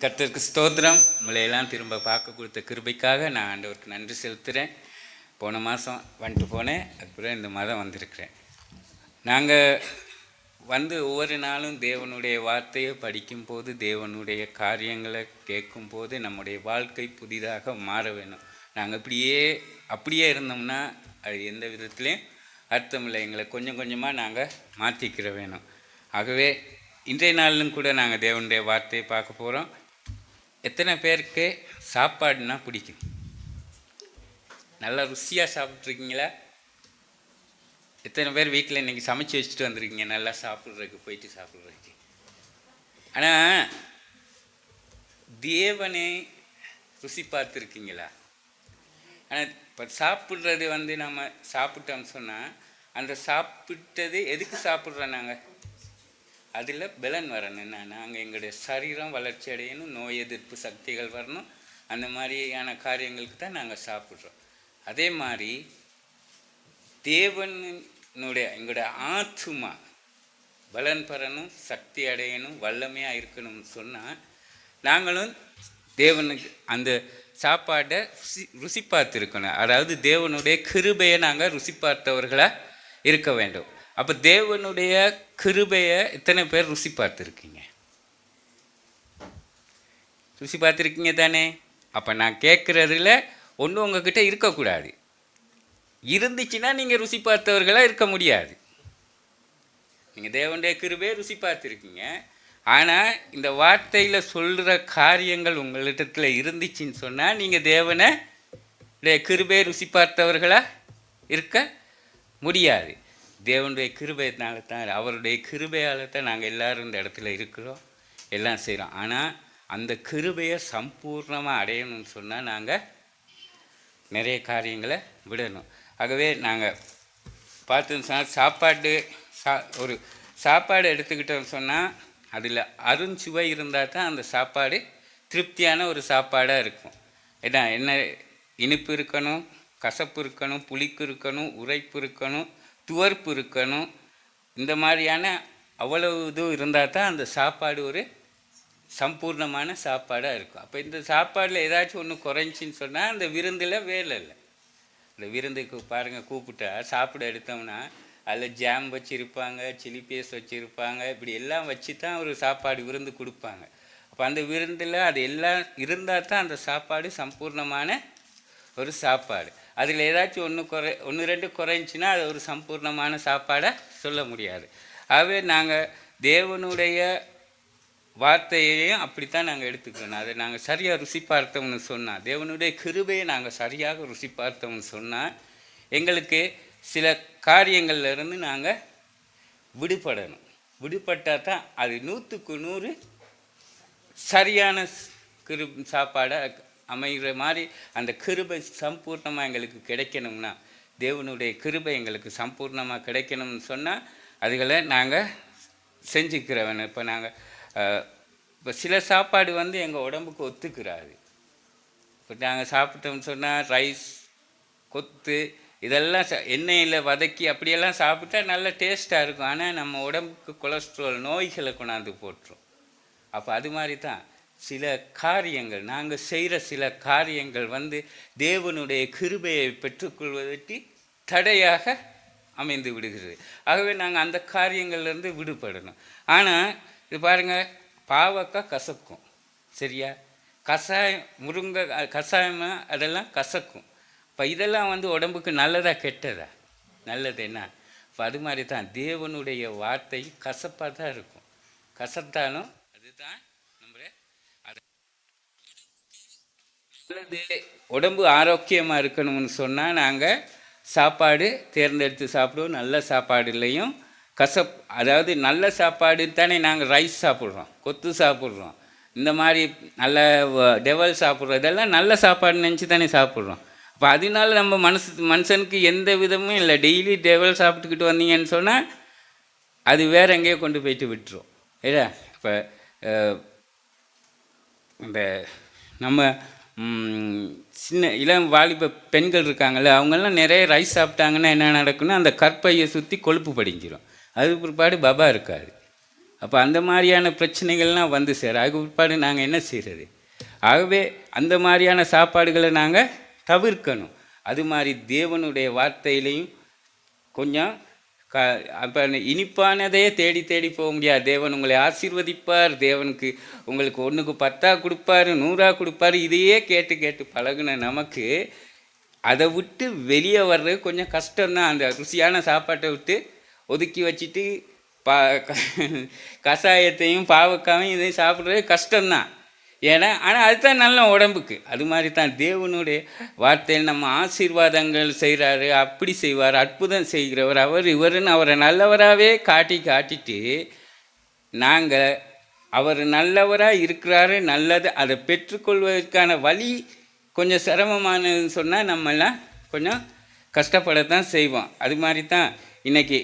கர்த்தருக்கு ஸ்தோத்திரம். உங்களையெல்லாம் திரும்ப பார்க்க கொடுத்த கிருபைக்காக நான் ஆண்டவருக்கு நன்றி செலுத்துகிறேன். போன மாதம் வந்துட்டு போனேன், அதுக்கப்புறம் இந்த மாதம் வந்திருக்கிறேன். நாங்கள் ஒவ்வொரு நாளும் தேவனுடைய வார்த்தையை படிக்கும்போது, தேவனுடைய காரியங்களை கேட்கும்போது நம்முடைய வாழ்க்கை புதிதாக மாற வேணும். நாங்கள் அப்படியே இருந்தோம்னா அது எந்த விதத்துலேயும் அர்த்தமில்லை. எங்களை கொஞ்சம் கொஞ்சமாக நாங்கள் மாற்றிக்கிற வேணும். ஆகவே இன்றைய நாளிலும் கூட நாங்கள் தேவனுடைய வார்த்தையை பார்க்க போகிறோம். எத்தனை பேருக்கு சாப்பாடுனா பிடிக்கும்? நல்லா ருசியாக சாப்பிட்ருக்கீங்களா? எத்தனை பேர் வீட்டில் இன்றைக்கி சமைச்சு வச்சுட்டு வந்துருக்கீங்க நல்லா சாப்பிட்றதுக்கு, போயிட்டு சாப்பிட்றதுக்கு? ஆனால் தேவனை ருசி பார்த்துருக்கீங்களா? ஆனால் இப்போ சாப்பிட்றது நம்ம சாப்பிட்டோம்னு சொன்னால், அந்த சாப்பிட்டது எதுக்கு சாப்பிட்றோம்? நாங்கள் அதில் பலன் வரணும். நாங்கள் எங்களுடைய சரீரம் வளர்ச்சி அடையணும், நோய் எதிர்ப்பு சக்திகள் வரணும், அந்த மாதிரியான காரியங்களுக்கு தான் நாங்கள் சாப்பிட்றோம். அதே மாதிரி எங்களுடைய ஆத்துமா பலன் பெறணும், சக்தி அடையணும், வல்லமையாக இருக்கணும்னு சொன்னால் நாங்களும் தேவனுக்கு அந்த சாப்பாட்டை ருசி பார்த்துருக்கணும். அதாவது தேவனுடைய கிருபையை நாங்கள் ருசி பார்த்தவர்களாக இருக்க வேண்டும். அப்போ தேவனுடைய கிருபையை எத்தனை பேர் ருசி பார்த்துருக்கீங்க? ருசி பார்த்துருக்கீங்க தானே? அப்போ நான் கேட்குறதுல ஒன்றும் உங்ககிட்ட இருக்கக்கூடாது. இருந்துச்சுன்னா நீங்கள் ருசி பார்த்தவர்களாக இருக்க முடியாது. நீங்கள் தேவனுடைய கிருபையை ருசி பார்த்துருக்கீங்க, ஆனால் இந்த வார்த்தையில் சொல்கிற காரியங்கள் உங்களிடத்தில் இருந்துச்சுன்னு சொன்னால் நீங்கள் தேவனுடைய கிருபையை ருசி பார்த்தவர்களாக இருக்க முடியாது. தேவனுடைய கிருபையினால தான், அவருடைய கிருபையால் தான் நாங்கள் எல்லோரும் இந்த இடத்துல இருக்கிறோம், எல்லாம் செய்கிறோம். ஆனால் அந்த கிருபையை சம்பூர்ணமாக அடையணும்னு சொன்னால் நாங்கள் நிறைய காரியங்களை விடணும். ஆகவே நாங்கள் பார்த்தோன்னு சொன்னால் ஒரு சாப்பாடு எடுத்துக்கிட்டோம்னு சொன்னால் அதில் அருஞ்சுவை இருந்தால் தான் அந்த சாப்பாடு திருப்தியான ஒரு சாப்பாடாக இருக்கும். என்ன இனிப்பு இருக்கணும், கசப்பு இருக்கணும், புளிப்பு இருக்கணும், உரைப்பு இருக்கணும், துவர்ப்பு இருக்கணும். இந்த மாதிரியான அவ்வளவு இதுவும் இருந்தால் தான் அந்த சாப்பாடு ஒரு சம்பூர்ணமான சாப்பாடாக இருக்கும். அப்போ இந்த சாப்பாடில் ஏதாச்சும் ஒன்று குறைஞ்சின்னு சொன்னால் அந்த விருந்தில் வேலை இல்லை. இந்த விருந்துக்கு பாருங்கள், கூப்பிட்டா சாப்பிட எடுத்தோம்னா அதில் ஜாம் வச்சுருப்பாங்க, சில்லி பேஸ்ட் வச்சுருப்பாங்க, இப்படி எல்லாம் வச்சு தான் ஒரு சாப்பாடு விருந்து கொடுப்பாங்க. அப்போ அந்த விருந்தில் அது எல்லாம் இருந்தால் தான் அந்த சாப்பாடு சம்பூர்ணமான ஒரு சாப்பாடு. அதில் ஏதாச்சும் ஒன்று ரெண்டு குறைஞ்சின்னா அது ஒரு சம்பூர்ணமான சாப்பாடை சொல்ல முடியாது. ஆகவே நாங்கள் தேவனுடைய வார்த்தையையும் அப்படித்தான் நாங்கள் எடுத்துக்கிறோம். அதை நாங்கள் சரியாக ருசி பார்த்தோம்னு சொன்னால், தேவனுடைய கிருபையை நாங்கள் சரியாக ருசி பார்த்தோம்னு சொன்னால் எங்களுக்கு சில காரியங்கள்லேருந்து நாங்கள் விடுபடணும். விடுபட்டால் தான் அது 100க்கு 100 சரியான சாப்பாடாக அமைகிற மாதிரி அந்த கிருபை சம்பூர்ணமாக எங்களுக்கு கிடைக்கணும்னா, தேவனுடைய கிருபை எங்களுக்கு சம்பூர்ணமாக கிடைக்கணும்னு சொன்னால் அதுகளை நாங்கள் செஞ்சுக்கிறவன். இப்போ சில சாப்பாடு எங்கள் உடம்புக்கு ஒத்துக்கிறாது. இப்போ நாங்கள் சாப்பிட்டோம்னு சொன்னால் ரைஸ், கொத்து இதெல்லாம் எண்ணெயில் வதக்கி அப்படியெல்லாம் சாப்பிட்டா நல்ல டேஸ்ட்டாக இருக்கும். ஆனால் நம்ம உடம்புக்கு கொலஸ்ட்ரால் நோய்களை கொண்டாந்து போட்டுரும். அப்போ அது மாதிரி தான் சில காரியங்கள், நாங்கள் செய்கிற சில காரியங்கள் தேவனுடைய கிருபையை பெற்றுக்கொள்வதற்கு தடையாக அமைந்து விடுகிறது. ஆகவே நாங்கள் அந்த காரியங்கள்லேருந்து விடுபடணும். ஆனால் இது பாருங்கள், பாவக்காய் கசக்கும், சரியா? முருங்கை கஷாயமாக அதெல்லாம் கசக்கும். இப்போ இதெல்லாம் உடம்புக்கு நல்லதா கெட்டதா? நல்லது என்ன? இப்போ அது மாதிரி தான் தேவனுடைய வார்த்தை கசப்பாக தான் இருக்கும். கசத்தாலும் அதுதான் உடம்பு ஆரோக்கியமாக இருக்கணும்னு சொன்னால் நாங்கள் சாப்பாடு தேர்ந்தெடுத்து சாப்பிடுவோம். நல்ல சாப்பாடு இல்லையும் அதாவது நல்ல சாப்பாடு தானே. நாங்கள் ரைஸ் சாப்பிட்றோம், கொத்து சாப்பிட்றோம், இந்த மாதிரி நல்ல டெவல் சாப்பிட்றோம். இதெல்லாம் நல்ல சாப்பாடு நினச்சி தானே சாப்பிட்றோம். அப்போ அதனால நம்ம மனுஷனுக்கு எந்த விதமும் இல்லை. டெய்லி டெவல் சாப்பிட்டுக்கிட்டு வந்தீங்கன்னு சொன்னால் அது வேற எங்கேயோ கொண்டு போயிட்டு விட்டுரும். ஏடா இப்போ இந்த நம்ம சின்ன இளம் வாலிப பெண்கள் இருக்காங்கள்ல, அவங்கெல்லாம் நிறைய ரைஸ் சாப்பிட்டாங்கன்னா என்ன நடக்குன்னா அந்த கற்பையை சுற்றி கொழுப்பு படிஞ்சிடும். அதுக்கு பிற்பாடு பபா இருக்காது. அப்போ அந்த மாதிரியான பிரச்சனைகள்லாம் வந்து சேர அதுக்கு பிற்பாடு நாங்கள் என்ன செய்கிறது? ஆகவே அந்த மாதிரியான சாப்பாடுகளை நாங்கள் தவிர்க்கணும். அது மாதிரி தேவனுடைய வார்த்தையிலையும் கொஞ்சம் அப்போ இனிப்பானதையே தேடி தேடி போக முடியாது. தேவன் உங்களை ஆசீர்வதிப்பார், தேவனுக்கு உங்களுக்கு 1க்கு 10 கொடுப்பாரு, 100 கொடுப்பாரு. இதையே கேட்டு கேட்டு பழகுன நமக்கு அதை விட்டு வெளியே வர்றது கொஞ்சம் கஷ்டம்தான். அந்த ருசியான சாப்பாட்டை விட்டு ஒதுக்கி வச்சுட்டு கஷாயத்தையும் பாவக்காயும் இதையும் சாப்பிட்றது கஷ்டம்தான். ஏன்னா ஆனால் அதுதான் நல்ல உடம்புக்கு. அது மாதிரி தான் தேவனுடைய வார்த்தையில் நம்ம ஆசீர்வாதங்கள் செய்கிறாரு, அப்படி செய்வார், அற்புதம் செய்கிறவர் அவர் இவருன்னு அவரை நல்லவராகவே காட்டிட்டு நாங்கள் அவர் நல்லவராக இருக்கிறாரு, நல்லது அதை பெற்றுக்கொள்வதற்கான வழி கொஞ்சம் சிரமமானதுன்னு சொன்னால் நம்மெல்லாம் கொஞ்சம் கஷ்டப்படத்தான் செய்வோம். அது மாதிரி தான் இன்றைக்கி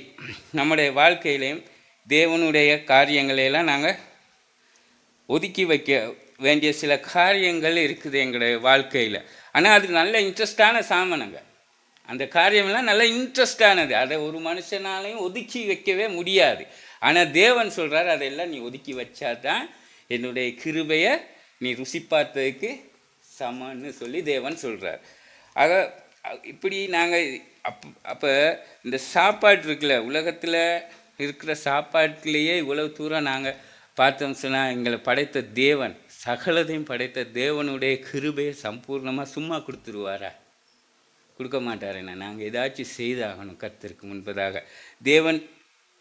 நம்முடைய வாழ்க்கையிலையும் தேவனுடைய காரியங்களையெல்லாம் நாங்கள் ஒதுக்கி வைக்க வேண்டிய சில காரியங்கள் இருக்குது எங்களுடைய வாழ்க்கையில். ஆனால் அது நல்ல இன்ட்ரெஸ்டான சாமானுங்க. அந்த காரியமெல்லாம் நல்ல இன்ட்ரெஸ்டானது. அதை ஒரு மனுஷனாலையும் ஒதுக்கி வைக்கவே முடியாது. ஆனால் தேவன் சொல்கிறார், அதெல்லாம் நீ ஒதுக்கி வச்சாதான் என்னுடைய கிருபையை நீ ருசி பார்த்ததுக்கு சமன்னு சொல்லி தேவன் சொல்கிறார். ஆக இப்படி நாங்கள் அப்போ இந்த சாப்பாடு இருக்குல்ல, உலகத்தில் இருக்கிற சாப்பாட்டுலேயே இவ்வளவு தூரம் நாங்கள் பார்த்தோம் சொன்னால் எங்களை படைத்த தேவன், சகலதையும் படைத்த தேவனுடைய கிருபையை சம்பூர்ணமாக சும்மா கொடுத்துருவாரா? கொடுக்க மாட்டார். என்ன நாங்கள் ஏதாச்சும் செய்தாகணும் கர்த்தருக்கு முன்பதாக. தேவன்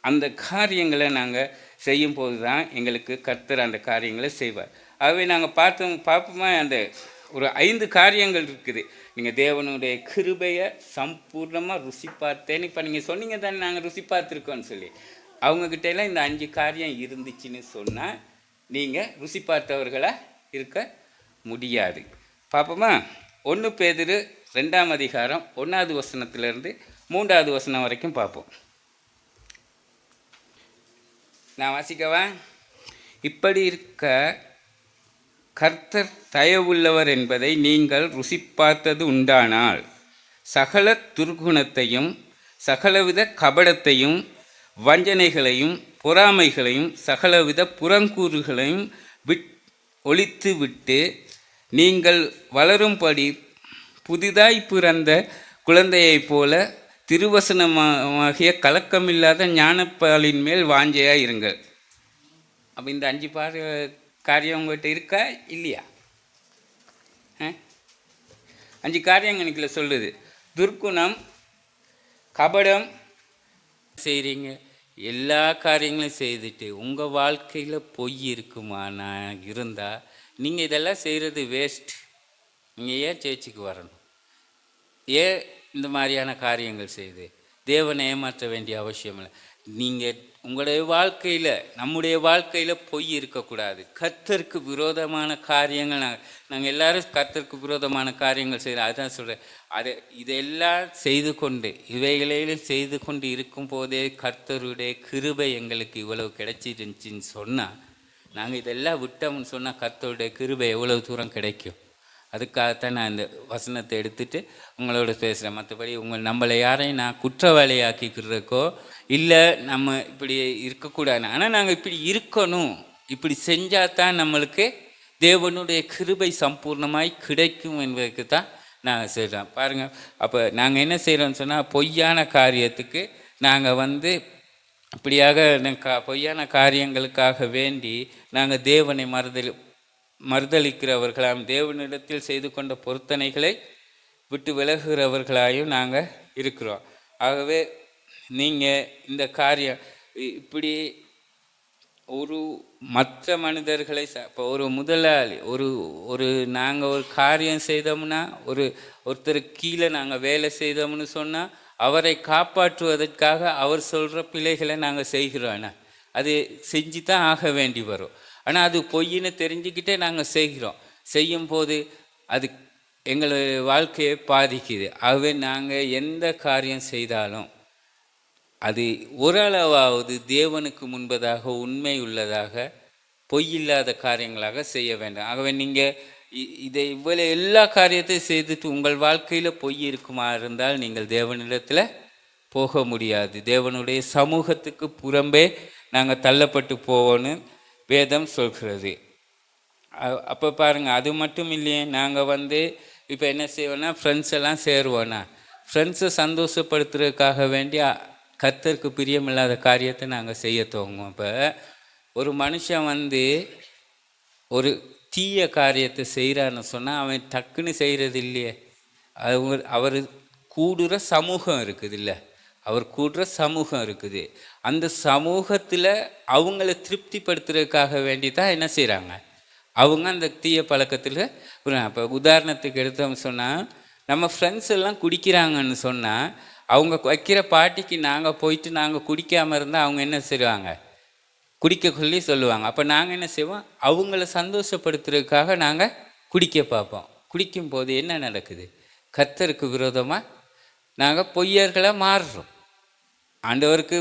அந்த காரியங்களை நாங்கள் செய்யும்போது தான் எங்களுக்கு கர்த்தர் அந்த காரியங்களை செய்வார். ஆகவே நாங்கள் பார்ப்போமா, அந்த ஒரு 5 காரியங்கள் இருக்குது. நீங்கள் தேவனுடைய கிருபையை சம்பூர்ணமாக ருசி பார்த்தேன்னு இப்போ நீங்கள் சொன்னீங்க தானே, நாங்கள் ருசி பார்த்துருக்கோன்னு சொல்லி. அவங்கக்கிட்டெல்லாம் இந்த 5 காரியம் இருந்துச்சுன்னு சொன்னால் நீங்கள் ருசி பார்த்தவர்களாக இருக்க முடியாது. பார்ப்போமா? 1 பேதுரு 2ஆம் அதிகாரம் 1வது வசனத்திலிருந்து 3வது வசனம் வரைக்கும் பார்ப்போம். நான் வாசிக்கவா? இப்படி இருக்க கர்த்தர் தயவுள்ளவர் என்பதை நீங்கள் ருசி பார்த்தது உண்டானால் சகல துர்குணத்தையும் சகலவித கபடத்தையும் வஞ்சனைகளையும் பொறாமைகளையும் சகலவித புறங்கூறுகளையும் ஒழித்து விட்டு நீங்கள் வளரும்படி புதிதாய் பிறந்த குழந்தையைப் போல திருவசனமாகிய கலக்கமில்லாத ஞானப்பாலின் மேல் வாஞ்சையாக இருங்கள். அப்போ இந்த 5 காரியம் உங்கள்கிட்ட இருக்கா இல்லையா? 5 காரியங்கள் இன்னைக்குள்ள சொல்லுது. துர்க்குணம், கபடம் செய்கிறீங்க, எல்லா காரியங்களும் செய்துட்டு உங்கள் வாழ்க்கையில் பொய் இருக்குமா நான் இருந்தால் நீங்கள் இதெல்லாம் செய்கிறது வேஸ்ட். நீங்கள் ஏன் சேர்ச்சுக்கு வரணும்? ஏன் இந்த மாதிரியான காரியங்கள் செய்து தேவனை ஏமாற்ற வேண்டிய அவசியம் இல்லை. நீங்கள் உங்களுடைய வாழ்க்கையில், நம்முடைய வாழ்க்கையில் பொய் இருக்கக்கூடாது. கர்த்தருக்கு விரோதமான காரியங்கள் நாங்கள் எல்லோரும் கர்த்தருக்கு விரோதமான காரியங்கள் செய்கிறோம். அதுதான் சொல்கிறேன். இதெல்லாம் செய்து கொண்டு இவைகளையும் செய்து கொண்டு இருக்கும் போதே கர்த்தருடைய கிருபை எங்களுக்கு இவ்வளவு கிடைச்சிருந்துச்சின்னு சொன்னால், நாங்கள் இதெல்லாம் விட்டோம்னு சொன்னால் கர்த்தருடைய கிருபை எவ்வளவு தூரம் கிடைக்கும்? அதுக்காகத்தான் நான் இந்த வசனத்தை எடுத்துகிட்டு உங்களோட பேசுகிறேன். மற்றபடி நம்மளை யாரையும் நான் குற்றவாளியாக்கிக்கிறதுக்கோ இல்லை நம்ம இப்படி இருக்கக்கூடாது. ஆனால் நாங்கள் இப்படி இருக்கணும், இப்படி செஞ்சால் தான் நம்மளுக்கு தேவனுடைய கிருபை சம்பூர்ணமாய் கிடைக்கும் என்பதற்கு தான் நாங்கள் செய்கிறோம். பாருங்கள், அப்போ நாங்கள் என்ன செய்கிறோம்னு சொன்னால், பொய்யான காரியத்துக்கு நாங்கள் இப்படியாக பொய்யான காரியங்களுக்காக வேண்டி நாங்கள் தேவனை மறுதளிக்கிறவர்களாம், தேவனிடத்தில் செய்து கொண்ட பொருத்தனைகளை விட்டு விலகுகிறவர்களாயும் நாங்கள் இருக்கிறோம். ஆகவே நீங்கள் இந்த காரியம் இப்படி மற்ற மனிதர்களை இப்போ ஒரு முதலாளி நாங்கள் ஒரு காரியம் செய்தோம்னா, ஒருத்தருக்கு கீழே நாங்கள் வேலை செய்தோம்னு சொன்னால் அவரை காப்பாற்றுவதற்காக அவர் சொல்கிற பிழைகளை நாங்கள் செய்கிறோம். அது செஞ்சு தான் ஆக வேண்டி வரும். ஆனால் அது பொய்ன்னு தெரிஞ்சுக்கிட்டே நாங்கள் செய்யும்போது அது எங்களுடைய வாழ்க்கையை பாதிக்குது. ஆகவே நாங்கள் எந்த காரியம் செய்தாலும் அது ஓரளவாவது தேவனுக்கு முன்பதாக உண்மை உள்ளதாக பொய்யில்லாத காரியங்களாக செய்ய வேண்டும். ஆகவே நீங்கள் இதை இவ்வளோ எல்லா காரியத்தையும் செய்துட்டு உங்கள் வாழ்க்கையில் பொய் இருக்குமா இருந்தால் நீங்கள் தேவனிடத்தில் போக முடியாது. தேவனுடைய சமூகத்துக்கு புறம்பே நாங்கள் தள்ளப்பட்டு போவோன்னு வேதம் சொல்கிறது. அப்போ பாருங்கள், அது மட்டும் இல்லையே, நாங்கள் இப்போ என்ன செய்வோன்னா ஃப்ரெண்ட்ஸ் எல்லாம் சேருவோன்னா ஃப்ரெண்ட்ஸை சந்தோஷப்படுத்துறதுக்காக வேண்டி கர்த்தருக்கு பிரியமில்லாத காரியத்தை நாங்கள் செய்ய துவங்குவோம். இப்போ ஒரு மனுஷன் ஒரு தீய காரியத்தை செய்கிறான்னு சொன்னால் அவன் டக்குன்னு செய்கிறது இல்லையே. அவர் கூடுற சமூகம் இருக்குது இல்லை, அவர் கூடுற சமூகம் இருக்குது. அந்த சமூகத்தில் அவங்கள திருப்திப்படுத்துறதுக்காக வேண்டி தான் என்ன செய்கிறாங்க, அவங்க அந்த தீய பழக்கத்தில். இப்போ உதாரணத்துக்கு எடுத்தோம்னு சொன்னால், நம்ம ஃப்ரெண்ட்ஸ் எல்லாம் குடிக்கிறாங்கன்னு சொன்னால் அவங்க வைக்கிற பார்ட்டிக்கு நாங்கள் போயிட்டு நாங்கள் குடிக்காமல் இருந்தால் அவங்க என்ன செய்வாங்க, குடிக்க சொல்லி சொல்லுவாங்க. அப்போ நாங்கள் என்ன செய்வோம், அவங்கள சந்தோஷப்படுத்துறதுக்காக நாங்கள் குடிக்க பார்ப்போம். குடிக்கும்போது என்ன நடக்குது, கர்த்தருக்கு விரோதமாக நாங்கள் பொய்யர்களாக மாறுறோம். ஆண்டவருக்கு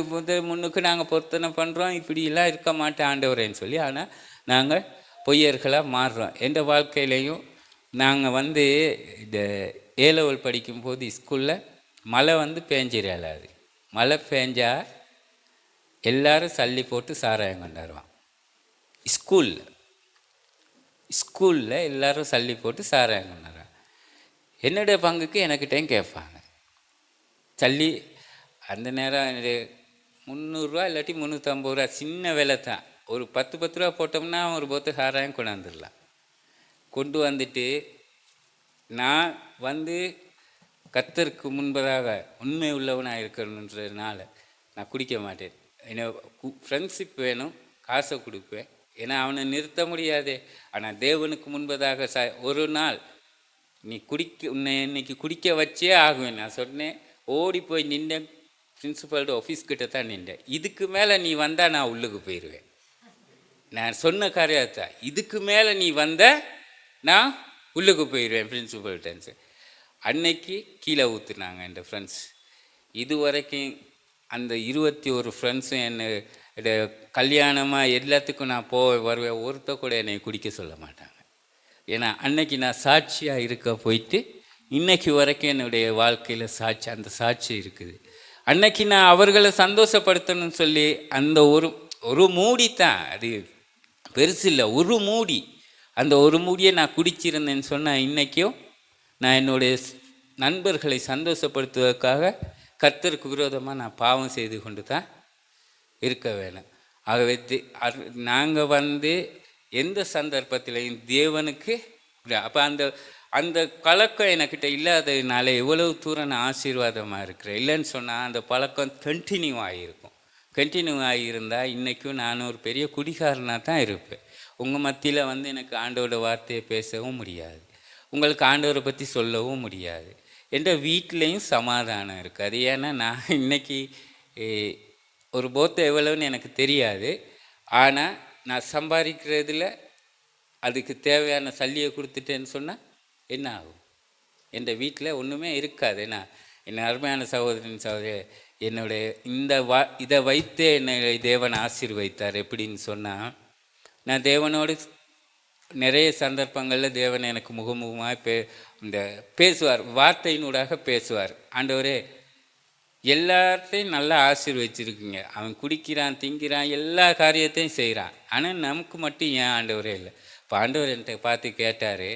முன்னுக்கு நாங்கள் பொருத்தனை பண்ணுறோம், இப்படியெல்லாம் இருக்க மாட்டேன் ஆண்டவரேன்னு சொல்லி. ஆனால் நாங்கள் பொய்யர்களாக மாறுறோம். எந்த வாழ்க்கையிலையும் நாங்கள் இந்த ஏலவல் படிக்கும்போது ஸ்கூலில் மழை பேஞ்சிடலாது. மழை பெஞ்சா எல்லாரும் சல்லி போட்டு சாராயம் கொண்டாடுவான். ஸ்கூலில் எல்லாரும் சல்லி போட்டு சாராயம் கொண்டாடுவாங்க. என்னுடைய பங்குக்கு எனக்கிட்டையும் கேட்பாங்க சல்லி. அந்த நேரம் 300 இல்லாட்டி 350 ரூபா, சின்ன விலை தான். ஒரு 10 ரூபா போட்டோம்னா ஒரு போத்து சாராயம் கொண்டாந்துடலாம். கொண்டு வந்துட்டு நான் கர்த்தருக்கு முன்பதாக உண்மை உள்ளவனாக இருக்கணுன்றதுனால நான் குடிக்க மாட்டேன். என்ன ஃப்ரெண்ட்ஷிப் வேணும், காசை கொடுப்பேன், ஏன்னா அவனை நிறுத்த முடியாதே. ஆனால் தேவனுக்கு முன்பதாக ஒரு நாள் நீ உன்னை இன்னைக்கு குடிக்க வச்சே ஆகுவேன். நான் சொன்னேன், ஓடி போய் நின்றேன், பிரின்சிபல்ட ஆஃபீஸ்கிட்ட தான் நின்றேன். இதுக்கு மேலே நீ வந்தால் நான் உள்ளுக்கு போயிடுவேன். நான் சொன்ன காரியத்தை, இதுக்கு மேலே நீ நான் உள்ளுக்கு போயிடுவேன் பிரின்சிபல்கிட்ட. அன்னைக்கு கீழே ஊற்றுனாங்க என் ஃப்ரெண்ட்ஸ். இது வரைக்கும் அந்த 21 ஃப்ரெண்ட்ஸும் என்னை கல்யாணமாக எல்லாத்துக்கும் நான் வருவேன், ஒருத்த கூட என்னை குடிக்க சொல்ல மாட்டாங்க. ஏன்னா அன்னைக்கு நான் சாட்சியாக இருக்க போயிட்டு இன்னைக்கு வரைக்கும் என்னுடைய வாழ்க்கையில் அந்த சாட்சி இருக்குது. அன்னைக்கு நான் அவர்களை சந்தோஷப்படுத்தணும்னு சொல்லி அந்த ஒரு மூடி தான், அது பெருசு இல்லை, ஒரு மூடி. அந்த ஒரு மூடியை நான் குடிச்சிருந்தேன்னு சொன்னால் இன்றைக்கும் நான் என்னுடைய நண்பர்களை சந்தோஷப்படுத்துவதற்காக கர்த்தருக்கு விரோதமாக நான் பாவம் செய்து கொண்டு தான் இருக்க வேணும். ஆகவே நாங்கள் எந்த சந்தர்ப்பத்திலையும் தேவனுக்கு அப்போ அந்த பழக்கம் என்கிட்ட இல்லாததுனால எவ்வளவு தூரம் நான் ஆசீர்வாதமாக இருக்கிறேன். இல்லைன்னு சொன்னால் அந்த பழக்கம் கண்டினியூ ஆகியிருந்தால் இன்றைக்கும் நான் ஒரு பெரிய குடிகாரனாக தான் இருப்பேன். உங்கள் மத்தியில் எனக்கு ஆண்டவரோட வார்த்தையை பேசவும் முடியாது, உங்களுக்கு ஆண்டவரை பற்றி சொல்லவும் முடியாது. என்ற வீட்டிலையும் சமாதானம் இருக்காது. ஏன்னா நான் இன்றைக்கி ஒரு போத்தை எவ்வளவுன்னு எனக்கு தெரியாது. ஆனால் நான் சம்பாதிக்கிறதுல அதுக்கு தேவையான சல்லியை கொடுத்துட்டேன்னு சொன்னால் என்ன ஆகும், என் வீட்டில் ஒன்றுமே இருக்காது. என் அருமையான சகோதரன் என்னுடைய இதை வைத்தே என்னை தேவன் ஆசீர்வதித்தார். எப்படின்னு சொன்னால், நான் தேவனோடு நிறைய சந்தர்ப்பங்களில் தேவன் எனக்கு முகமுகமாக பேசுவார், வார்த்தையினூடாக பேசுவார். ஆண்டவரே எல்லாத்தையும் நல்லா ஆசீர்வதிச்சிருக்குங்க, அவன் குடிக்கிறான், திங்கிறான், எல்லா காரியத்தையும் செய்கிறான், ஆனால் நமக்கு மட்டும் ஏன் ஆண்டவரே இல்லை. இப்போ ஆண்டவர் என்கிட்ட பார்த்து கேட்டார்,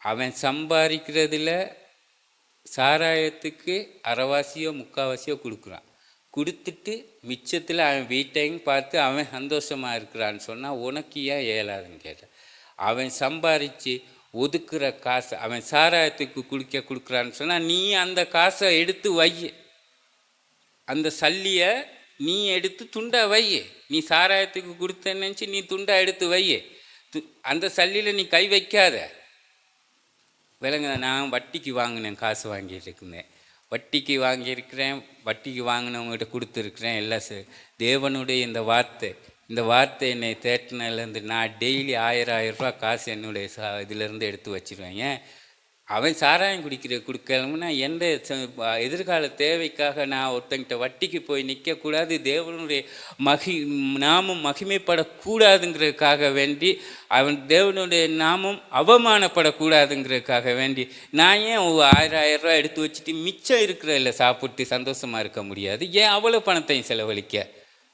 அவன் சம்பாதிக்கிறதுல சாராயத்துக்கு அரைவாசியோ முக்கால்வாசியோ கொடுத்துட்டு மிச்சத்தில் அவன் வீட்டையும் பார்த்து அவன் சந்தோஷமாக இருக்கிறான்னு சொன்னால் உனக்கு ஏன் இயலாதுன்னு கேட்டான். அவன் சம்பாதிச்சு ஒதுக்குற காசை அவன் சாராயத்துக்கு கொடுக்குறான்னு சொன்னால் நீ அந்த காசை எடுத்து வை, அந்த சல்லியை நீ எடுத்து துண்டா வை. நீ சாராயத்துக்கு கொடுத்தேன்னு நினச்சி நீ துண்டா எடுத்து வை, அந்த சல்லியில் நீ கை வைக்காத. விலங்க, நான் வட்டிக்கு வாங்கினேன், காசு வாங்கிட்டு இருந்தேன், வட்டிக்கு வாங்கியிருக்கிறேன், வட்டிக்கு வாங்கினவங்ககிட்ட கொடுத்துருக்குறேன், எல்லாம் தேவனுடைய இந்த வார்த்தை என்னை தேட்டினதுலேருந்து நான் டெய்லி 1000 ரூபா காசு என்னுடைய இதிலேருந்து எடுத்து வச்சுருவேன். ஏன் அவன் சாராயம் கொடுக்கணும்னா எந்த எதிர்கால தேவைக்காக நான் ஒருத்தங்கிட்ட வட்டிக்கு போய் நிற்கக்கூடாது, தேவனுடைய நாமம் மகிமைப்படக்கூடாதுங்கிறதுக்காக வேண்டி, அவன் தேவனுடைய நாமம் அவமானப்படக்கூடாதுங்கிறதுக்காக வேண்டி நான் ஏன் 1000 ரூபா எடுத்து வச்சுட்டு மிச்சம் இருக்கிறதில்ல சாப்பிட்டு சந்தோஷமாக இருக்க முடியாது, ஏன் அவ்வளோ பணத்தையும் செலவழிக்க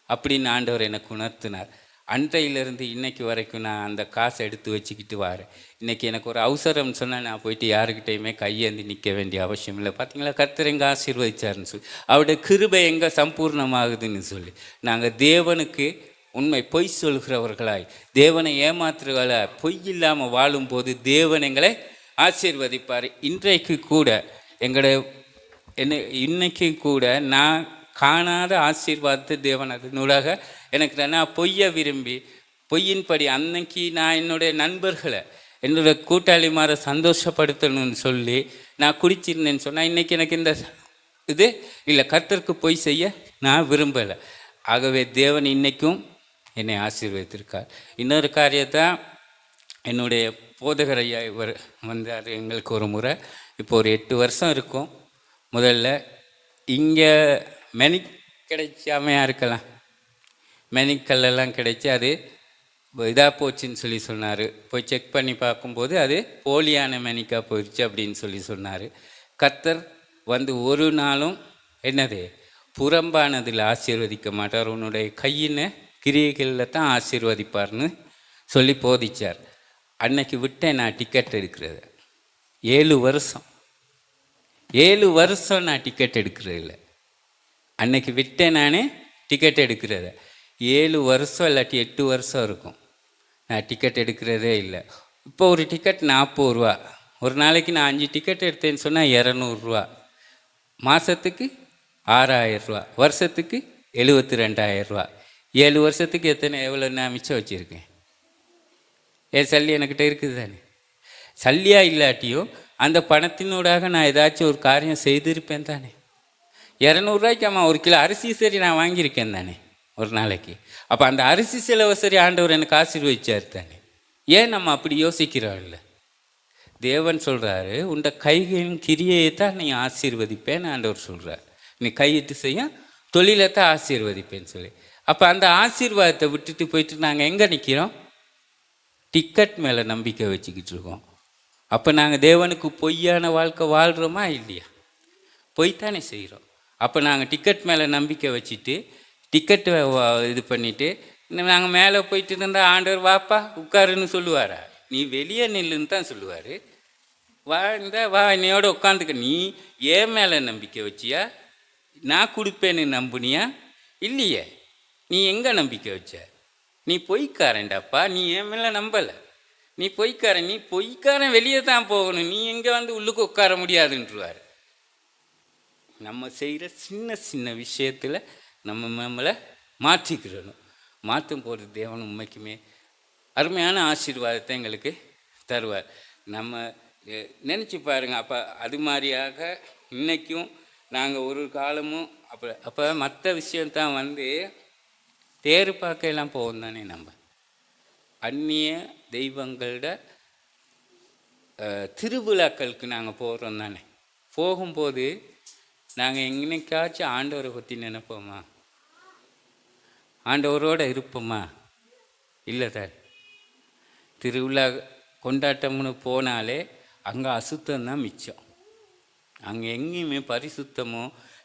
அப்படின்னு ஆண்டவர் எனக்கு உணர்த்தினார். அன்றையிலிருந்து இன்னைக்கு வரைக்கும் நான் அந்த காசை எடுத்து வச்சுக்கிட்டு வரேன். இன்றைக்கி எனக்கு ஒரு அவசரம்னு சொன்னால் நான் போயிட்டு யாருக்கிட்டையுமே கையேந்தி நிற்க வேண்டிய அவசியம் இல்லை. பார்த்தீங்களா, கர்த்தர் எங்கே ஆசீர்வதிச்சாருன்னு சொல்லி, அவருடைய கிருபை எங்கே சம்பூர்ணமாகுதுன்னு சொல்லி. நாங்கள் தேவனுக்கு உண்மை பொய் சொல்கிறவர்களாய், தேவனை ஏமாத்துறவர்களாய், பொய் இல்லாமல் வாழும்போது தேவன் எங்களை ஆசீர்வதிப்பார். இன்றைக்கு கூட இன்னைக்கு கூட நான் காணாத ஆசீர்வாதத்தை தேவன் அதனூடாக எனக்கு நான் பொய்யை விரும்பி பொய்யின்படி அன்னைக்கு நான் என்னுடைய நண்பர்களை என்னுடைய கூட்டாளிமாரை சந்தோஷப்படுத்தணும்னு சொல்லி நான் குடிச்சிருந்தேன்னு சொன்னால் இன்றைக்கி எனக்கு இந்த இது இல்லை, கர்த்தருக்கு பொய் செய்ய நான் விரும்பலை. ஆகவே தேவன் இன்றைக்கும் என்னை ஆசீர்வதித்திருக்கார். இன்னொரு காரியத்தான் என்னுடைய போதகர் ஐயா இவர் வந்தார் எங்களுக்கு ஒரு முறை, இப்போ ஒரு 8 வருஷம் இருக்கும். முதல்ல இங்கே மெனிக் கிடைச்சாமையாக இருக்கலாம், மெனிக்கல்லாம் கிடைச்சி அது இதாக போச்சுன்னு சொல்லி சொன்னார். போய் செக் பண்ணி பார்க்கும்போது அது போலியான மெனிக்காக போயிடுச்சு அப்படின்னு சொல்லி சொன்னார். கர்த்தர் வந்து ஒரு நாளும் என்னது புறம்பானதில் ஆசீர்வதிக்க மாட்டார், உன்னுடைய கையின கிரியைகளில் தான் ஆசீர்வதிப்பார்னு சொல்லி போதிச்சார். அன்னைக்கு விட்டேன் நான் டிக்கெட் எடுக்கிறது. 7 வருஷம் நான் டிக்கெட் எடுக்கிறது இல்லை. அன்னைக்கு விட்டேன் நான் டிக்கெட் எடுக்கிறத. 7 வருஷம் இல்லாட்டி 8 வருஷம் இருக்கும் நான் டிக்கெட் எடுக்கிறதே இல்லை. இப்போ ஒரு டிக்கெட் 40 ரூபா. ஒரு நாளைக்கு நான் 5 டிக்கெட் எடுத்தேன்னு சொன்னால் 200 ரூபா. மாதத்துக்கு 6000 ரூபா, வருஷத்துக்கு 72,000 ரூபா. 7 வருஷத்துக்கு எவ்வளோ நான் மிச்சம் வச்சுருக்கேன்? சல்லி என்கிட்ட இருக்குது தானே. சல்லியாக இல்லாட்டியும் அந்த பணத்தினூடாக நான் ஏதாச்சும் ஒரு காரியம் செய்திருப்பேன் தானே. 200 ரூபாய்க்கு அம்மா 1 கிலோ அரிசி சரி நான் வாங்கியிருக்கேன் தானே ஒரு நாளைக்கு. அப்போ அந்த அரிசி செலவு சரி ஆண்டவர் எனக்கு ஆசீர்வதிச்சார் தானே. ஏன் நம்ம அப்படி யோசிக்கிறோம் இல்லை? தேவன் சொல்கிறாரு, உண்ட கைகளின் கிரியையை தான் நீ ஆசீர்வதிப்பேன்னு ஆண்டவர் சொல்கிறார். நீ கையிட்டு செய்ய தொழிலை தான் ஆசீர்வதிப்பேன்னு சொல்லி. அப்போ அந்த ஆசீர்வாதத்தை விட்டுட்டு போயிட்டு நாங்கள் எங்கே நிற்கிறோம்? டிக்கெட் மேலே நம்பிக்கை வச்சுக்கிட்டு இருக்கோம். அப்போ நாங்கள் தேவனுக்கு பொய்யான வாழ்க்கை வாழ்கிறோமா இல்லையா? பொய்த்தானே செய்கிறோம். அப்போ நாங்கள் டிக்கெட் மேலே நம்பிக்கை வச்சுட்டு டிக்கெட்டு இது பண்ணிவிட்டு நாங்கள் மேலே போயிட்டு இருந்தால் ஆண்டவர் வாப்பா உட்காருன்னு சொல்லுவாரா? நீ வெளியே நில்லுன்னு தான் சொல்லுவார். வா என்னையோட உட்காந்துக்க. நீ ஏன் மேலே நம்பிக்கை வச்சியா? நான் கொடுப்பேன்னு நம்புனியா? இல்லையே. நீ எங்கே நம்பிக்கை வச்ச? நீ பொய்க்காரன்டாப்பா. நீ ஏன் மேலே நம்பலை. நீ பொய்க்காரன் வெளியே தான் போகணும். நீ எங்கே வந்து உள்ளுக்கு உட்கார முடியாதுன்றுவார். நம்ம செய்கிற சின்ன சின்ன விஷயத்தில் நம்மளை மாற்றிக்கிறணும். மாற்றும் போது தேவன் உண்மைக்குமே அருமையான ஆசீர்வாதத்தை எங்களுக்கு தருவார். நம்ம நினச்சி பாருங்கள். அப்போ அது மாதிரியாக இன்றைக்கும் நாங்கள் ஒரு காலமும் அப்போ மற்ற விஷயந்தான் வந்து தேர் பார்க்கலாம் போவோம் தானே. நம்ம அந்நிய தெய்வங்களோட திருவிழாக்களுக்கு நாங்கள் போகிறோம் தானே. போகும்போது நாங்கள் எங்கனைக்காச்சும் ஆண்டவரை பற்றி நினைப்போமா? ஆண்டவரோடு இருப்போமா? இல்லை சார். திருவிழா கொண்டாட்டம்னு போனாலே அங்கே அசுத்தம்தான் மிச்சம். அங்கே எங்கேயுமே பரிசுத்தமோ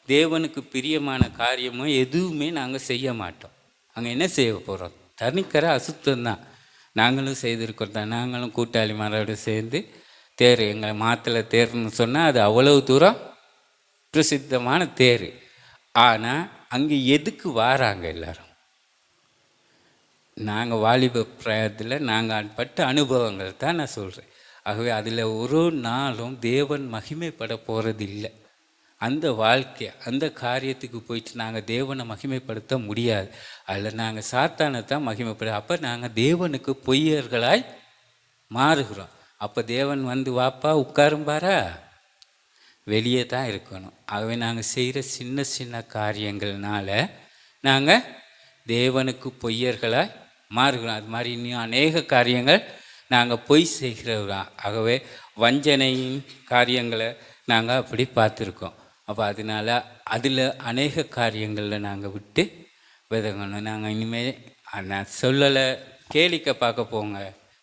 தேவனுக்கு பிரியமான காரியமோ எதுவுமே நாங்கள் செய்ய மாட்டோம். அங்கே என்ன செய்ய போகிறோம்? தனிக்கிற அசுத்தம்தான். நாங்களும் செய்திருக்கிறோம் தான். நாங்களும் கூட்டாளி மாரோடு சேர்ந்து தேர், எங்களை மாத்தளை தேர்ன்னு சொன்னால் அது அவ்வளவு தூரம் பிரசித்தமான தேர். ஆனால் அங்கே எதுக்கு வாராங்க எல்லாரும்? நாங்கள் வாலிப பிராயத்தில் நாங்கள் பட்ட அனுபவங்கள் தான் நான் சொல்கிறேன். ஆகவே அதில் ஒரு நாளும் தேவன் மகிமைப்பட போகிறது இல்லை. அந்த வாழ்க்கை அந்த காரியத்துக்கு போயிட்டு நாங்கள் தேவனை மகிமைப்படுத்த முடியாது. அதில் நாங்கள் சாத்தானை தான் மகிமைப்பட. அப்போ நாங்கள் தேவனுக்கு பொய்யர்களாய் மாறுகிறோம். அப்போ தேவன் வந்து வாப்பா உட்காரும்பாரா? வெளியே தான் இருக்கணும். ஆகவே நாங்கள் செய்கிற சின்ன சின்ன காரியங்கள்னால நாங்கள் தேவனுக்கு பொய்யர்களாய் மாறுகிறோம். அது மாதிரி இன்னும் அநேக காரியங்கள் நாங்கள் பொய் செய்கிறவங்க. ஆகவே வஞ்சனையின் காரியங்களை நாங்கள் அப்படி பார்த்துருக்கோம். அப்போ அதனால் அதில் அநேக காரியங்களில் நாங்கள் விட்டு விதங்கணும். நாங்கள் இனிமேல் நான் சொல்லலை, கேளிக்கை பார்க்க போங்க,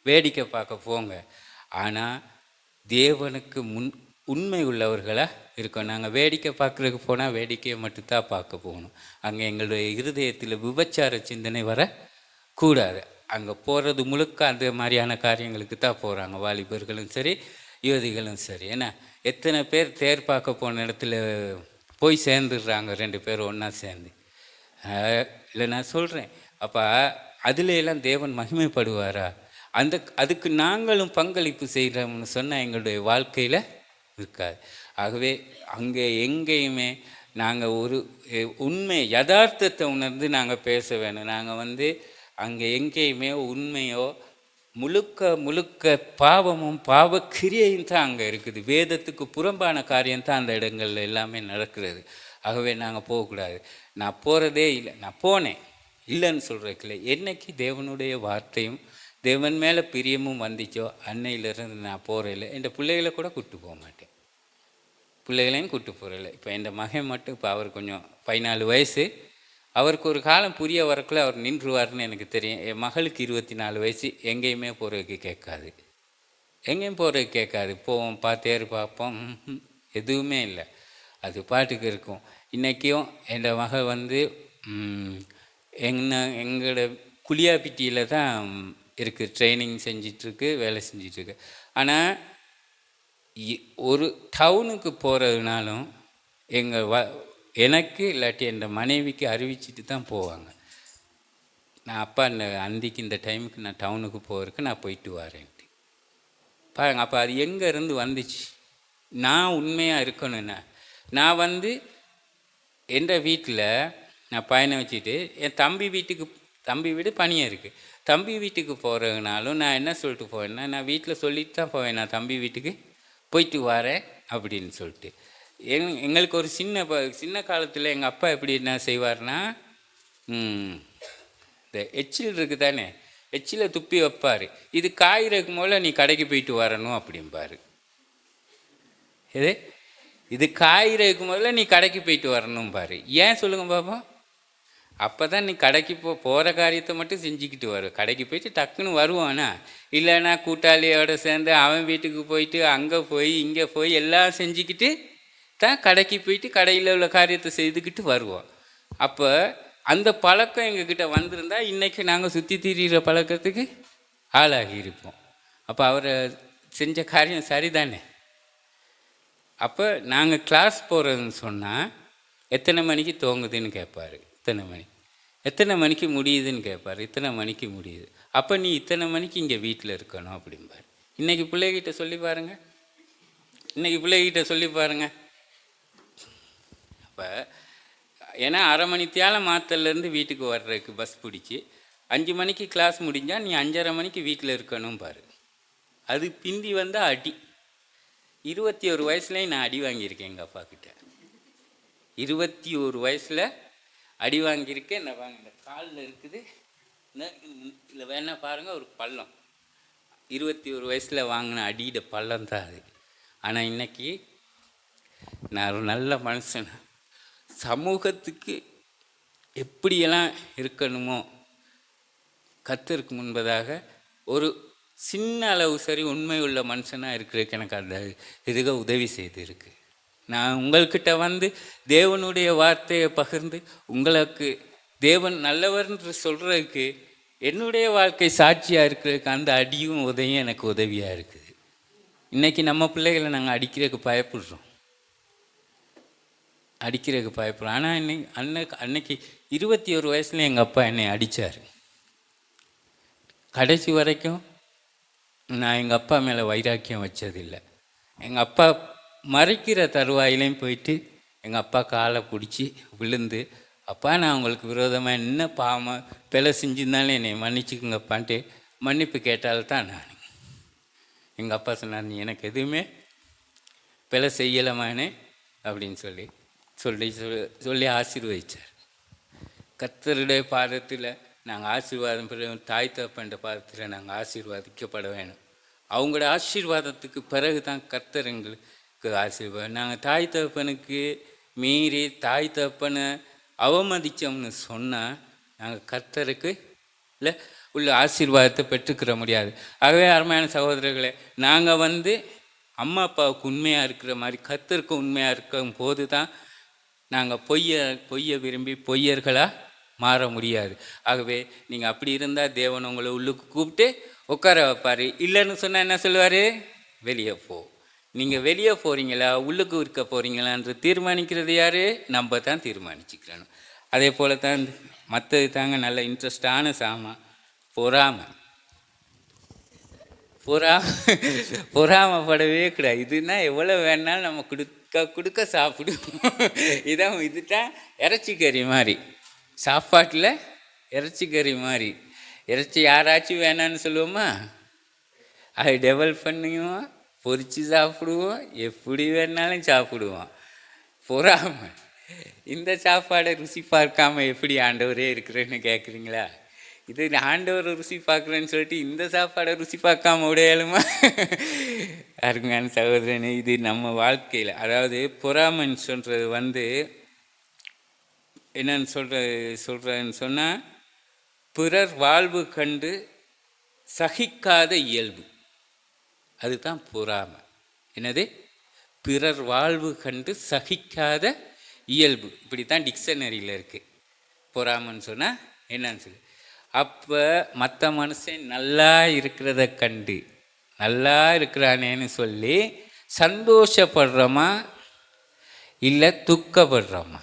வேடிக்கை பார்க்க போங்க, ஆனால் தேவனுக்கு உண்மை உள்ளவர்களாக இருக்கோம். நாங்கள் வேடிக்கை பார்க்குறதுக்கு போனால் வேடிக்கையை மட்டும்தான் பார்க்க போகணும். அங்கே எங்களுடைய இருதயத்தில் விபச்சார சிந்தனை வரக்கூடாது. அங்கே போகிறது முழுக்க அந்த மாதிரியான காரியங்களுக்கு தான் போகிறாங்க, வாலிபர்களும் சரி யுவதிகளும் சரி. ஏன்னா எத்தனை பேர் தேர் பார்க்க போன இடத்துல போய் சேர்ந்துடுறாங்க, 2 பேர் ஒன்றா சேர்ந்து. இல்லை நான் சொல்கிறேன், அப்போ அதில் எல்லாம் தேவன் மகிமைப்படுவாரா? அதுக்கு நாங்களும் பங்களிப்பு செய்கிறோம்னு சொன்னால் எங்களுடைய வாழ்க்கையில் இருக்காது. ஆகவே அங்கே எங்கேயுமே நாங்கள் ஒரு உண்மை யதார்த்தத்தை உணர்ந்து நாங்கள் பேச வேணும். நாங்கள் அங்கே எங்கேயுமே உண்மையோ முழுக்க பாவமும் பாவ கிரியையும் தான் அங்கே இருக்குது. வேதத்துக்கு புறம்பான காரியம்தான் அந்த இடங்கள்ல எல்லாமே நடக்கிறது. ஆகவே நாங்கள் போகக்கூடாது. நான் போகிறதே இல்லை, நான் போனேன் இல்லைன்னு சொல்கிறதுக்குள்ள என்னைக்கு தேவனுடைய வார்த்தையும் தேவன் மேலே பிரியமும் வந்துச்சோ அன்னையிலேருந்து நான் போகிறதில்லை. என் பிள்ளைகளை கூட கூப்பிட்டு போக மாட்டேன், பிள்ளைகளையும் கூப்பிட்டு போகிறதில்லை. இப்போ என் மகன் மட்டும், இப்போ அவர் கொஞ்சம் 14 வயசு, அவருக்கு ஒரு காலம் புரிய வரக்குள்ளே அவர் நின்றுவார்னு எனக்கு தெரியும். என் மகளுக்கு 24 வயசு, எங்கேயுமே போகிறதுக்கு கேட்காது, எங்கேயும் போகிறதுக்கு கேட்காது. போவோம், தேர் பார்ப்போம், எதுவுமே இல்லை, அது பாட்டுக்கு இருக்கும். இன்றைக்கும் என் மகள் எங்களோட குளியாப்பிட்டியில் தான் இருக்குது, ட்ரைனிங் செஞ்சிட்ருக்கு, வேலை செஞ்சிட்ருக்கு. ஆனால் ஒரு டவுனுக்கு போகிறதுனாலும் எனக்கு இல்லாட்டி என் மனைவிக்கு அறிவிச்சிட்டு தான் போவாங்க. நான் அப்பா அன்றைக்கு இந்த டைமுக்கு நான் டவுனுக்கு போகிறதுக்கு நான் போயிட்டு வரேன்ட்டு பாருங்க. அப்போ அது எங்கேருந்து வந்துச்சு? நான் உண்மையாக இருக்கணும்னா, நான் எந்த வீட்டில் நான் பயணம் வச்சுட்டு என் தம்பி வீடு பணியாக இருக்குது, தம்பி வீட்டுக்கு போகிறதுனாலும் நான் என்ன சொல்லிட்டு போவேன்னா, நான் வீட்டில் சொல்லிட்டு தான் போவேன், நான் தம்பி வீட்டுக்கு போயிட்டு வரேன் அப்படின்னு சொல்லிட்டு. எங்களுக்கு ஒரு சின்ன காலத்தில் எங்கள் அப்பா எப்படி என்ன செய்வார்னா, இந்த எச்சில் இருக்குது தானே, எச்சில் துப்பி வைப்பார். இது காய்கறிக்கு போல் நீ கடைக்கு போயிட்டு வரணும் அப்படிம்பார். இது காய்கறிக்கு முதல்ல நீ கடைக்கு போயிட்டு வரணும் பாரு. ஏன் சொல்லுங்க பாப்பா? அப்போ தான் நீ கடைக்கு போகிற காரியத்தை மட்டும் செஞ்சுக்கிட்டு வரும். கடைக்கு போயிட்டு டக்குன்னு வருவானா, இல்லைன்னா கூட்டாளியோடு சேர்ந்து அவன் வீட்டுக்கு போயிட்டு அங்கே போய் இங்கே போய் எல்லாம் செஞ்சுக்கிட்டு தான் கடைக்கு போயிட்டு கடையில் உள்ள காரியத்தை செய்துக்கிட்டு வருவோம். அப்போ அந்த பழக்கம் எங்ககிட்ட வந்திருந்தா இன்றைக்கி நாங்கள் சுற்றி திரிகிற பழக்கத்துக்கு ஆளாகி இருப்போம். அப்போ அவரை செஞ்ச காரியம் சரிதானே? அப்போ நாங்கள் கிளாஸ் போகிறதுன்னு சொன்னால் எத்தனை மணிக்கு துவங்குதுன்னு கேட்பார், எத்தனை மணிக்கு முடியுதுன்னு கேட்பார், இத்தனை மணிக்கு முடியுது. அப்போ நீ இத்தனை மணிக்கு இங்கே வீட்டில் இருக்கணும் அப்படிம்பார். இன்றைக்கி பிள்ளைகிட்ட சொல்லி பாருங்கள், அப்போ ஏன்னா 1/2 மணித்தியாலம் மாத்தலேருந்து வீட்டுக்கு வர்றதுக்கு பஸ் பிடிச்சி 5 மணிக்கு கிளாஸ் முடிஞ்சால் நீ 5:30 மணிக்கு வீட்டில் இருக்கணும் பாரு. அது பிந்தி அடி. 21 வயசுலேயும் நான் அடி வாங்கியிருக்கேன் எங்கள் அப்பா கிட்ட. 21 வயசில் அடி வாங்கியிருக்கேன். இந்த காலில் இருக்குது, இல்லை வேணா பாருங்கள், ஒரு பள்ளம். 21 வயசில் வாங்கின அடியிட பள்ளம் தான் அது. ஆனால் இன்னைக்கு நான் ஒரு நல்ல மனுஷன், சமூகத்துக்கு எப்படியெல்லாம் இருக்கணுமோ கர்த்தருக்கு முன்பதாக ஒரு சின்ன அளவு சரி உண்மை உள்ள மனுஷனாக இருக்கிறதுக்கு எனக்கு அந்த இதுக உதவி செய்து இருக்கு. நான் உங்கள்கிட்ட தேவனுடைய வார்த்தையை பகிர்ந்து உங்களுக்கு தேவன் நல்லவர்ன்று சொல்கிறதுக்கு என்னுடைய வாழ்க்கை சாட்சியாக இருக்கிறதுக்கு அந்த அடியும் உதவியும் எனக்கு உதவியாக இருக்குது. இன்றைக்கி நம்ம பிள்ளைகளை நாங்கள் அடிக்கிறதுக்கு பயப்படுறோம். ஆனால் அன்னைக்கு 21 வயசுல எங்கள் அப்பா என்னை அடித்தார். கடைசி வரைக்கும் நான் எங்கள் அப்பா மேலே வைராக்கியம் வச்சதில்லை. எங்கள் அப்பா மறைக்கிற தருவாயிலையும் போயிட்டு எங்கள் அப்பா காலை பிடிச்சி விழுந்து, அப்பா நான் உங்களுக்கு விரோதமாக என்ன பாவமாக பிழை செஞ்சுருந்தாலும் என்னை மன்னிச்சுக்குங்கப்பான்ட்டு மன்னிப்பு கேட்டால்தான் நான். எங்கள் அப்பா சொன்னார், நீ எனக்கு எதுவுமே பிழை செய்யலாமானே அப்படின்னு சொல்லி ஆசீர்வதிச்சார். கர்த்தருடைய பாதத்தில் நாங்கள் ஆசீர்வாதம் பெற, தாய் தகப்பன்ற பாதத்தில் நாங்கள் ஆசீர்வாதிக்கப்பட வேணும். அவங்களோட ஆசீர்வாதத்துக்கு பிறகு தான் கர்த்தர் எங்களுக்கு ஆசீர்வாதம். நாங்கள் தாய் தகப்பனுக்கு மீறி தாய் தகப்பனை அவமதித்தோம்னு சொன்னால் நாங்கள் கர்த்தருக்கு இல்லை உள்ள ஆசீர்வாதத்தை பெற்றுக்கிற முடியாது. ஆகவே அருமையான சகோதரர்களே, நாங்கள் அம்மா அப்பாவுக்கு உண்மையாக இருக்கிற மாதிரி கர்த்தருக்கு உண்மையாக இருக்கும் போது தான் நாங்கள் பொய்யை விரும்பி பொய்யர்களாக மாற முடியாது. ஆகவே நீங்கள் அப்படி இருந்தால் தேவன் உங்களை உள்ளுக்கு கூப்பிட்டு உட்கார வைப்பார். இல்லைன்னு சொன்னால் என்ன சொல்லுவார்? வெளியே போ. நீங்கள் வெளியே போகிறீங்களா உள்ளுக்கு இருக்க போகிறீங்களான்ற தீர்மானிக்கிறது யார்? நம்ம தான் தீர்மானிச்சுக்கிறணும். அதே போல் தான் மற்றது தாங்க நல்ல இன்ட்ரெஸ்டான சாமான் பொறாமப்படவே கூடாது. இதுனா எவ்வளோ வேணாலும் நம்ம கொடுக்க சாப்பிடுவோம். இதுதான் இறைச்சி கறி மாதிரி, சாப்பாட்டில் இறைச்சி கறி மாதிரி. இறைச்சி யாராச்சும் வேணான்னு சொல்லுவோமா? அதை டெவலப் பண்ணுவோம், பொரித்து சாப்பிடுவோம், எப்படி வேணாலும் சாப்பிடுவோம். பொறாமை. இந்த சாப்பாடை ருசி பார்க்காம எப்படி ஆண்டவரே இருக்கிறேன்னு கேட்குறீங்களா? இது ஆண்டவரை ருசி பார்க்குறேன்னு சொல்லிட்டு இந்த சாப்பாடை ருசி பார்க்காம உடையாலுமா? அருமையான சகோதரனே, இது நம்ம வாழ்க்கையில், அதாவது பொறாமைன்னு சொல்கிறது என்னன்னு சொல்கிறேன்னு சொன்னால், பிறர் வாழ்வு கண்டு சகிக்காத இயல்பு. அதுதான் பொறாமை. என்னது? பிறர் வாழ்வு கண்டு சகிக்காத இயல்பு. இப்படி தான் டிக்ஷனரியில் இருக்குது. பொறாமைன்னு சொன்னால் என்னன்னு சொல்லி, அப்போ மற்ற மனுஷன் நல்லா இருக்கிறத கண்டு நல்லா இருக்கிறானேன்னு சொல்லி சந்தோஷப்படுறோமா இல்லை துக்கப்படுறோமா?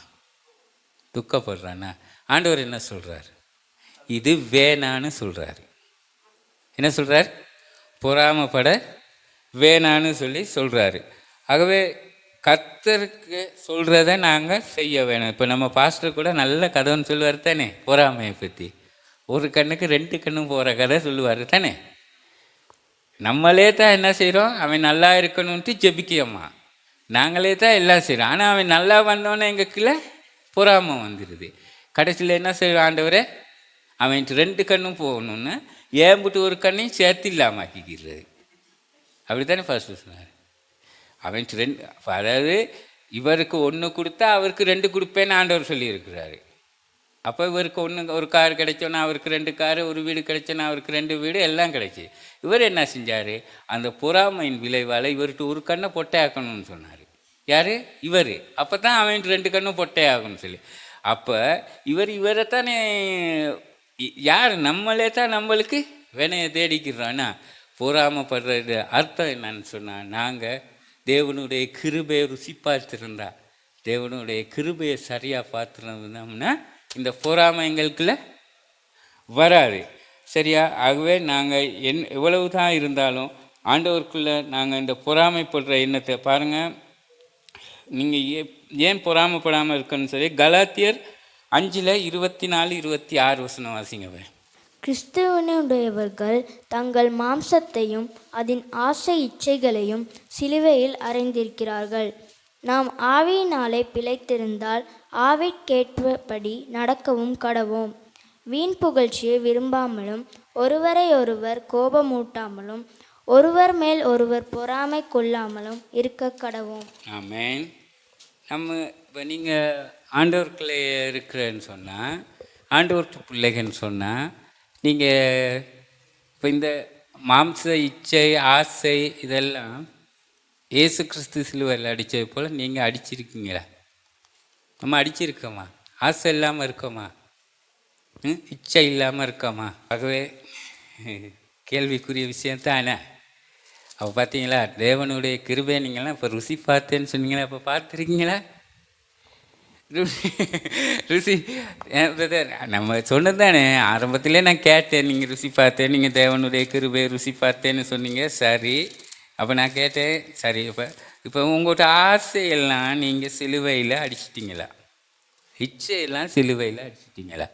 துக்கப்படுறானா? ஆண்டவர் என்ன சொல்கிறார்? இது வேணான்னு சொல்கிறாரு. என்ன சொல்கிறார்? பொறாமப்பட வேணான்னு சொல்கிறாரு. ஆகவே கர்த்தருக்கு சொல்கிறத நாங்கள் செய்ய வேணும். இப்போ நம்ம பாஸ்டர் கூட நல்ல கதைன்னு சொல்லுவார் தானே, பொறாமையை பற்றி. ஒரு கண்ணுக்கு 2 கண்ணும் போகிற கதை சொல்லுவார் தானே. நம்மளே தான் என்ன செய்கிறோம்? அவன் நல்லா இருக்கணும்ன்ட்டு ஜெபிக்கம்மா, நாங்களே தான் எல்லாம் செய்கிறோம். ஆனால் அவன் நல்லா வந்தோன்னே எங்களுக்குள்ள பொறாமை வந்துடுது. கடைசியில் என்ன செய்வோம்? ஆண்டவரே, அவன் 2 கண்ணும் போகணுன்னு ஏம்பிட்டு ஒரு கண்ணையும் சேர்த்து இல்லாமல் ஆக்கிக்கிறது. அப்படி தானே ஃபர்ஸ்ட்டு சொன்னார். அவன் 2, அதாவது இவருக்கு 1 கொடுத்தா அவருக்கு 2 கொடுப்பேன்னு ஆண்டவர் சொல்லியிருக்கிறாரு. அப்போ இவருக்கு ஒரு கார் கிடைச்சோன்னா அவருக்கு 2 காரு, ஒரு வீடு கிடைச்சோன்னா அவருக்கு 2 வீடு, எல்லாம் கிடைச்சி. இவர் என்ன செஞ்சார்? அந்த பொறாமையின் விளைவால் இவர்கிட்ட ஒரு கண்ணை பொட்டையாக்கணும்னு சொன்னார். யார்? இவர். அப்போ தான் அவன் 2 கண்ணும் பொட்டையாகணும்னு சொல்லி. அப்போ இவரை தானே, யார்? நம்மளே தான் நம்மளுக்கு வினையை தேடிக்கிறோன்னா. பொறாமப்படுறது அர்த்தம் என்னன்னு சொன்னால், நாங்கள் தேவனுடைய கிருபையை ருசி பார்த்துருந்தா, தேவனுடைய கிருபையை சரியாக பார்த்துருந்தோம்னா இந்த பொறாமை எங்களுக்குள்ள வராது. சரியா? ஆகவே நாங்கள் எவ்வளவு தான் இருந்தாலும் ஆண்டவருக்குள்ளே நாங்கள் இந்த பொறாமைப்படுற எண்ணத்தை பாருங்கள். நீங்கள் ஏன் பொறாமைப்படாமல் இருக்குன்னு சொல்லி கலாத்தியர் 5:24-26 வாசிங்கவே. கிறிஸ்துவனுடையவர்கள் தங்கள் மாம்சத்தையும் அதன் ஆசை இச்சைகளையும் சிலுவையில் அறைந்திருக்கிறார்கள். நாம் ஆவியினாலே பிழைத்திருந்தால் ஆவிக்கேற்றபடி நடக்கவும் கடவோம். வீண் புகழ்ச்சியை விரும்பாமலும் ஒருவரை ஒருவர் கோபமூட்டாமலும் ஒருவர் மேல் ஒருவர் பொறாமை கொள்ளாமலும் இருக்க கடவோம். ஆமென். நம்ம இப்போ நீங்கள் ஆண்டவருக்குள்ளே இருக்கிறேன்னு சொன்னால், ஆண்டவருக்கு பிள்ளைகன்னு சொன்னால், நீங்கள் இப்போ இந்த மாம்ச இச்சை ஆசை இதெல்லாம் இயேசு கிறிஸ்து சிலுவையில் அடித்தது போல் நீங்கள் அடிச்சிருக்கீங்களா? நம்ம அடிச்சிருக்கோமா? ஆசை இல்லாமல் இருக்கோமா? இச்சை இல்லாமல் இருக்கோமா? ஆகவே கேள்விக்குரிய விஷயத்தானே. அப்போ பார்த்தீங்களா, தேவனுடைய கிருபை நீங்களாம் இப்போ ருசி பார்த்தேன்னு சொன்னீங்களா? இப்போ பார்த்துருக்கீங்களா? ருசி நம்ம சொன்னது தானே ஆரம்பத்திலே. நான் கேட்டேன், நீங்கள் ருசி பார்த்தேன், நீங்கள் தேவனுடைய கிருபை ருசி பார்த்தேன்னு சொன்னீங்க. சரி, அப்போ நான் கேட்டேன், சரி, இப்போ உங்கள்கிட்ட ஆசையெல்லாம் நீங்கள் சிலுவையில் அடிச்சிட்டிங்களா? இச்சையெல்லாம் சிலுவையில் அடிச்சிட்டிங்களா?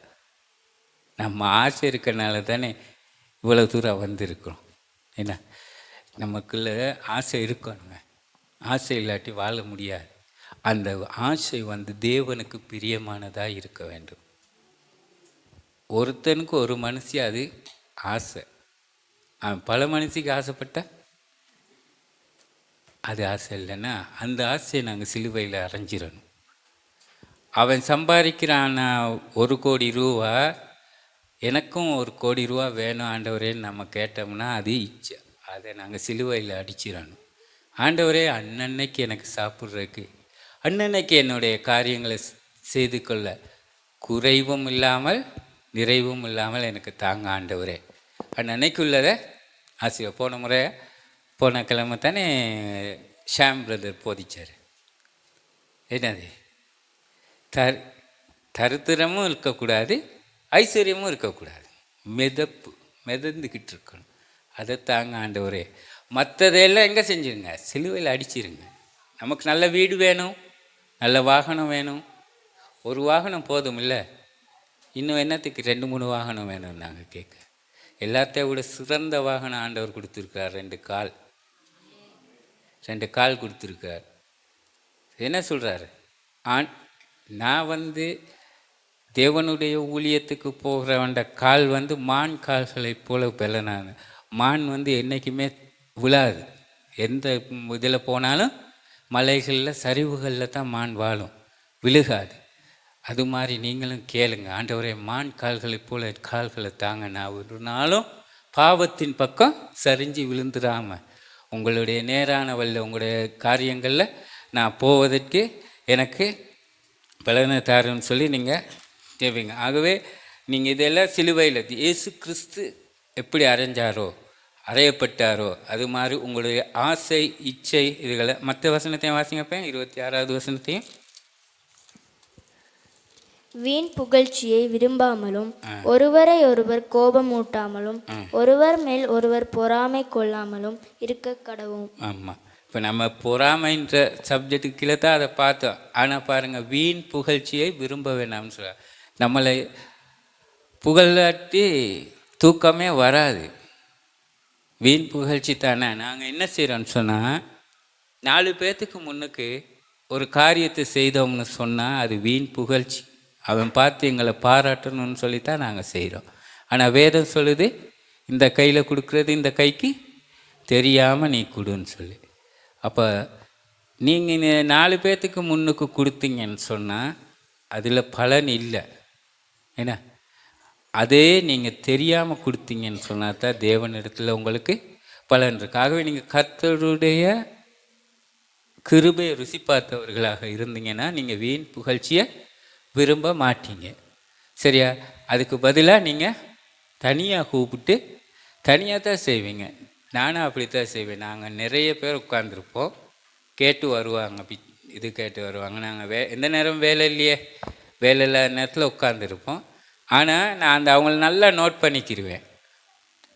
நம்ம ஆசை இருக்கிறனால தானே இவ்வளோ தூரம் வந்திருக்கிறோம். என்ன, நமக்குள்ள ஆசை இருக்கணுங்க. ஆசை இல்லாட்டி வாழ முடியாது. அந்த ஆசை தேவனுக்கு பிரியமானதாக இருக்க வேண்டும். ஒருத்தனுக்கு ஒரு மனுஷி அது ஆசை. அவன் பல மனுஷிக்கு ஆசைப்பட்ட அது ஆசை இல்லைன்னா அந்த ஆசையை நாங்கள் சிலுவையில் அரைஞ்சிடணும். அவன் சம்பாதிக்கிறான் 1,00,00,000 ரூபா, எனக்கும் 1,00,00,000 ரூபா வேணும் ஆண்டவரேன்னு நம்ம கேட்டோம்னா அது இச்சை. அதை நாங்கள் சிலுவையில் அடிச்சிடணும். ஆண்டவரே, அன்னன்னைக்கு எனக்கு சாப்பிட்றதுக்கு, அன்னன்னைக்கு என்னுடைய காரியங்களை செய்து கொள்ள குறைவும் இல்லாமல் நிறைவும் இல்லாமல் எனக்கு தாங்க ஆண்டவரே. அன்னன்னைக்கு உள்ளதை ஆசையை போன கிழமை தானே ஷாம் பிரதர் போதிச்சார். என்னது, தரித்திரமும் இருக்கக்கூடாது, ஐஸ்வர்யமும் இருக்கக்கூடாது, மிதந்துக்கிட்டு இருக்கணும். அதை தாங்க ஆண்டவரே. மற்றதையெல்லாம் எங்கே செஞ்சுருங்க, சிலுவையில் அடிச்சிருங்க. நமக்கு நல்ல வீடு வேணும், நல்ல வாகனம் வேணும். ஒரு வாகனம் போதும் இல்லை, இன்னும் என்னத்துக்கு 2-3 வாகனம் வேணும் நாங்கள் கேட்க. எல்லாத்தையும் விட சிறந்த வாகனம் ஆண்டவர் கொடுத்துருக்கார். 2 கால் கொடுத்துருக்கார். என்ன சொல்கிறாரு, நான் தேவனுடைய ஊழியத்துக்கு போகிறவண்ட கால் மான் கால்களைப் போல பெலனான. மான் என்றைக்குமே விழாது. எந்த இதில் போனாலும் மலைகளில் சரிவுகளில் தான் மான் வாழும், விழுகாது. அது மாதிரி நீங்களும் கேளுங்க, ஆண்டவரே மான் கால்களைப் போல கால்களை தாங்க. நான் ஒரு நாளும் பாவத்தின் பக்கம் சரிஞ்சு விழுந்துடாமல் உங்களுடைய நேரான வழியில் உங்களுடைய காரியங்களில் நான் போவதற்கு எனக்கு பலனை தாருன்னு சொல்லி நீங்கள் தேவைங்க. ஆகவே நீங்கள் இதெல்லாம் சிலுவையில் இயேசு கிறிஸ்து எப்படி அறையப்பட்டாரோ அது மாதிரி உங்களுடைய ஆசை இச்சை இதுகளை மற்ற வசனத்தையும் வாசிங்கப்பேன். 26வது வசனத்தையும், வீண் புகழ்ச்சியை விரும்பாமலும் ஒருவரை ஒருவர் கோபமூட்டாமலும் ஒருவர் மேல் ஒருவர் பொறாமை கொள்ளாமலும் இருக்க கடவும். ஆமாம், இப்போ நம்ம பொறாமைன்ற சப்ஜெக்டுக்கு கீழே தான் அதை பார்த்தோம். ஆனால் பாருங்கள், வீண் புகழ்ச்சியை விரும்ப வேணாம்னு சொல்ல. நம்மளை புகழாட்டி தூக்கமே வராது. வீண் புகழ்ச்சி தானே. நாங்கள் என்ன செய்கிறோன்னு சொன்னால், 4 பேர்த்துக்கு முன்னுக்கு ஒரு காரியத்தை செய்தோம்னு சொன்னால் அது வீண் புகழ்ச்சி. அவன் பார்த்து எங்களை பாராட்டணும்னு சொல்லித்தான் நாங்கள் செய்கிறோம். ஆனால் வேதம் சொல்லுது, இந்த கையில் கொடுக்குறது இந்த கைக்கு தெரியாமல் நீ கொடுன்னு சொல்லி. அப்போ நீங்கள் 4 பேர்த்துக்கு முன்னுக்கு கொடுத்தீங்கன்னு சொன்னால் அதில் பலன் இல்லை. ஏன்னா அதே நீங்கள் தெரியாமல் கொடுத்தீங்கன்னு சொன்னால் தான் தேவனிடத்தில் உங்களுக்கு பலன் இருக்கு. ஆகவே நீங்கள் கர்த்தருடைய கிருபையை ருசி பார்த்தவர்களாக இருந்தீங்கன்னா நீங்கள் வீண் புகழ்ச்சியை விரும்ப மாட்டீங்க. சரியா? அதுக்கு பதிலாக நீங்கள் தனியாக கூப்பிட்டு தனியாக தான் செய்வீங்க. நானும் அப்படித்தான் செய்வேன். நாங்கள் நிறைய பேர் உட்காந்துருப்போம், கேட்டு வருவாங்க, இது கேட்டு வருவாங்க. நாங்கள் எந்த நேரம் வேலை இல்லையே, வேலை இல்லாத நேரத்தில் உட்காந்துருப்போம். ஆனால் நான் அவங்கள நல்லா நோட் பண்ணிக்கிடுவேன்.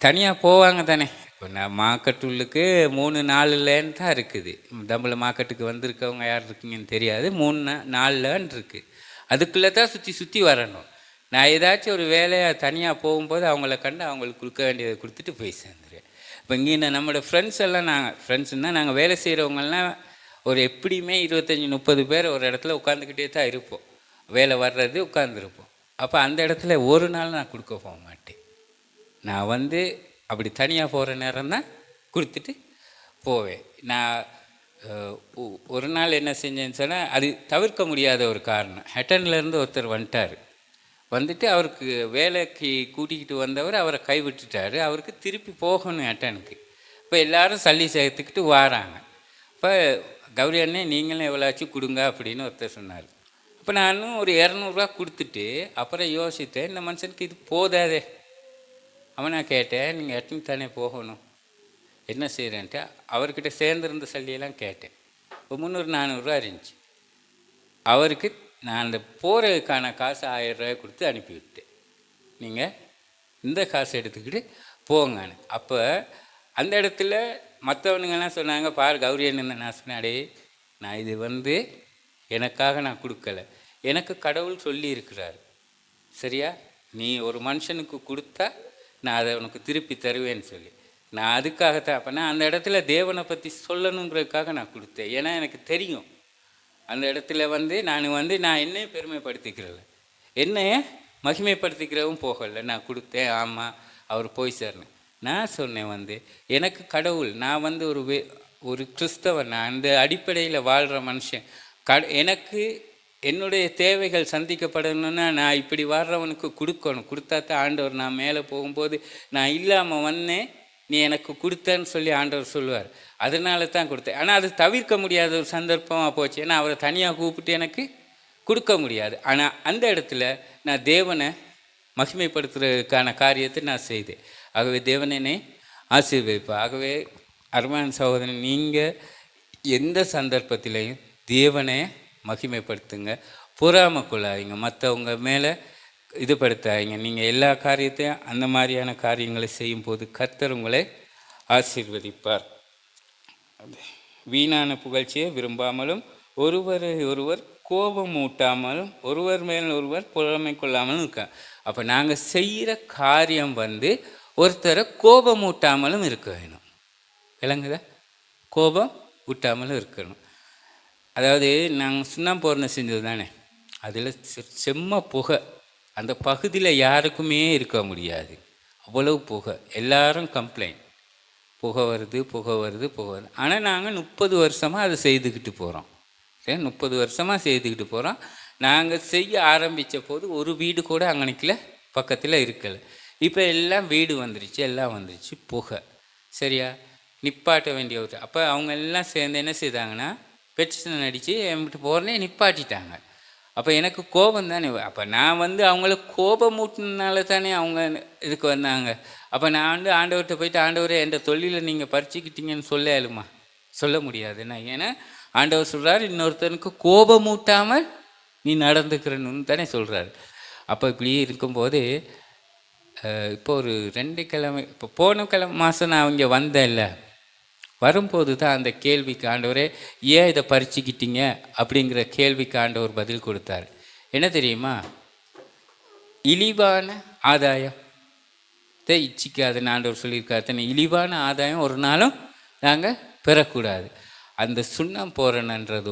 தனியாக போவாங்க தானே. இப்போ நான் மார்க்கெட்டுள்ளுக்கு 3-4 லேன் தான் இருக்குது. தம்பளை மார்க்கெட்டுக்கு வந்திருக்கவங்க யார் இருக்கீங்கன்னு தெரியாது. 3-4 லேன் இருக்குது. அதுக்குள்ளே தான் சுற்றி வரணும். நான் ஏதாச்சும் ஒரு வேலையாக தனியாக போகும்போது அவங்கள கண்டு அவங்களுக்கு கொடுக்க வேண்டியதை கொடுத்துட்டு போய் சேர்ந்துருவேன். இப்போ இங்கே நம்மளோட ஃப்ரெண்ட்ஸ் எல்லாம், ஃப்ரெண்ட்ஸுன்னா நாங்கள் வேலை செய்கிறவங்கலாம் ஒரு எப்படியுமே 25-30 பேர் ஒரு இடத்துல உட்காந்துக்கிட்டே தான் இருப்போம். வேலை வர்றது உட்காந்துருப்போம். அப்போ அந்த இடத்துல ஒரு நாள் நான் கொடுக்க போக மாட்டேன். நான் அப்படி தனியாக போகிற நேரம் தான் கொடுத்துட்டு போவேன். நான் ஒரு நாள் என்ன செஞ்சேன்னு சொன்னால், அது தவிர்க்க முடியாத ஒரு காரணம். ஹெட்டன்லேருந்து ஒருத்தர் வந்துட்டு அவருக்கு வேலைக்கு கூட்டிக்கிட்டு வந்தவர் அவரை கைவிட்டுட்டார். அவருக்கு திருப்பி போகணும் ஹெட்டனுக்கு. இப்போ எல்லோரும் சல்லி சேர்த்துக்கிட்டு வாராங்க. இப்போ கௌரி அண்ணே நீங்களும் எவ்வளோச்சும் கொடுங்க அப்படின்னு ஒருத்தர் சொன்னார். இப்போ நானும் ஒரு 200 கொடுத்துட்டு அப்புறம் யோசித்தேன், இந்த மனுஷனுக்கு இது போதாதே. அவன் நான் கேட்டேன், நீங்கள் ஹெட்டனுக்கு தானே போகணும், என்ன செய்கிறேன்ட்டு அவர்கிட்ட சேர்ந்துருந்த சல்லியெல்லாம் கேட்டேன். இப்போ 300-400 இருந்துச்சு. அவருக்கு நான் அந்த போகிறதுக்கான காசு 1000 ரூபாய் கொடுத்து அனுப்பிவிட்டேன். நீங்கள் இந்த காசை எடுத்துக்கிட்டு போங்கன்னு. அப்போ அந்த இடத்துல மற்றவனுங்கெல்லாம் சொன்னாங்க, பாரு கௌரி என்ன. நான் சொன்னாடே, நான் இது எனக்காக நான் கொடுக்கல, எனக்கு கடவுள் சொல்லி இருக்கிறார். சரியா? நீ ஒரு மனுஷனுக்கு கொடுத்தா நான் அதை உனக்கு திருப்பி தருவேன்னு சொல்லி, நான் அதுக்காகத்தான். அப்போ நான் அந்த இடத்துல தேவனை பற்றி சொல்லணுன்றதுக்காக நான் கொடுத்தேன். ஏன்னா எனக்கு தெரியும் அந்த இடத்துல நான் என்னையே பெருமைப்படுத்திக்கிறல, என்னைய மகிமைப்படுத்திக்கிறவும் போகலை. நான் கொடுத்தேன், ஆமாம் அவர் போய் சேர்னேன். நான் சொன்னேன் எனக்கு கடவுள், நான் ஒரு ஒரு கிறிஸ்தவன், நான் அந்த அடிப்படையில் வாழ்கிற மனுஷன். எனக்கு என்னுடைய தேவைகள் சந்திக்கப்படணும்னா நான் இப்படி வாழ்கிறவனுக்கு கொடுக்கணும். கொடுத்தா தான் ஆண்டவர் நான் மேலே போகும்போது நான் இல்லாமல் வந்தேன், நீ எனக்கு கொடுத்தேன்னு சொல்லி ஆண்டவர் சொல்லுவார். அதனால தான் கொடுத்தேன். ஆனால் அது தவிர்க்க முடியாத ஒரு சந்தர்ப்பமாக போச்சு. ஏன்னா அவரை தனியாக கூப்பிட்டு எனக்கு கொடுக்க முடியாது. ஆனால் அந்த இடத்துல நான் தேவனை மகிமைப்படுத்துறதுக்கான காரியத்தை நான் செய்தேன். ஆகவே தேவனே ஆசீர்வதிப்பார். ஆகவே அருமையான சகோதரன், நீங்கள் எந்த சந்தர்ப்பத்திலையும் தேவனை மகிமைப்படுத்துங்க, பொறாமை கொள்ளாதீங்க, மற்றவங்க மேலே இதுபடுத்தாதீங்க. நீங்கள் எல்லா காரியத்தையும் அந்த மாதிரியான காரியங்களை செய்யும்போது கர்த்தர் உங்களை ஆசீர்வதிப்பார். வீணான புகழ்ச்சியை விரும்பாமலும் ஒருவரை ஒருவர் கோபம் ஊட்டாமலும் ஒருவர் மேல் ஒருவர் பொறாமை கொள்ளாமலும் இருக்க. அப்போ நாங்கள் செய்கிற காரியம் ஒருத்தரை கோபம் ஊட்டாமலும் இருக்க வேணும். விளங்குதா? கோபம் ஊட்டாமலும் இருக்கணும். அதாவது நாங்கள் சுண்ணாம்பு செஞ்சது தானே, அதில் செம்ம புகை, அந்த பகுதியில் யாருக்குமே இருக்க முடியாது, அவ்வளவு புகை. எல்லாரும் கம்ப்ளைண்ட், புகை வருது புகை வருது புகை வருது. ஆனால் நாங்கள் 30 வருஷமாக அதை செய்துக்கிட்டு போகிறோம். 30 வருஷமாக செய்துக்கிட்டு போகிறோம். நாங்கள் செய்ய ஆரம்பித்த போது ஒரு வீடு கூட அங்கனைக்கில் பக்கத்தில் இருக்கலை. இப்போ எல்லாம் வீடு வந்துருச்சு, எல்லாம் வந்துருச்சு, புகை. சரியா? நிப்பாட்ட வேண்டிய ஒரு அப்போ அவங்க எல்லாம் சேர்ந்து என்ன செய்தாங்கன்னா பெட்டிஷன் அடித்து என்கிட்ட போகிறனே நிப்பாட்டிட்டாங்க. அப்போ எனக்கு கோபம் தானே. அப்போ நான் அவங்கள கோபம் மூட்டினால தானே அவங்க இதுக்கு வந்தாங்க. அப்போ நான் ஆண்டவர்கிட்ட போயிட்டு, ஆண்டவரே என்ற தொழிலை நீங்கள் பறிச்சுக்கிட்டீங்கன்னு சொல்லலுமா? சொல்ல முடியாதுண்ணா. ஏன்னா ஆண்டவர் சொல்கிறார், இன்னொருத்தனுக்கு கோபம் மூட்டாமல் நீ நடந்துக்கிறன்னு தானே சொல்கிறாரு. அப்போ இப்படி இருக்கும்போது இப்போ ஒரு 2 கிழமை, இப்போ போன மாதம் நான் இங்கே வந்தேன்ல, வரும்போது தான் அந்த கேள்விக்கு ஆண்டவரே ஏன் இதை பறிச்சுக்கிட்டீங்க அப்படிங்கிற கேள்விக்கு ஆண்டவர் பதில் கொடுத்தார். என்ன தெரியுமா? இழிவான ஆதாயம் இச்சிக்காதுன்னு ஆண்டவர் சொல்லியிருக்காரு தானே. இழிவான ஆதாயம் ஒரு நாளும் நாங்கள் பெறக்கூடாது. அந்த சுண்ணம் போறனன்றது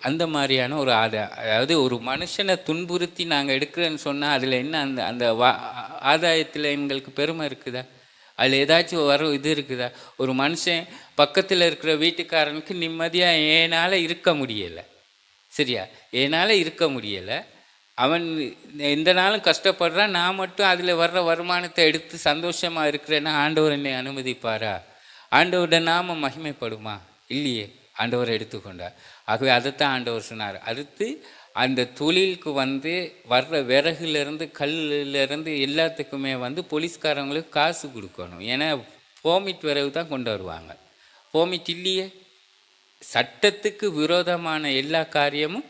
அந்த மாதிரியான ஒரு அதாவது ஒரு மனுஷனை துன்புறுத்தி நாங்கள் எடுக்கிறேன்னு சொன்னால் அதில் என்ன அந்த அந்த ஆதாயத்தில் எங்களுக்கு பெருமை இருக்குதா? அதில் ஏதாச்சும் இது இருக்குதா? ஒரு மனுஷன் பக்கத்தில் இருக்கிற வீட்டுக்காரனுக்கு நிம்மதியாக ஏனால் இருக்க முடியலை. சரியா? ஏனால் இருக்க முடியலை. அவன் எந்த நாளும் கஷ்டப்படுறான். நான் மட்டும் அதில் வர்ற வருமானத்தை எடுத்து சந்தோஷமாக இருக்கிறேன்னா ஆண்டவர் என்னை அனுமதிப்பாரா? ஆண்டவருடைய நாம மகிமைப்படுமா? இல்லையே. ஆண்டவர் எடுத்துக்கொண்டார். ஆகவே அதைத்தான் ஆண்டவர் சொன்னார். அடுத்து அந்த தொழிலுக்கு வர்ற விறகுலேருந்து கல்லிலேருந்து எல்லாத்துக்குமே போலீஸ்காரங்களுக்கு காசு கொடுக்கணும். ஏன்னா போமிட் விறகு தான் கொண்டு வருவாங்க. போமிட் இல்லையே. சட்டத்துக்கு விரோதமான எல்லா காரியமும்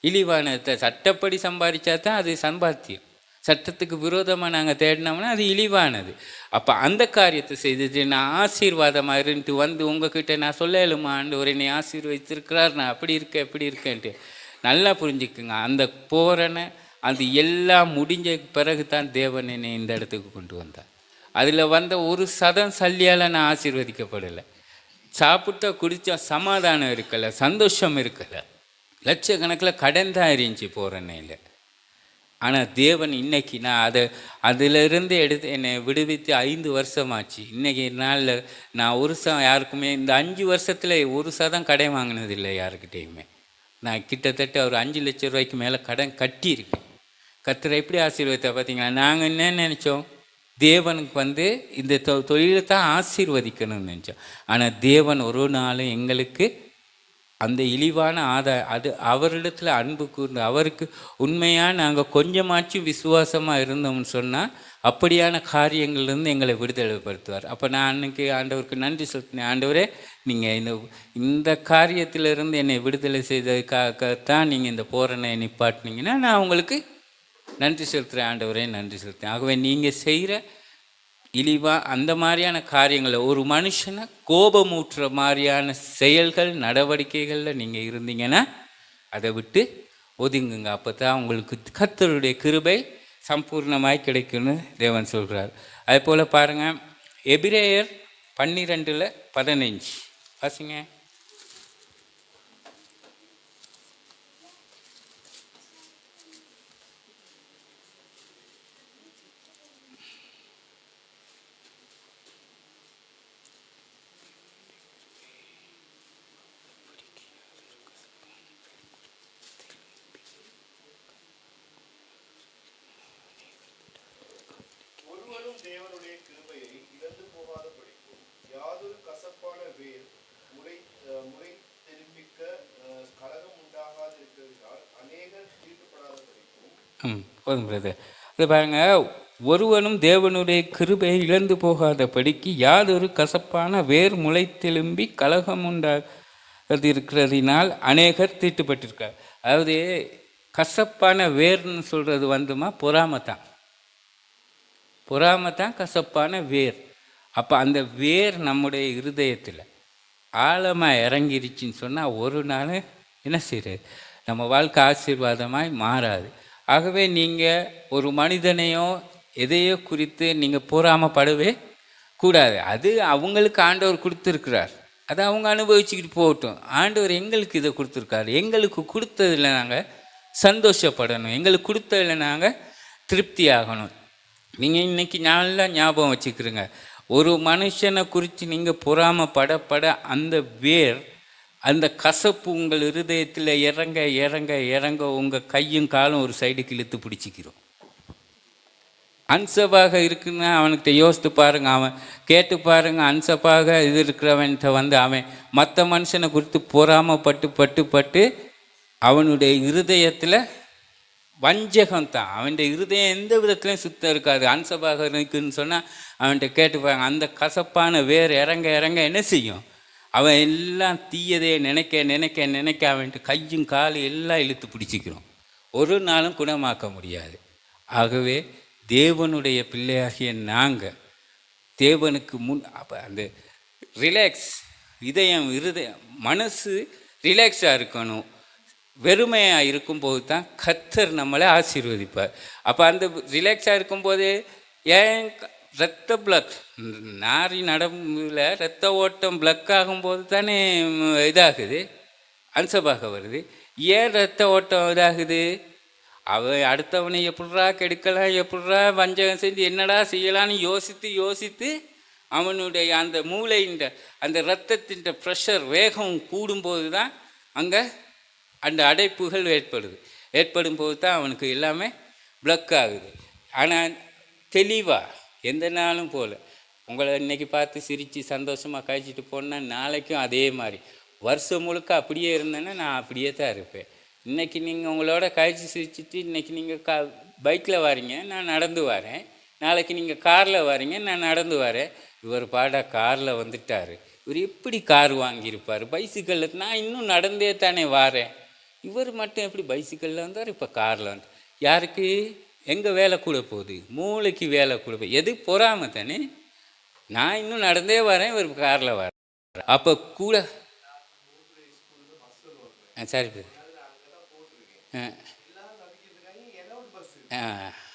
இழிவானதை சட்டப்படி சம்பாதிச்சா தான் அது சம்பாத்தியம். சட்டத்துக்கு விரோதமாக நாங்கள் தேடினோம்னா அது இழிவானது. அப்போ அந்த காரியத்தை செய்துட்டு நான் ஆசீர்வாதமாக இருந்துட்டு உங்ககிட்ட நான் சொல்லலுமா, ஆண்டவர் என்னை ஆசீர்வதித்திருக்கிறார், நான் அப்படி இருக்கேன் எப்படி இருக்கேன்ட்டு. நல்லா புரிஞ்சுக்குங்க. அந்த போறனை அது எல்லாம் முடிஞ்ச பிறகு தான் தேவன் என்னை இந்த இடத்துக்கு கொண்டு வந்தார். அதில் ஒரு சதம் சல்லியால் நான் ஆசீர்வதிக்கப்படலை. சாப்பிட்டா குடித்தா சமாதானம் இருக்கலை, சந்தோஷம் இருக்கலை, லட்சக்கணக்கில் கடன் தான் இருந்துச்சு போறனையில். ஆனால் தேவன் இன்னைக்கு நான் அதிலிருந்து எடுத்து என்னை விடுவித்து 5 வருஷமாச்சு. இன்றைக்கி நாளில் நான் யாருக்குமே இந்த 5 வருஷத்தில் ஒரு சதம் கடன் வாங்கினதில்லை யாருக்கிட்டேயுமே. நான் கிட்டத்தட்ட ஒரு 5 லட்சம் ரூபாய்க்கு மேலே கடன் கட்டியிருக்கேன். கர்த்தரை எப்படி ஆசீர்வதித்தா பார்த்தீங்களா? நாங்கள் என்ன நினச்சோம்? தேவனுக்கு இந்த தொழிலை தான் ஆசீர்வதிக்கணும்னு நினச்சோம். ஆனால் தேவன் ஒரு நாளும் எங்களுக்கு அந்த இழிவான அது அவரிடத்தில் அன்பு கூர்ந்து அவருக்கு உண்மையாக நாங்கள் கொஞ்சமாச்சும் விசுவாசமாக இருந்தோம்னு சொன்னால் அப்படியான காரியங்கள்லேருந்து எங்களை விடுதலைப்படுத்துவார். அப்போ நான் அன்றைக்கி ஆண்டவருக்கு நன்றி சொல்லினேன். ஆண்டவரே, நீங்கள் இந்த காரியத்திலிருந்து என்னை விடுதலை செய்ததுக்காகத்தான் நீங்கள் இந்த போரனை நிப்பாட்டினீங்கன்னா நான் உங்களுக்கு நன்றி செலுத்துகிறேன். ஆண்டவரே நன்றி செலுத்துகிறேன். ஆகவே நீங்கள் செய்கிற இழிவாக அந்த மாதிரியான காரியங்களை ஒரு மனுஷனை கோபமூட்டுற மாதிரியான செயல்கள் நடவடிக்கைகளில் நீங்கள் இருந்தீங்கன்னா அதை விட்டு ஒதுங்குங்க. அப்போ தான் உங்களுக்கு கர்த்தருடைய கிருபை சம்பூர்ணமாய் கிடைக்கும்னு தேவன் சொல்கிறார். அதே போல் பாருங்கள், எபிரேயர் 12:15 வாசிங்க. தேவனுடைய கிருபையை இழந்து போகாத படிக்கும் யாதொரு கசப்பான வேர் முறை முறை திரும்பிக்க கலகம் உண்டாகாதிருக்கிறதால் அநேகர் தீர்க்கப்படாத படிக்கும். போதும் பிரதர். அது பாருங்க, ஒருவனும் தேவனுடைய கிருபையை இழந்து போகாதபடிக்கு யாதொரு கசப்பான வேர் முளைத்தெலும்பி கலகம் உண்டாக இருக்கிறதினால் அநேகர் தீட்டுப்பட்டிருக்கார். அதாவது கசப்பான வேர்னு சொல்கிறது வந்துமா பொறாமை தான். பொறாமை தான் கசப்பான வேர். அப்போ அந்த வேர் நம்முடைய இருதயத்தில் ஆழமாக இறங்கிருச்சின்னு சொன்னால் ஒரு நாள் என்ன செய்யுது, நம்ம வாழ்க்கை ஆசீர்வாதமாய் மாறாது. ஆகவே நீங்கள் ஒரு மனிதனையோ எதையோ குறித்து நீங்கள் பொறாமைப்படவே கூடாது. அது அவங்களுக்கு ஆண்டவர் கொடுத்துருக்கிறார், அதை அவங்க அனுபவிச்சுக்கிட்டு போகட்டும். ஆண்டவர் எங்களுக்கு இதை கொடுத்துருக்காரு, எங்களுக்கு கொடுத்ததில் நாங்கள் சந்தோஷப்படணும், எங்களுக்கு கொடுத்ததில் நாங்கள் திருப்தி ஆகணும். நீங்கள் இன்றைக்கி நல்லா ஞாபகம் வச்சுக்கிறீங்க, ஒரு மனுஷனை குறித்து நீங்கள் பொறாமைப்பட அந்த வேர், அந்த கசப்பு உங்கள் இருதயத்தில் இறங்க இறங்க இறங்க உங்கள் கையும் காலும் ஒரு சைடுக்கு இழுத்து பிடிச்சிக்கிறோம். அன்சப்பாக இருக்குன்னா அவனுக்கிட்ட யோசித்து பாருங்க, அவன் கேட்டு பாருங்க. அன்சப்பாக இது இருக்கிறவன்கிட்ட அவன் மற்ற மனுஷனை குறித்து பொறாமைப்பட்டு பட்டு பட்டு அவனுடைய இருதயத்தில் வஞ்சகம் தான். அவன் இருதயம் எந்த விதத்துலையும் சுத்தம் இருக்காது. அன்சபாக இருக்குன்னு சொன்னால் அவன்கிட்ட கேட்டுப்பாங்க, அந்த கசப்பான வேர் இறங்க இறங்க என்ன செய்யும், அவன் எல்லாம் தீயதையே நினைக்க நினைக்க நினைக்க அவன்ட்டு கையும் காலும் எல்லாம் இழுத்து பிடிச்சிக்கிறோம். ஒரு நாளும் குணமாக்க முடியாது. ஆகவே தேவனுடைய பிள்ளையாகிய நாங்கள் தேவனுக்கு அப்போ அந்த ரிலாக்ஸ் இதயம் மனசு ரிலாக்ஸாக இருக்கணும். வெறுமையாக இருக்கும்போது தான் கர்த்தர் நம்மளை ஆசீர்வதிப்பார். அப்போ அந்த ரிலாக்ஸாக இருக்கும்போது ஏன் இரத்த பிளக் நாரி நடம்பில் இரத்த ஓட்டம் பிளக் ஆகும்போது தானே இதாகுது, அன்சபாக வருது. ஏன் இரத்த ஓட்டம் இதாகுது, அவன் அடுத்தவனை எப்படிரா கெடுக்கலாம், எப்படிரா வஞ்சகம் செஞ்சு என்னடா செய்யலான்னு யோசித்து யோசித்து அவனுடைய அந்த மூளையின் அந்த இரத்தத்தின் ப்ரெஷர் வேகம் கூடும்போது தான் அங்கே அந்த அடைப்புகள் ஏற்படும் போது தான் அவனுக்கு எல்லாமே பிளக் ஆகுது. ஆனால் தெளிவாக எந்த நாளும் போல் உங்களை இன்றைக்கி பார்த்து சிரித்து சந்தோஷமாக கழிச்சிட்டு போனால் நாளைக்கும் அதே மாதிரி வருஷம் முழுக்க அப்படியே இருந்தேன்னா நான் அப்படியே தான் இருப்பேன். இன்றைக்கி நீங்கள் உங்களோட கழிச்சு சிரிச்சிட்டு இன்றைக்கி நீங்கள் பைக்கில் வாரீங்க, நான் நடந்து வரேன். நாளைக்கு நீங்கள் காரில் வாரீங்க, நான் நடந்து வரேன். இவர் பாடா காரில் வந்துட்டார், இவர் எப்படி கார் வாங்கியிருப்பார், பைசிக்கலில் நான் இன்னும் நடந்தே தானே வாரேன், இவர் மட்டும் எப்படி பைசிக்கலில் வந்தார், இப்போ காரில் வந்து. யாருக்கு எங்கே வேலை கூட போகுது, மூளைக்கு வேலை கூட போகுது. எது பொறாமை தானே. நான் இன்னும் நடந்தே வரேன், இவர் காரில் வரேன். அப்போ கூட சரி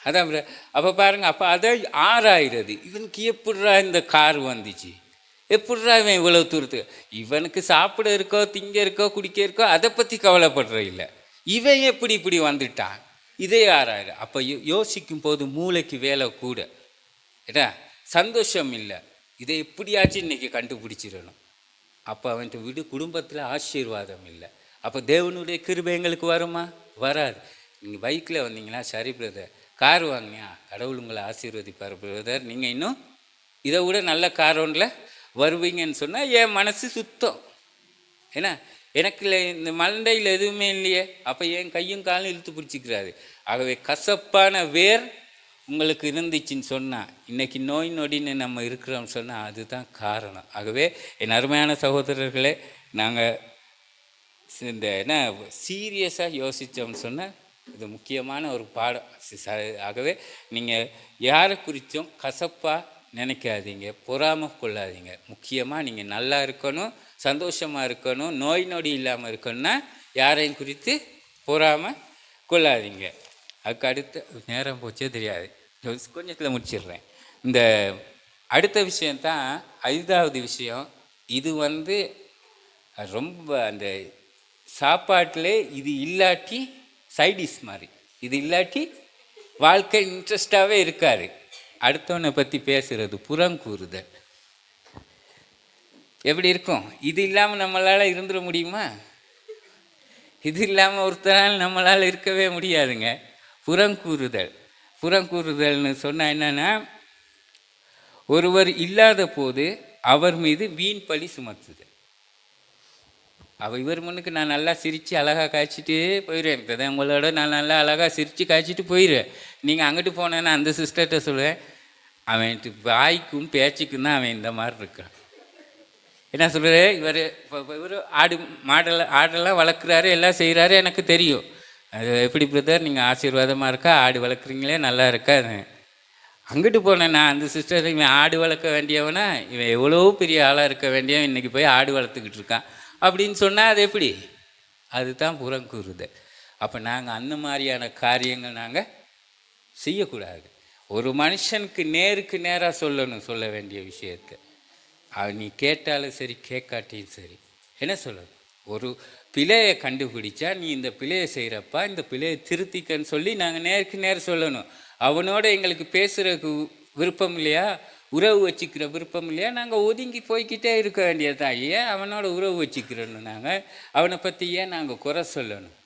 அதான் அப்போ பாருங்கள். அப்போ அதை ஆறாயிரது இவனுக்கு எப்படிரா இந்த கார் வந்துச்சு, எப்படிரா இவன் இவ்வளோ தூரத்துக்கு, இவனுக்கு சாப்பிட இருக்கோ திங்க இருக்கோ குடிக்க இருக்கோ அதை பற்றி கவலைப்படுற இல்லை, இவன் எப்படி இப்படி வந்துட்டான், இதே 6000. அப்போ யோசிக்கும் போது மூளைக்கு வேலை கூட, ஏடா சந்தோஷம் இல்லை, இதை எப்படியாச்சும் இன்றைக்கி கண்டுபிடிச்சிடணும். அப்போ அவன்கிட்ட குடும்பத்தில் ஆசீர்வாதம் இல்லை. அப்போ தேவனுடைய கிருபை எங்களுக்கு வருமா, வராது. நீங்கள் பைக்கில் வந்தீங்களா, சரி பிரதர். கார் வாங்கினியா, கடவுள் உங்களை ஆசீர்வதிப்பார் பிரதர். நீங்கள் இன்னும் இதை விட நல்ல கார் ஒன்றில் வருவீங்கன்னு சொன்னால் என் மனசு சுத்தம். ஏன்னா எனக்கு இந்த மண்டையில் எதுவுமே இல்லையே. அப்போ என் கையும் காலும் இழுத்து பிடிச்சிக்கிறாரு. ஆகவே கசப்பான வேர் உங்களுக்கு இருந்துச்சுன்னு சொன்னால், இன்றைக்கி நோய் நொடின்னு நம்ம இருக்கிறோம்னு சொன்னால் அதுதான் காரணம். ஆகவே என் அருமையான சகோதரர்களே, நாங்கள் இந்த என்ன சீரியஸாக யோசித்தோம்னு சொன்னால் இது முக்கியமான ஒரு பாடம். ஆகவே நீங்கள் யாரை குறித்தும் கசப்பாக நினைக்காதீங்க, பொறாமை கொள்ளாதீங்க. முக்கியமாக நீங்கள் நல்லா இருக்கணும், சந்தோஷமாக இருக்கணும், நோய் நொடி இல்லாமல் இருக்கணும்னா யாரையும் குறித்து பொறாமை கொள்ளாதீங்க. அதுக்கு அடுத்த நேரம் போச்சே தெரியாது, கொஞ்சத்தில் முடிச்சிடுறேன். இந்த அடுத்த விஷயந்தான் 5வது விஷயம். இது ரொம்ப அந்த சாப்பாட்டில் இது இல்லாட்டி சைடிஷ் மாதிரி, இது இல்லாட்டி வாழ்க்கை இன்ட்ரெஸ்டாகவே இருக்காது. அடுத்தவனை பற்றி பேசுகிறது, புறங்கூறுதல். எப்படி இருக்கும்? இது இல்லாமல் நம்மளால் இருந்துட முடியுமா? இது இல்லாமல் ஒருத்தரால் நம்மளால் இருக்கவே முடியாதுங்க. புறங்கூறுதல்னு சொன்னால் என்னென்னா, ஒருவர் இல்லாத போது அவர் மீது வீண் பழி சுமத்துதல். இவர் முன்னுக்கு நான் நல்லா சிரித்து அழகாக காய்ச்சிட்டு போயிடுவேன். இப்போ தான் உங்களோட நான் நல்லா அழகாக சிரித்து காய்ச்சிட்டு போயிடுவேன். நீங்கள் அங்கிட்டு போனேன்னா அந்த சிஸ்டர்கிட்ட சொல்லுவேன், அவன் வாய்க்கும் பேச்சுக்கும் தான் அவன் இந்த மாதிரி இருக்கான். என்ன சொல்கிறாரு, இவர் ஆடெல்லாம் வளர்க்குறாரு, எல்லாம் செய்கிறாரு, எனக்கு தெரியும். அது எப்படி பிரதர் நீங்கள் ஆசீர்வாதமாக இருக்கா, ஆடு வளர்க்குறீங்களே, நல்லா இருக்கா. அங்கிட்டு போனேன் நான் அந்த சிஸ்டர், இவன் ஆடு வளர்க்க வேண்டியவனா, இவன் எவ்வளோ பெரிய ஆளாக இருக்க வேண்டியவன் இன்றைக்கி போய் ஆடு வளர்த்துக்கிட்டு இருக்கான் அப்படின்னு சொன்னால் அது எப்படி? அதுதான் புறங்கூறுதல். அப்போ நாங்கள் அந்த மாதிரியான காரியங்கள் நாங்கள் செய்யக்கூடாது. ஒரு மனுஷனுக்கு நேருக்கு நேராக சொல்லணும், சொல்ல வேண்டிய விஷயத்தை. நீ கேட்டாலும் சரி கேட்காட்டியும் சரி என்ன சொல்லணும், ஒரு பிழையை கண்டுபிடிச்சா நீ இந்த பிழையை செய்கிறப்பா இந்த பிழையை திருத்திக்கன்னு சொல்லி நாங்கள் நேருக்கு நேரம் சொல்லணும். அவனோட எங்களுக்கு பேசுகிறதுக்கு விருப்பம் இல்லையா, உறவு வச்சுக்கிற விருப்பம் இல்லையா, நாங்கள் ஒதுங்கி போய்கிட்டே இருக்க வேண்டியதான். ஏன் அவனோட உறவு வச்சுக்கிறோன்னு நாங்கள் அவனை பற்றி ஏன் நாங்கள் குறை சொல்லணும்?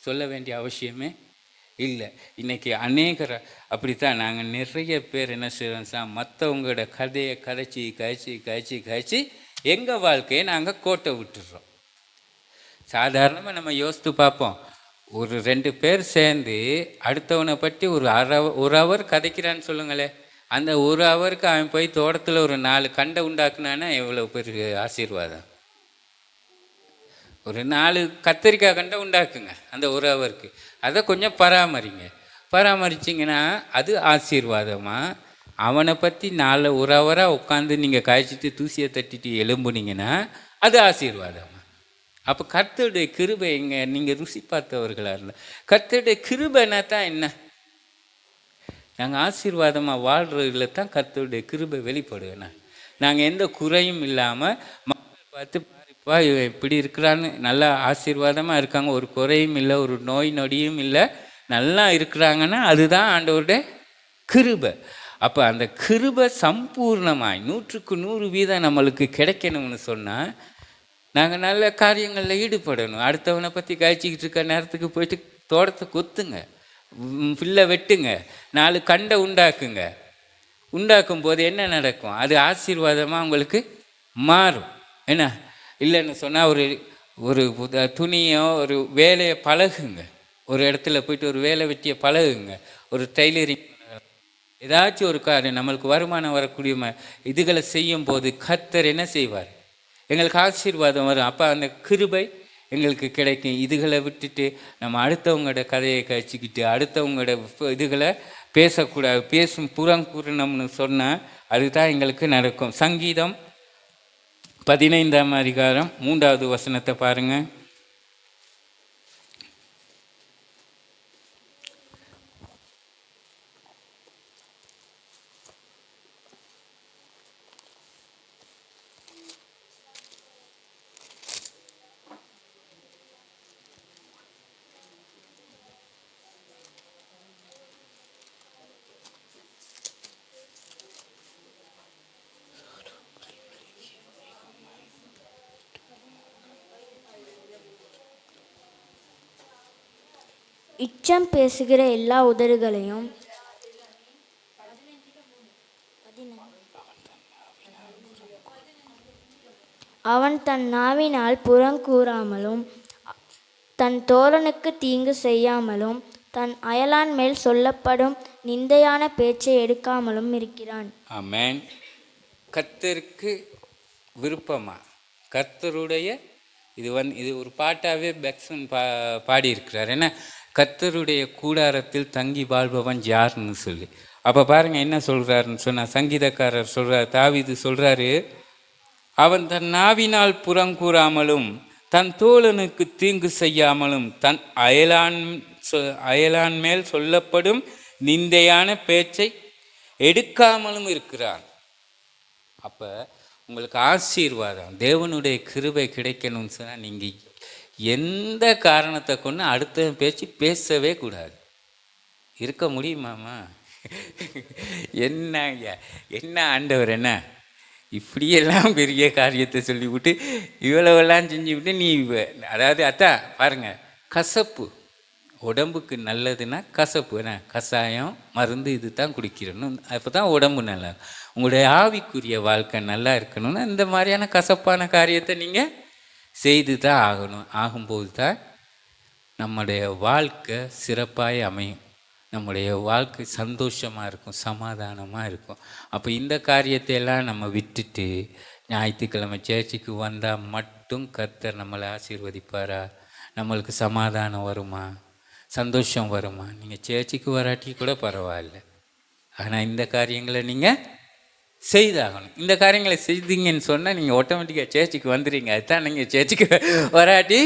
சொல்ல வேண்டிய அவசியமே இல்லை. இன்றைக்கி அநேகரை அப்படித்தான் நாங்கள் நிறைய பேர் என்ன செய்கிறோம் சார், மற்றவங்களோட கதையை கதைச்சி காய்ச்சி காய்ச்சி காய்ச்சி எங்கள் வாழ்க்கையை நாங்கள் கோட்டை விட்டுடுறோம். சாதாரணமாக நம்ம யோசித்து பார்ப்போம், ஒரு 2 பேர் சேர்ந்து அடுத்தவனை பற்றி ஒரு ஹவர் கதைக்கிறான்னு சொல்லுங்களேன். அந்த ஒரு ஹவருக்கு அவன் போய் தோட்டத்தில் ஒரு 4 கண்டை உண்டாக்குனான்னா எவ்வளோ பெரிய ஆசீர்வாதம். ஒரு 4 கத்திரிக்காய் கண்டை உண்டாக்குங்க அந்த ஒரு ஹவருக்கு, அதை கொஞ்சம் பராமரிச்சிங்கன்னா அது ஆசீர்வாதமாக. அவனை பற்றி ஒரு ஹவராக உட்காந்து நீங்கள் காய்ச்சிட்டு தூசியை தட்டிட்டு எழும்புனீங்கன்னா அது ஆசீர்வாதமா? அப்போ கர்த்தருடைய கிருபை எங்க? நீங்கள் ருசி பார்த்தவர்களாக இல்லை. கர்த்தருடைய கிருபைனா தான் என்ன? நாங்கள் ஆசீர்வாதமாக வாழ்கிறதுல தான் கர்த்தருடைய கிருபை வெளிப்படுவேண்ணா. நாங்கள் எந்த குறையும் இல்லாமல் மக்களை பார்த்து பாரிப்பா இவன் இப்படி இருக்கிறான்னு நல்லா ஆசீர்வாதமாக இருக்காங்க, ஒரு குறையும் இல்லை, ஒரு நோய் நொடியும் இல்லை, நல்லா இருக்கிறாங்கன்னா அதுதான் ஆண்டவருடைய கிருபை. அப்போ அந்த கிருபை சம்பூர்ணமாய் 100க்கு 100% நம்மளுக்கு கிடைக்கணும்னு சொன்னால் நாங்கள் நல்ல காரியங்களில் ஈடுபடணும். அடுத்தவனை பற்றி காய்ச்சிக்கிட்டு இருக்க நேரத்துக்கு போயிட்டு தோட்டத்தை கொத்துங்க, பிள்ளை வெட்டுங்க, 4 கண்டை உண்டாக்கும் போது என்ன நடக்கும்? அது ஆசீர்வாதமாக உங்களுக்கு மாறும். என்ன இல்லைன்னு சொன்னால் ஒரு துணியோ ஒரு வேலையை பழகுங்க, ஒரு இடத்துல போயிட்டு ஒரு வேலை வெட்டியை பழகுங்க, ஒரு டைலரிங், ஏதாச்சும் ஒரு காரியம் நம்மளுக்கு வருமானம் வரக்கூடிய இதுகளை செய்யும் போது கர்த்தர் என்ன செய்வார்? எங்களுக்கு ஆசீர்வாதம் வரும். அப்போ அந்த கிருபை எங்களுக்கு கிடைக்கும். இதுகளை விட்டுட்டு நம்ம அடுத்தவங்களோட கதையை கழிச்சிக்கிட்டு அடுத்தவங்களோட இதுகளை பேசக்கூடாது. பேசும் புறங்கூறணும்னு சொன்னால் அதுதான் எங்களுக்கு நடக்கும். சங்கீதம் 15ஆம் அதிகாரம் 3வது வசனத்தை பாருங்கள். இச்சம் பேசுகிற எல்லா உதடுகளையும் அவன் தன் நாவினால் புறங்கூறாமலும் தன் தோழனுக்கு தீங்கு செய்யாமலும் தன் அயலான் மேல் சொல்லப்படும் நிந்தையான பேச்சை எடுக்காமலும் இருக்கிறான். ஆமென். கர்த்தருக்கு விருப்பமா கர்த்தருடைய இது ஒரு பாட்டாகவே பெக்சன் பாடியிருக்கிறார். ஏன்னா கர்த்தருடைய கூடாரத்தில் தங்கி வாழ்பவன் யாருன்னு சொல்லி. அப்போ பாருங்கள் என்ன சொல்கிறாருன்னு சொன்னால், சங்கீதக்காரர் சொல்கிறார், தாவீது சொல்கிறாரு, அவன் தன் நாவினால் புறங்கூறாமலும் தன் தோழனுக்கு தீங்கு செய்யாமலும் தன் அயலான் மேல் சொல்லப்படும் நிந்தையான பேச்சை எடுக்காமலும் இருக்கிறான். அப்போ உங்களுக்கு ஆசீர்வாதம், தேவனுடைய கிருபை கிடைக்கணும்னு சொன்னால் நீங்கள் எந்த காரணத்தை கொண்டு அடுத்த பேச்சு பேசவே கூடாது. இருக்க முடியுமாம்மா? என்ன ஆண்டவர் என்ன இப்படியெல்லாம் பெரிய காரியத்தை சொல்லிவிட்டு இவ்வளவெல்லாம் செஞ்சு விட்டு நீ அதாவது அத்தா பாருங்கள், கசப்பு உடம்புக்கு நல்லதுன்னா கசப்பு என்ன கஷாயம் மருந்து இது தான் குடிக்கிறணும், அப்போ தான் உடம்பு நல்லா. உங்களுடைய ஆவிக்குரிய வாழ்க்கை நல்லா இருக்கணும்னா இந்த மாதிரியான கசப்பான காரியத்தை நீங்கள் செய்து தான் ஆகணும். ஆகும்போது தான் நம்முடைய வாழ்க்கை சிறப்பாய் அமையும், நம்முடைய வாழ்க்கை சந்தோஷமாக இருக்கும், சமாதானமாக இருக்கும். அப்போ இந்த காரியத்தை எல்லாம் நம்ம விட்டுட்டு ஞாயிற்றுக்கிழமை சேர்ச்சிக்கு வந்தால் மட்டும் கர்த்தர் நம்மளை ஆசீர்வதிப்பாரா? நம்மளுக்கு சமாதானம் வருமா? சந்தோஷம் வருமா? நீங்கள் சேர்ச்சிக்கு வராட்டி கூட பரவாயில்ல, ஆனால் இந்த காரியங்களை நீங்கள் செய்தாகணும். இந்த காரியங்களை செய்தீங்கன்னு சொன்னால் நீங்கள் ஆட்டோமேட்டிக்காக சேர்ச்சிக்கு வந்துடுறீங்க. அதுதான் நீங்கள் சேர்ச்சிக்கு வராட்டி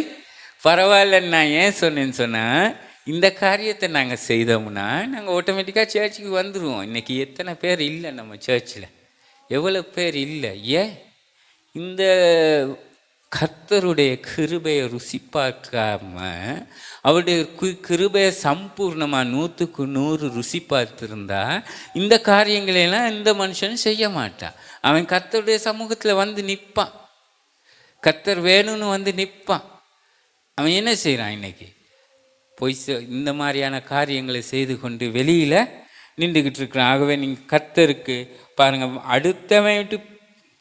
பரவாயில்லன்னு நான் ஏன் சொன்னேன்னு சொன்னால், இந்த காரியத்தை நாங்கள் செய்தோம்னா நாங்கள் ஆட்டோமேட்டிக்காக சேர்ச்சிக்கு வந்துடுவோம். இன்றைக்கி எத்தனை பேர் இல்லை நம்ம சர்ச்சில், எவ்வளோ பேர் இல்லை? ஏன்? இந்த கர்த்தருடைய கிருபையை ருசி பார்க்காம அவருடைய கிருபையை சம்பூர்ணமாக 100க்கு 100 ருசி பார்த்துருந்தா இந்த காரியங்களெல்லாம் இந்த மனுஷன் செய்ய மாட்டான். அவன் கர்த்தருடைய சமூகத்தில் வந்து நிற்பான், கர்த்தர் வேணும்னு வந்து நிற்பான். அவன் என்ன செய்கிறான்? இன்னைக்கு போய் இந்த மாதிரியான காரியங்களை செய்து கொண்டு வெளியில் நின்றுக்கிட்டு இருக்கிறான். ஆகவே நீங்கள் கர்த்தருக்கு பாருங்கள், அடுத்தவன் விட்டு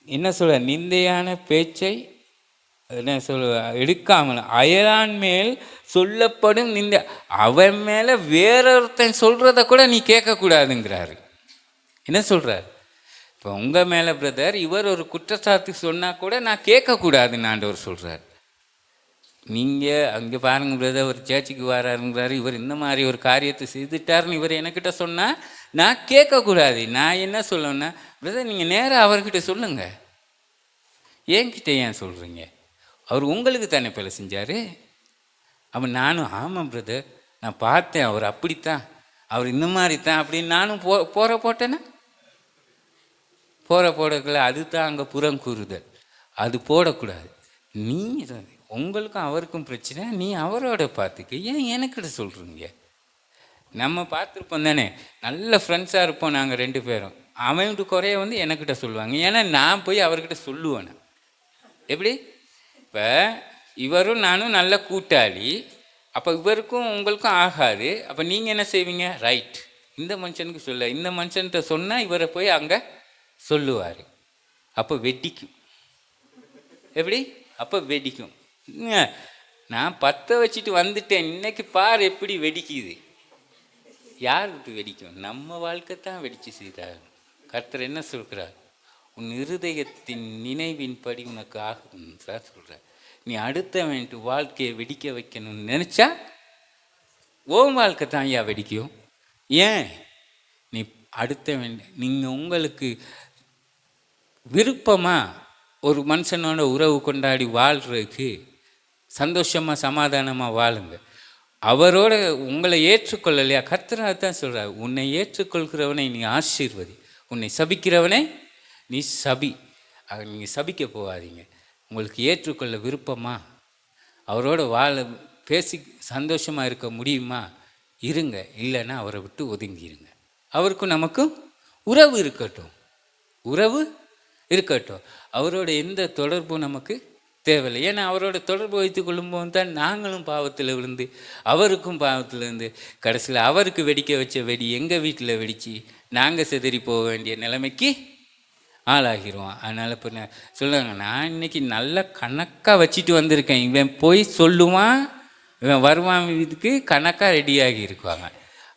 என்ன சொல்ல நிந்தையான பேச்சை என்ன சொல்ல எடுக்காமல் அயலான் மேல் சொல்லப்படும் நிந்தை, அவன் மேலே வேறொருத்தன் சொல்கிறத கூட நீ கேட்கக்கூடாதுங்கிறாரு. என்ன சொல்கிறார்? இப்போ உங்கள் மேலே பிரதர் இவர் ஒரு குற்றச்சாட்டு சொன்னால் கூட நான் கேட்கக்கூடாதுன்னு ஆண்டவர் சொல்கிறார். நீங்கள் அங்கே பாருங்கள் பிரதர், ஒரு சேர்ச்சிக்கு வராருங்கிறாரு, இவர் இந்த மாதிரி ஒரு காரியத்தை செய்துட்டாருன்னு இவர் என்கிட்ட சொன்னால் நான் கேட்கக்கூடாது. நான் என்ன சொல்லணும்னா, பிரதர் நீங்கள் நேராக அவர்கிட்ட சொல்லுங்கள், என்கிட்ட ஏன் சொல்கிறீங்க? அவர் உங்களுக்கு தானே பிள்ளை செஞ்சார். அப்போ நானும் ஆமாம் பிரதர் நான் பார்த்தேன், அவர் அப்படித்தான், அவர் இந்த மாதிரி தான் அப்படின்னு நானும் போட்டேன்னா போடக்கல. அது தான் அங்கே புறம் கூறுதல், அது போடக்கூடாது. நீ உங்களுக்கும் அவருக்கும் பிரச்சனை, நீ அவரோட பார்த்துக்க, ஏன் எனக்கிட்ட சொல்கிறீங்க? நம்ம பார்த்துருப்போம் தானே, நல்ல ஃப்ரெண்ட்ஸாக இருப்போம் நாங்கள் 2 பேரும். அவன்கிட்ட குறைய வந்து எனக்கிட்ட சொல்லுவாங்க, ஏன்னா நான் போய் அவர்கிட்ட சொல்லுவேன். எப்படி? இப்போ இவரும் நானும் நல்ல கூட்டாளி, அப்போ இவருக்கும் உங்களுக்கும் ஆகாது. அப்போ நீங்கள் என்ன செய்வீங்க? ரைட், இந்த மனுஷனுக்கு சொல்ல, இந்த மனுஷன்கிட்ட சொன்னால் இவரை போய் அங்கே சொல்லுவார். அப்போ வெடிக்கும். எப்படி? அப்போ வெடிக்கும். நான் 10 வச்சுட்டு வந்துட்டேன், இன்னைக்கு பார் எப்படி வெடிக்குது. யார் விட்டு வெடிக்கும்? நம்ம வாழ்க்கை தான் வெடிச்சு செய்தார். கர்த்தர் என்ன சொல்கிறார்? உன் இருதயத்தின் நினைவின்படி உனக்கு ஆகும் சார் சொல்கிறார். நீ அடுத்தவன் வாழ்க்கையை வெடிக்க வைக்கணும்னு நினச்சா ஓம் வாழ்க்கை தான் ஐயா வெடிக்கும். ஏன்? நீ அடுத்தவன், நீங்கள் உங்களுக்கு விருப்பமாக ஒரு மனுஷனோட உறவு கொண்டாடி வாழ்கிறதுக்கு சந்தோஷமாக சமாதானமாக வாழுங்க. அவரோட உங்களை ஏற்றுக்கொள்ளலையா? கர்த்தராக தான் சொல்கிறார், உன்னை ஏற்றுக்கொள்கிறவனை நீ ஆசீர்வதி, உன்னை சபிக்கிறவனை நீ சபி. நீங்கள் சபிக்க போகாதீங்க. உங்களுக்கு ஏற்றுக்கொள்ள விருப்பமா, அவரோட பேசி சந்தோஷமாக இருக்க முடியுமா? இருங்க, இல்லைன்னா அவரை விட்டு ஒதுங்கிடுங்க. அவருக்கும் நமக்கும் உறவு இருக்கட்டும், உறவு இருக்கட்டும். அவரோட எந்த தொடர்பும் நமக்கு தேவையில்லை. ஏன்னா அவரோட தொடர்பு வைத்து கொள்ளும்போது தான் நாங்களும் பாவத்தில் விழுந்து அவருக்கும் பாவத்தில் இருந்து கடைசியில் அவருக்கு வெடிக்க வச்ச வெடி எங்கள் வீட்டில் வெடித்து நாங்கள் சிதறி போக வேண்டிய நிலைமைக்கு ஆளாகிடுவோம். அதனால் இப்போ நான் சொல்லுவாங்க, நான் இன்றைக்கி நல்லா கணக்காக வச்சுட்டு வந்திருக்கேன், இவன் போய் சொல்லுவான், இவன் வருவான், இதுக்கு கணக்காக ரெடியாகி இருக்குவாங்க.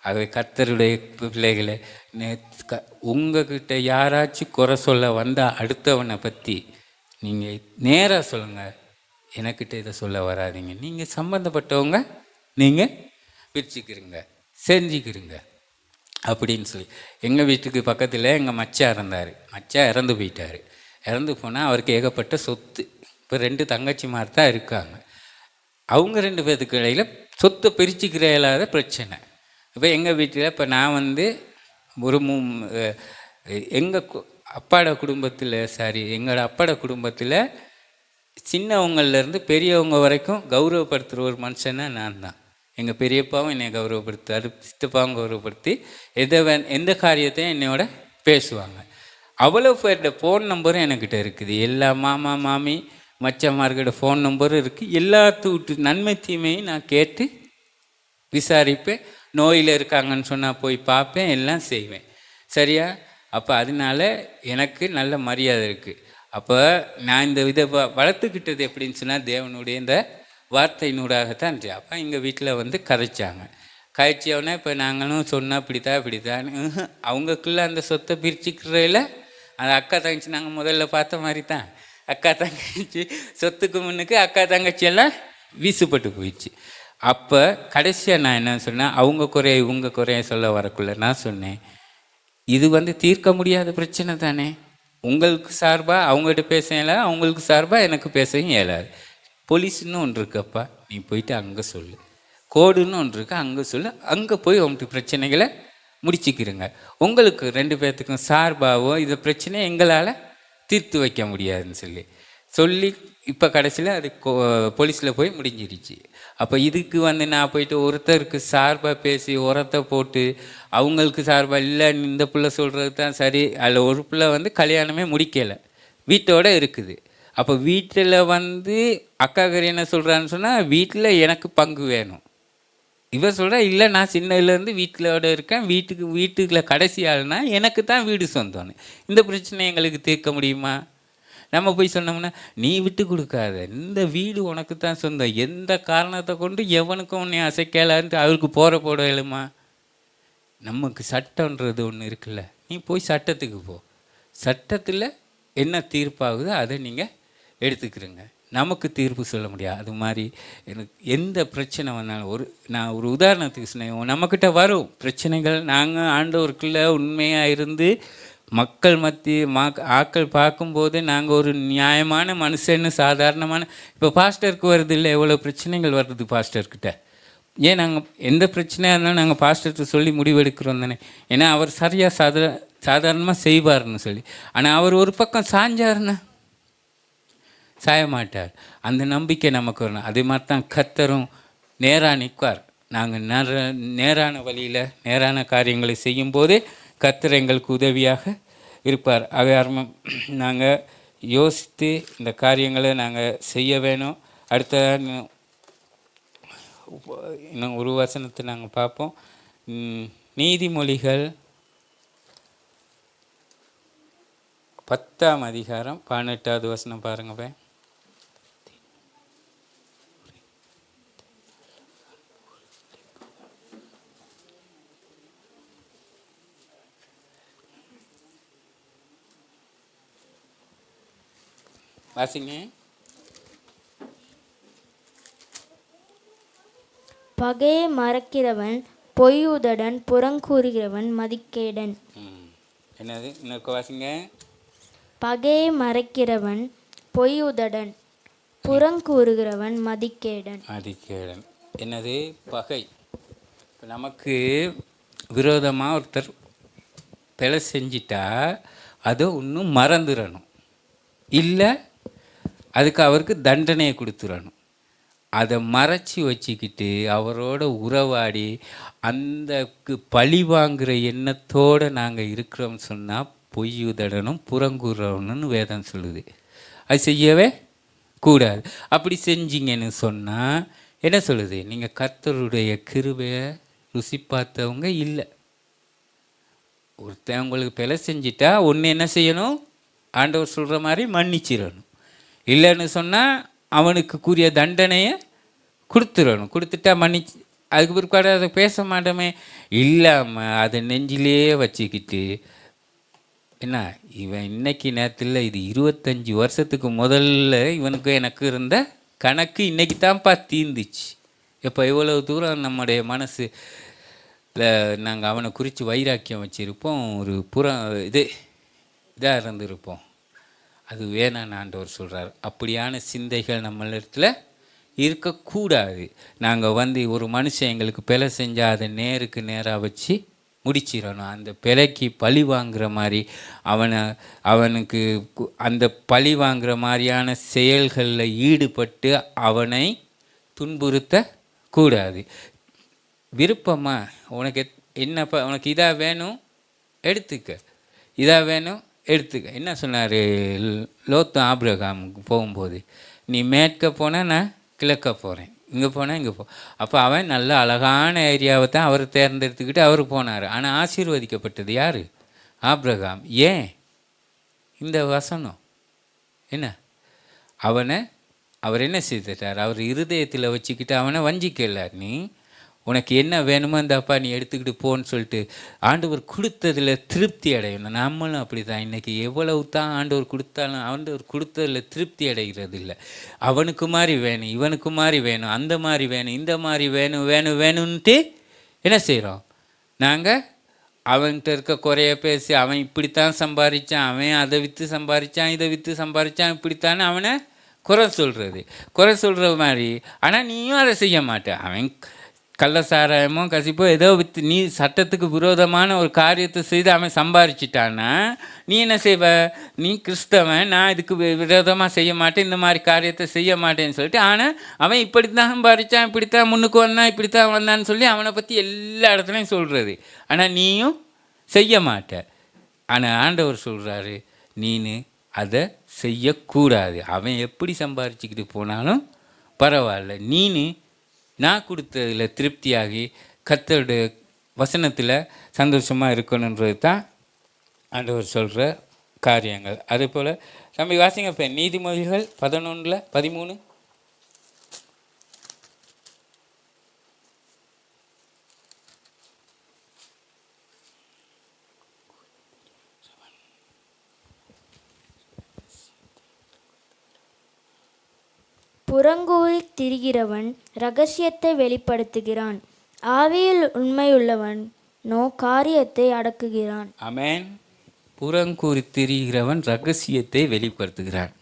ஆகவே கர்த்தருடைய பிள்ளைகளை உங்ககிட்ட யாராச்சும் குறை சொல்ல வந்தால் அடுத்தவனை பற்றி நீங்கள் நேராக சொல்லுங்கள், எனக்கிட்ட இதை சொல்ல வராதிங்க. நீங்கள் சம்மந்தப்பட்டவங்க நீங்கள் பிரிச்சுக்கிறீங்க, செஞ்சுக்கிறீங்க அப்படின்னு சொல்லி. எங்கள் வீட்டுக்கு பக்கத்தில் எங்கள் மச்சான் இருந்தார். மச்சான் இறந்து போயிட்டார். இறந்து போனால் அவருக்கு ஏகப்பட்ட சொத்து. இப்போ 2 தங்கச்சிமார் தான் இருக்காங்க. அவங்க 2 பேர்த்துக்கு இடையில் சொத்தை பிரிச்சுக்கிற இல்லாத பிரச்சனை. இப்போ எங்கள் வீட்டில் இப்போ நான் வந்து ஒரு எங்கள் அப்பாட குடும்பத்தில் எங்களோட அப்பாட குடும்பத்தில் சின்னவங்கள்லேருந்து பெரியவங்க வரைக்கும் கௌரவப்படுத்துகிற ஒரு மனுஷனா நான் தான். எங்கள் பெரியப்பாவும் என்னை கௌரவப்படுத்தார், சித்தப்பாவும் கௌரவப்படுத்தி எந்த காரியத்தையும் என்னோட பேசுவாங்க. அவ்வளோ பேர்கிட்ட ஃபோன் நம்பரும் என்கிட்ட இருக்குது. எல்லா மாமா மாமி மச்சம்மார்கிட்ட ஃபோன் நம்பரும் இருக்குது. எல்லாத்து நன்மை தீமையும் நான் கேட்டு விசாரிப்பேன். நோயில் இருக்காங்கன்னு சொன்னால் போய் பார்ப்பேன், எல்லாம் செய்வேன். சரியா? அப்போ அதனால எனக்கு நல்ல மரியாதை இருக்குது. அப்போ நான் இந்த இதை வளர்த்துக்கிட்டது எப்படின்னு சொன்னால் தேவனுடைய இந்த வார்த்தையினூடாகத்தான் இருந்துச்சு. அப்போ எங்கள் வீட்டில் வந்து கதைச்சாங்க. கதைச்சவொடனே இப்போ நாங்களும் சொன்னால் இப்படித்தான் அவங்களுக்குள்ள அந்த சொத்தை பிரிச்சுக்கிறதில் அந்த அக்கா தங்கச்சி நாங்கள் முதல்ல பார்த்த மாதிரி தான். அக்கா தங்கச்சி சொத்துக்கு முன்னுக்கு அக்கா தங்கச்சி எல்லாம் வீசுப்பட்டு போயிடுச்சு. அப்போ கடைசியாக நான் என்ன சொன்னேன், அவங்க குறைய இவங்க குறைய சொல்ல வரக்குள்ள நான் சொன்னேன், இது வந்து தீர்க்க முடியாத பிரச்சனை தானே. உங்களுக்கு சார்பாக அவங்ககிட்ட பேச இயலாது, அவங்களுக்கு சார்பாக எனக்கு பேசவும் இயலாது. போலீஸ்ன்னு ஒன்று இருக்குப்பா, நீ போயிட்டு அங்கே சொல்லு. கோடுன்னு ஒன்று இருக்கு, அங்கே சொல்லு. அங்கே போய் உங்களுக்கு பிரச்சனைகளை முடிச்சுக்கிறங்க. உங்களுக்கு 2 பேர்த்துக்கும் சார்பாகவோ இந்த பிரச்சனையை எங்களால் தீர்த்து வைக்க முடியாதுன்னு சொல்லி இப்போ கடைசியில் அது போலீஸில் போய் முடிஞ்சிருச்சு. அப்போ இதுக்கு வந்து நான் போயிட்டு ஒருத்தருக்கு சார்பாக பேசி உரத்தை போட்டு அவங்களுக்கு சார்பாக இல்லை இந்த பிள்ளை சொல்கிறது தான் சரி. அதில் ஒரு பிள்ளை வந்து கல்யாணமே முடிக்கலை, வீட்டோடு இருக்குது. அப்போ வீட்டில் வந்து அக்காக்கறி என்ன சொல்கிறான்னு சொன்னால், வீட்டில் எனக்கு பங்கு வேணும். இவன் சொல்கிறா இல்லை நான் சின்னதுலேருந்து வீட்டிலோட இருக்கேன், வீட்டுக்குள்ள கடைசி ஆள்னா எனக்கு தான் வீடு சொந்தம்னு. இந்த பிரச்சனை எங்களுக்கு தீர்க்க முடியுமா? நம்ம போய் சொன்னோம்னா, நீ விட்டு கொடுக்காத, இந்த வீடு உனக்கு தான் சொந்தம், எந்த காரணத்தை கொண்டு எவனுக்கும் உன்னை அசைக்கலான்ட்டு அவருக்கு போட எழுமா? நமக்கு சட்டன்றது ஒன்று இருக்குல்ல, நீ போய் சட்டத்துக்கு போ. சட்டத்தில் என்ன தீர்ப்பாகுதோ அதை நீங்கள் எடுத்துக்கிறங்க. நமக்கு தீர்ப்பு சொல்ல முடியாது. அது மாதிரி எனக்கு எந்த பிரச்சனை வந்தாலும் நான் ஒரு உதாரணத்துக்கு சொன்னேன், நம்மக்கிட்ட வரும் பிரச்சனைகள். நாங்கள் ஆண்டவருக்குள்ள உண்மையாக இருந்து மக்கள் ஆக்கள் பார்க்கும்போது நாங்கள் ஒரு நியாயமான மனுஷன்னு சாதாரணமான, இப்போ பாஸ்டருக்கு வருது இல்லை, எவ்வளோ பிரச்சனைகள் வருது பாஸ்டர்கிட்ட. ஏன் நாங்கள் எந்த பிரச்சனையாக இருந்தாலும் நாங்கள் பாஸ்டர்கிட்ட சொல்லி முடிவெடுக்கிறோம் தானே. ஏன்னா அவர் சரியாக சாதாரணமாக செய்வார்னு சொல்லி. ஆனால் அவர் ஒரு பக்கம் சாஞ்சாருன்னா சாய மாட்டார். அந்த நம்பிக்கை நமக்கு வரணும். அதே மாதிரி தான் கர்த்தரும் நேராக நிற்பார். நாங்கள் நேரான வழியில் நேரான காரியங்களை செய்யும்போதே கர்த்தர் எங்களுக்கு உதவியாக இருப்பார். ஆகாரமாக நாங்கள் யோசித்து இந்த காரியங்களை நாங்கள் செய்ய வேணும். அடுத்த இன்னும் ஒரு வசனத்தை நாங்கள் பார்ப்போம். நீதிமொழிகள் 10ஆம் அதிகாரம் 18வது வசனம் பாருங்க. வாசிங்க. பகையை மறக்கிறவன் பொய்யுதடன் புறங்கூறுகிறவன் மதிக்கேடன். என்னது இன்னொரு வாசிங்க. பகையை மறக்கிறவன் பொய்யுதடன் புறங்கூறுகிறவன் மதிக்கேடன். மதிக்கேடன் என்னது? பகை. இப்போ நமக்கு விரோதமாக ஒருத்தர் பிழை செஞ்சிட்டா அதை இன்னும் மறந்துடணும், இல்லை அதுக்கு அவருக்கு தண்டனையை கொடுத்துடணும். அதை மறைச்சி வச்சுக்கிட்டு அவரோட உறவாடி அந்த பழி வாங்குகிற எண்ணத்தோடு நாங்கள் இருக்கிறோம்னு சொன்னால் பொய்யுதடனும் புறங்கூறணும்னு வேதம் சொல்லுது. அது செய்யவே கூடாது. அப்படி செஞ்சீங்கன்னு சொன்னால் என்ன சொல்லுது? நீங்கள் கர்த்தருடைய கிருபையை ருசி பார்த்தவங்க இல்லை. ஒருத்தன் உங்களுக்கு பிழை செஞ்சிட்டா ஒன்று என்ன செய்யணும்? ஆண்டவர் சொல்கிற மாதிரி மன்னிச்சிடணும். இல்லைன்னு சொன்னால் அவனுக்கு கூறிய தண்டனையை கொடுத்துடணும். கொடுத்துட்டா மன்னிச்சு அதுக்கு பிற்பாடு அதை பேச மாட்டோமே. இல்லாமல் அதை நெஞ்சிலே வச்சுக்கிட்டு என்ன, இவன் இன்னைக்கு நேரத்தில் இது 25 வருஷத்துக்கு முதல்ல இவனுக்கு எனக்கு இருந்த கணக்கு இன்னைக்கு தான்ப்பா தீர்ந்துச்சு. இப்போ எவ்வளவு தூரம் நம்முடைய மனசு நாங்கள் அவனை குறித்து வைராக்கியம் வச்சுருப்போம், ஒரு இதாக இருந்திருப்போம். அது வேணான்னு ஆண்டவர் சொல்கிறார். அப்படியான சிந்தைகள் நம்மளிடத்தில் இருக்கக்கூடாது. நாங்கள் ஒரு மனுஷன் எங்களுக்கு பிழை செஞ்சால் அதை நேருக்கு நேராக வச்சு முடிச்சிடணும். அந்த பிழைக்கு பழி வாங்குகிற மாதிரி அவனுக்கு அந்த பழி வாங்குகிற மாதிரியான செயல்களில் ஈடுபட்டு அவனை துன்புறுத்தக்கூடாது. விருப்பமாக உனக்கு என்னப்பா, உனக்கு இதாக வேணும் எடுத்துக்க, இதாக வேணும் எடுத்துக்க. என்ன சொன்னார் லோத்து ஆபிரகாமுக்கு போகும்போது? நீ மேற்க போனால் நான் கிழக்க போகிறேன், இங்கே போனால் இங்கே அப்போ அவன் நல்ல அழகான ஏரியாவை தான் அவர் தேர்ந்தெடுத்துக்கிட்டு அவர் போனார். ஆனால் ஆசீர்வதிக்கப்பட்டது யார்? ஆபிரகாம். ஏன்? இந்த வசனம் என்ன, அவர் என்ன செய்துட்டார்? அவர் இருதயத்தில் வச்சுக்கிட்டு அவனை வஞ்சிக்கல. நீ உனக்கு என்ன வேணுமோ இந்தப்பா நீ எடுத்துக்கிட்டு போன்னு சொல்லிட்டு ஆண்டவர் கொடுத்ததில் திருப்தி அடையணும். நம்மளும் அப்படி தான். இன்றைக்கி எவ்வளவு தான் ஆண்டவர் கொடுத்தாலும் ஆண்டவர் கொடுத்ததில் திருப்தி அடைகிறது இல்லை. அவனுக்கு மாதிரி வேணும், இவனுக்கு மாதிரி வேணும், அந்த மாதிரி வேணும், இந்த மாதிரி வேணும்ன்ட்டு என்ன செய்கிறோம் நாங்கள்? அவன்கிட்ட இருக்க குறைய பேசி அவன் இப்படித்தான் சம்பாதிச்சான், அவன் அதை விற்று சம்பாதிச்சான், இதை விற்று சம்பாதிச்சான், இப்படித்தானே அவனை குறை சொல்கிற மாதிரி. ஆனால் நீயும் அதை செய்ய மாட்டேன். அவன் கள்ளசாராயமோ கசிப்போ ஏதோ விற்று நீ சட்டத்துக்கு விரோதமான ஒரு காரியத்தை செய்து அவன் சம்பாரிச்சிட்டான்னா நீ என்ன செய்வ? நீ கிறிஸ்தவன், நான் இதுக்கு விரோதமாக செய்ய மாட்டேன், இந்த மாதிரி காரியத்தை செய்ய மாட்டேன்னு சொல்லிட்டு, ஆனால் அவன் இப்படித்தான் சம்பாதிச்சான், இப்படித்தான் முன்னுக்கு வந்தான், இப்படித்தான் வந்தான்னு சொல்லி அவனை பற்றி எல்லா இடத்துலையும் சொல்கிறது. ஆனால் நீயும் செய்ய மாட்ட. ஆனால் ஆண்டவர் சொல்கிறாரு, நீனு அதை செய்யக்கூடாது. அவன் எப்படி சம்பாரிச்சுக்கிட்டு போனாலும் பரவாயில்ல, நீனு நான் கொடுத்ததில் திருப்தியாகி கர்த்தருடைய வசனத்தில் சந்தோஷமாக இருக்கணுன்றது தான் ஆண்டவர் சொல்கிற காரியங்கள். அதே போல் தம்பி வாசிங்க இப்போ நீதிமொழிகள் 11:13. புறங்கூறி திரிகிறவன் இரகசியத்தை வெளிப்படுத்துகிறான், ஆவியில் உண்மையுள்ளவனோ காரியத்தை அடக்குகிறான். ஆமென். புறங்கூறி திரிகிறவன் ரகசியத்தை வெளிப்படுத்துகிறான்.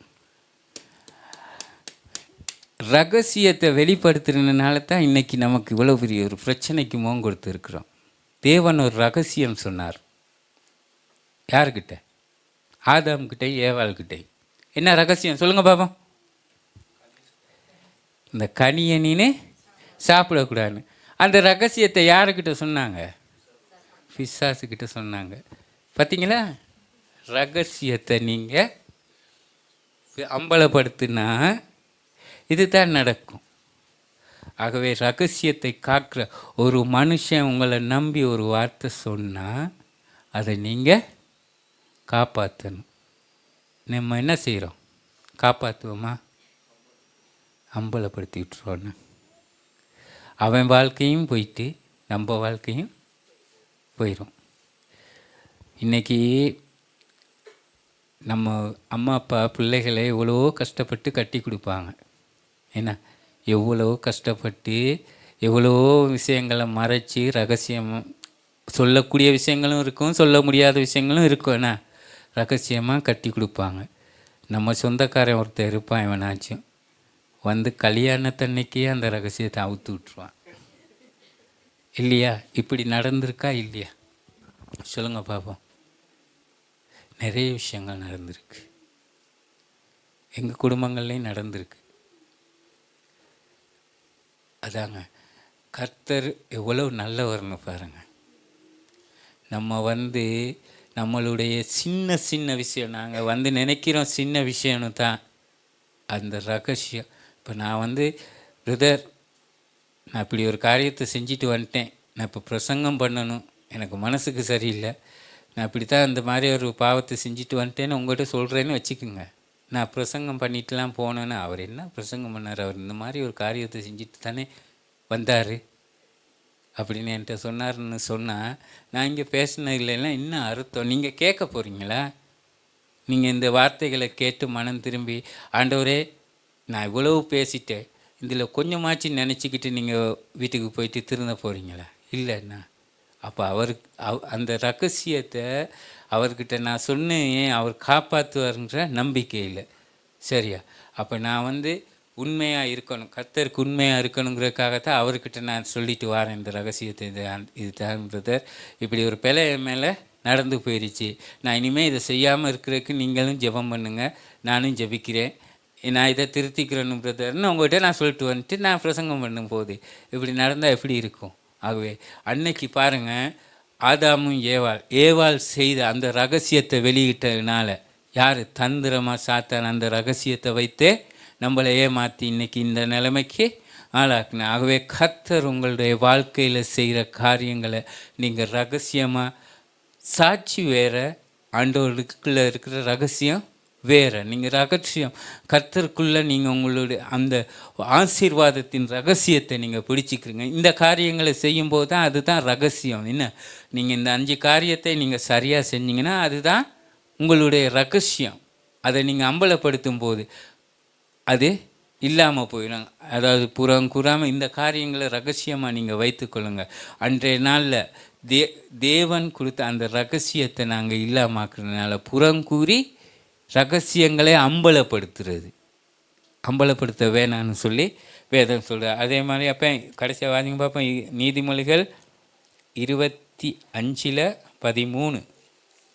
ரகசியத்தை வெளிப்படுத்துறதுனால தான் இன்றைக்கி நமக்கு இவ்வளோ பெரிய ஒரு பிரச்சனைக்கு முகம் கொடுத்துருக்குறோம். தேவன் ஒரு ரகசியம் சொன்னார். யாருக்கிட்ட? ஆதாம்கிட்ட, ஏவாள்கிட்ட. என்ன ரகசியம் சொல்லுங்கள் பாப்போம். இந்த கனியை நீனு சாப்பிடக்கூடாதுன்னு. அந்த ரகசியத்தை யாருக்கிட்ட சொன்னாங்க? பிசாசுக்கிட்ட சொன்னாங்க. பார்த்தீங்களா? ரகசியத்தை நீங்கள் அம்பலப்படுத்தினா இதுதான் நடக்கும். ஆகவே ரகசியத்தை காக்கிற ஒரு மனுஷன் உங்களை நம்பி ஒரு வார்த்தை சொன்னால் அதை நீங்கள் காப்பாற்றணும். நம்ம என்ன செய்கிறோம்? காப்பாற்றுவோமா? அம்பலப்படுத்தி விட்டுருவோன்னு அவன் வாழ்க்கையும் போயிட்டு நம்ம வாழ்க்கையும் போயிடும். இன்றைக்கி நம்ம அம்மா அப்பா பிள்ளைகளை எவ்வளோ கஷ்டப்பட்டு கட்டி கொடுப்பாங்க. என்ன எவ்வளோ கஷ்டப்பட்டு எவ்வளோ விஷயங்களை மறைச்சி ரகசியம் சொல்லக்கூடிய விஷயங்களும் இருக்கும், சொல்ல முடியாத விஷயங்களும் இருக்கும். என்ன ரகசியமாக கட்டி கொடுப்பாங்க. நம்ம சொந்தக்காரன் ஒருத்தர் இருப்பான், இவனாச்சும் வந்து கல்யாணத்தன்னைக்கே அந்த ரகசியத்தை அவுத்து விட்டுருவான். இல்லையா? இப்படி நடந்திருக்கா இல்லையா? சொல்லுங்க பாப்போம். நிறைய விஷயங்கள் நடந்திருக்கு, எங்கள் குடும்பங்கள்லேயும் நடந்திருக்கு. அதாங்க கர்த்தர் எவ்வளோ நல்லவர்னு பாருங்கள். நம்ம நம்மளுடைய சின்ன சின்ன விஷயம் நாங்கள் நினைக்கிறோம் சின்ன விஷயம்னு தான். அந்த ரகசியம் இப்போ நான் பிரதர், நான் இப்படி ஒரு காரியத்தை செஞ்சுட்டு வந்துட்டேன், நான் இப்போ பிரசங்கம் பண்ணணும், எனக்கு மனசுக்கு சரியில்லை, நான் இப்படி தான் இந்த மாதிரி ஒரு பாவத்தை செஞ்சுட்டு வந்துட்டேன்னு உங்கள்கிட்ட சொல்கிறேன்னு வச்சுக்கோங்க. நான் பிரசங்கம் பண்ணிட்டுலாம் போனேன்னு, அவர் என்ன பிரசங்கம் பண்ணார்? அவர் இந்த மாதிரி ஒரு காரியத்தை செஞ்சுட்டு தானே வந்தார் அப்படின்னு என்கிட்ட சொன்னார்னு சொன்னால், நான் இங்கே பேசினது இல்லைன்னா இன்னும் அர்த்தம் நீங்கள் கேட்க போகிறீங்களா? நீங்கள் இந்த வார்த்தைகளை கேட்டு மனம் திரும்பி, ஆண்டவரே நான் இவ்வளவு பேசிட்டேன், இதில் கொஞ்சமாச்சு நினச்சிக்கிட்டு நீங்கள் வீட்டுக்கு போயிட்டு திருந்த போகிறீங்களா? இல்லைண்ணா. அப்போ அந்த ரகசியத்தை அவர்கிட்ட நான் சொன்னேன், அவர் காப்பாற்றுவார்ன்ற நம்பிக்கை இல்லை. சரியா? அப்போ நான் உண்மையாக இருக்கணும், கர்த்தருக்கு உண்மையாக இருக்கணுங்கிறதுக்காகத்தான் அவர்கிட்ட நான் சொல்லிட்டு வரேன் இந்த ரகசியத்தை. இது தான் பிரதர், இப்படி ஒரு பிழை மேலே நடந்து போயிடுச்சு, நான் இனிமேல் இதை செய்யாமல் இருக்கிறதுக்கு நீங்களும் ஜெபம் பண்ணுங்கள், நானும் ஜெபிக்கிறேன், நான் இதை திருத்திக்கிறேன்னு பிரதர்னு உங்கள்கிட்ட நான் சொல்லிட்டு வந்துட்டு நான் பிரசங்கம் பண்ணும்போது இப்படி நடந்தால் எப்படி இருக்கும்? ஆகவே அன்னைக்கு பாருங்கள், ஆதாமும் ஏவாள் செய்த அந்த ரகசியத்தை வெளியிட்டதுனால யார்? தந்திரமாக சாத்தான் அந்த ரகசியத்தை வைத்தே நம்மளை ஏமாற்றி இன்றைக்கி இந்த நிலைமைக்கு ஆளாக்குன. ஆகவே கர்த்தர் உங்களுடைய வாழ்க்கையில் செய்கிற காரியங்களை நீங்கள் ரகசியமாக, சாட்சி வேற, ஆண்டவருக்குள்ளே இருக்கிற ரகசியம் வேற. நீங்கள் ரகசியம் கர்த்தருக்குள்ளே நீங்கள் உங்களுடைய அந்த ஆசீர்வாதத்தின் ரகசியத்தை நீங்கள் பிடிச்சிக்கிறீங்க. இந்த காரியங்களை செய்யும்போது தான் அதுதான் ரகசியம். என்ன, நீங்கள் இந்த 5 காரியத்தை நீங்கள் சரியாக செஞ்சீங்கன்னா அதுதான் உங்களுடைய ரகசியம். அதை நீங்கள் அம்பலப்படுத்தும் போது அது இல்லாமல் போயிடும். அதாவது புறங்கூறாமல் இந்த காரியங்களை ரகசியமாக நீங்கள் வைத்துக்கொள்ளுங்க. அன்றைய நாளில் தேவன் கொடுத்த அந்த ரகசியத்தை நாங்கள் இல்லாமாக்குறதுனால புறங்கூறி ரகசியங்களை அம்பலப்படுத்த வேணான்னு சொல்லி வேதம் சொல்கிறார். அதே மாதிரி அப்போ கடைசியாக வாதிங்க பார்ப்போம். நீதிமொழிகள் 25:13.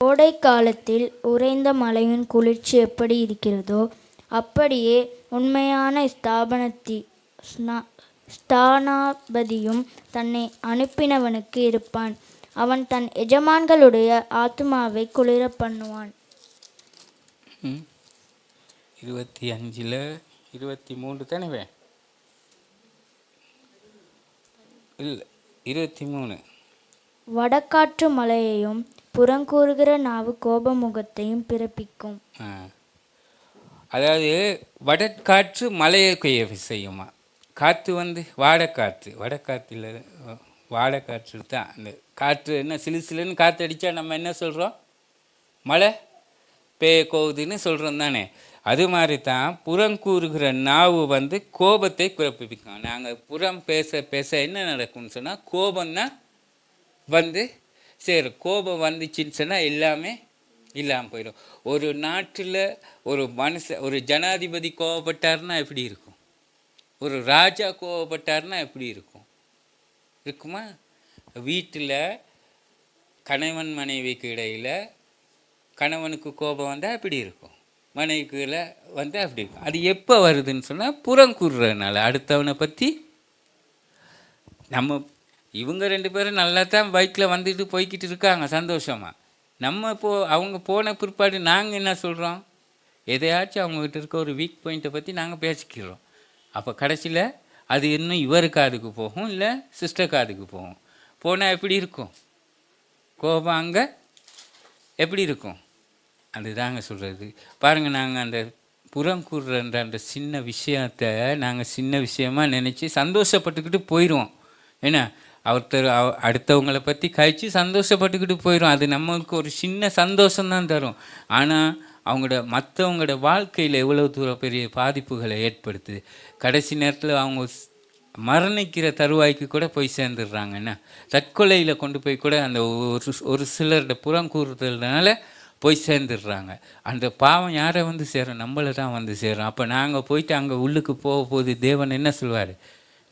கோடை காலத்தில் உறைந்த மழையின் குளிர்ச்சி எப்படி இருக்கிறதோ அப்படியே உண்மையான ஸ்தானாபதியும் தன்னை அனுப்பினவனுக்கு இருப்பான். அவன் தன் எஜமான்களுடைய ஆத்துமாவை குளிர பண்ணுவான். 25:23 தானே? இல்லை, 23. வடகாற்று மலையையும் புறங்கூறுகிற நாவு கோபமுகத்தையும் பிறப்பிக்கும். அதாவது வடக்காற்று மலையை கொய்ய செய்யுமா. காற்று வந்து வடக்காற்றில் வாடைக்காற்று தான். அந்த காற்று என்ன சிலுன்னு காற்று அடித்தா நம்ம என்ன சொல்கிறோம்? மழை கோவுதுன்னு சொல்கிறோம் தானே. அது மாதிரி தான் புறங்கூறுகிற நாவு வந்து கோபத்தை பிறப்பிக்கும். நாங்கள் புறம் பேச என்ன நடக்கும்னு சொன்னால் கோபம்தான் வந்து சரி. கோபம் வந்துச்சுன்னு சொன்னால் எல்லாமே இல்லாமல் போயிடும். ஒரு நாட்டில் ஒரு ஜனாதிபதி கோபப்பட்டார்னா எப்படி இருக்கும்? ஒரு ராஜா கோபப்பட்டார்னா எப்படி இருக்குமா? வீட்டில் கணவன் மனைவிக்கு இடையில் கணவனுக்கு கோபம் வந்தால் எப்படி இருக்கும்? மனைவிக்குள்ள வந்தால் அப்படி இருக்கும். அது எப்போ வருதுன்னு சொன்னால் புறங்கூறுறதுனால. அடுத்தவனை பற்றி இவங்க 2 பேரும் நல்லா தான் பைக்கில் வந்துட்டு போய்கிட்டு இருக்காங்க சந்தோஷமாக. அவங்க போன பிற்பாடு நாங்கள் என்ன சொல்கிறோம்? எதையாச்சும் அவங்ககிட்ட இருக்க ஒரு வீக் பாயிண்ட்டை பற்றி நாங்கள் பேசிக்கிறோம். அப்போ கடைசியில் அது இன்னும் இவர் காதுக்கு போகும், இல்லை சிஸ்டர் காதுக்கு போகும். போனால் எப்படி இருக்கும்? கோபம் அங்கே எப்படி இருக்கும்? அதுதாங்க சொல்கிறது. பாருங்கள், நாங்கள் அந்த புறங்கூறுன்ற அந்த சின்ன விஷயத்தை நாங்கள் சின்ன விஷயமாக நினச்சி சந்தோஷப்பட்டுக்கிட்டு போயிடுவோம். ஏன்னா அடுத்தவங்களை பற்றி கழித்து சந்தோஷப்பட்டுக்கிட்டு போயிடும். அது நமக்கு ஒரு சின்ன சந்தோஷம்தான் தரும். ஆனால் மற்றவங்களோட வாழ்க்கையில் எவ்வளோ தூரம் பெரிய பாதிப்புகளை ஏற்படுத்துது. கடைசி நேரத்தில் அவங்க மரணிக்கிற தருவாய்க்கு கூட போய் சேர்ந்துடுறாங்கன்னா, தற்கொலையில் கொண்டு போய் கூட அந்த ஒரு சிலரோட புறங்கூறுதல்னால போய் சேர்ந்துடுறாங்க. அந்த பாவம் யாரை வந்து சேரும்? நம்மளை தான் வந்து சேரும். அப்போ நாங்கள் போயிட்டு அங்கே உள்ளுக்கு போது தேவன் என்ன சொல்வார்?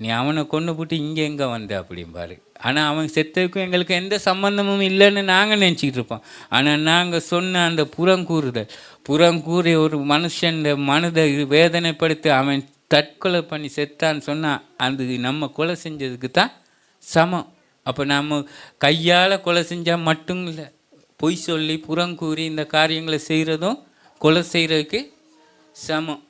நீ அவனை கொண்டு போட்டு இங்கே எங்கே வந்த அப்படிம்பாரு. ஆனால் அவன் செத்ததுக்கும் எங்களுக்கு எந்த சம்பந்தமும் இல்லைன்னு நாங்கள் நினச்சிக்கிட்டு இருப்போம். ஆனால் நாங்கள் சொன்ன அந்த புறங்கூறி ஒரு மனுஷன் மனதை வேதனைப்படுத்தி அவன் தற்கொலை பண்ணி செத்தான்னு சொன்னால் அது நம்ம கொலை செஞ்சதுக்கு தான் சமம். அப்போ நம்ம கையால் கொலை செஞ்சால் மட்டும் இல்லை, பொய் சொல்லி புறங்கூறி இந்த காரியங்களை செய்கிறதும் கொலை செய்கிறதுக்கு சமம்.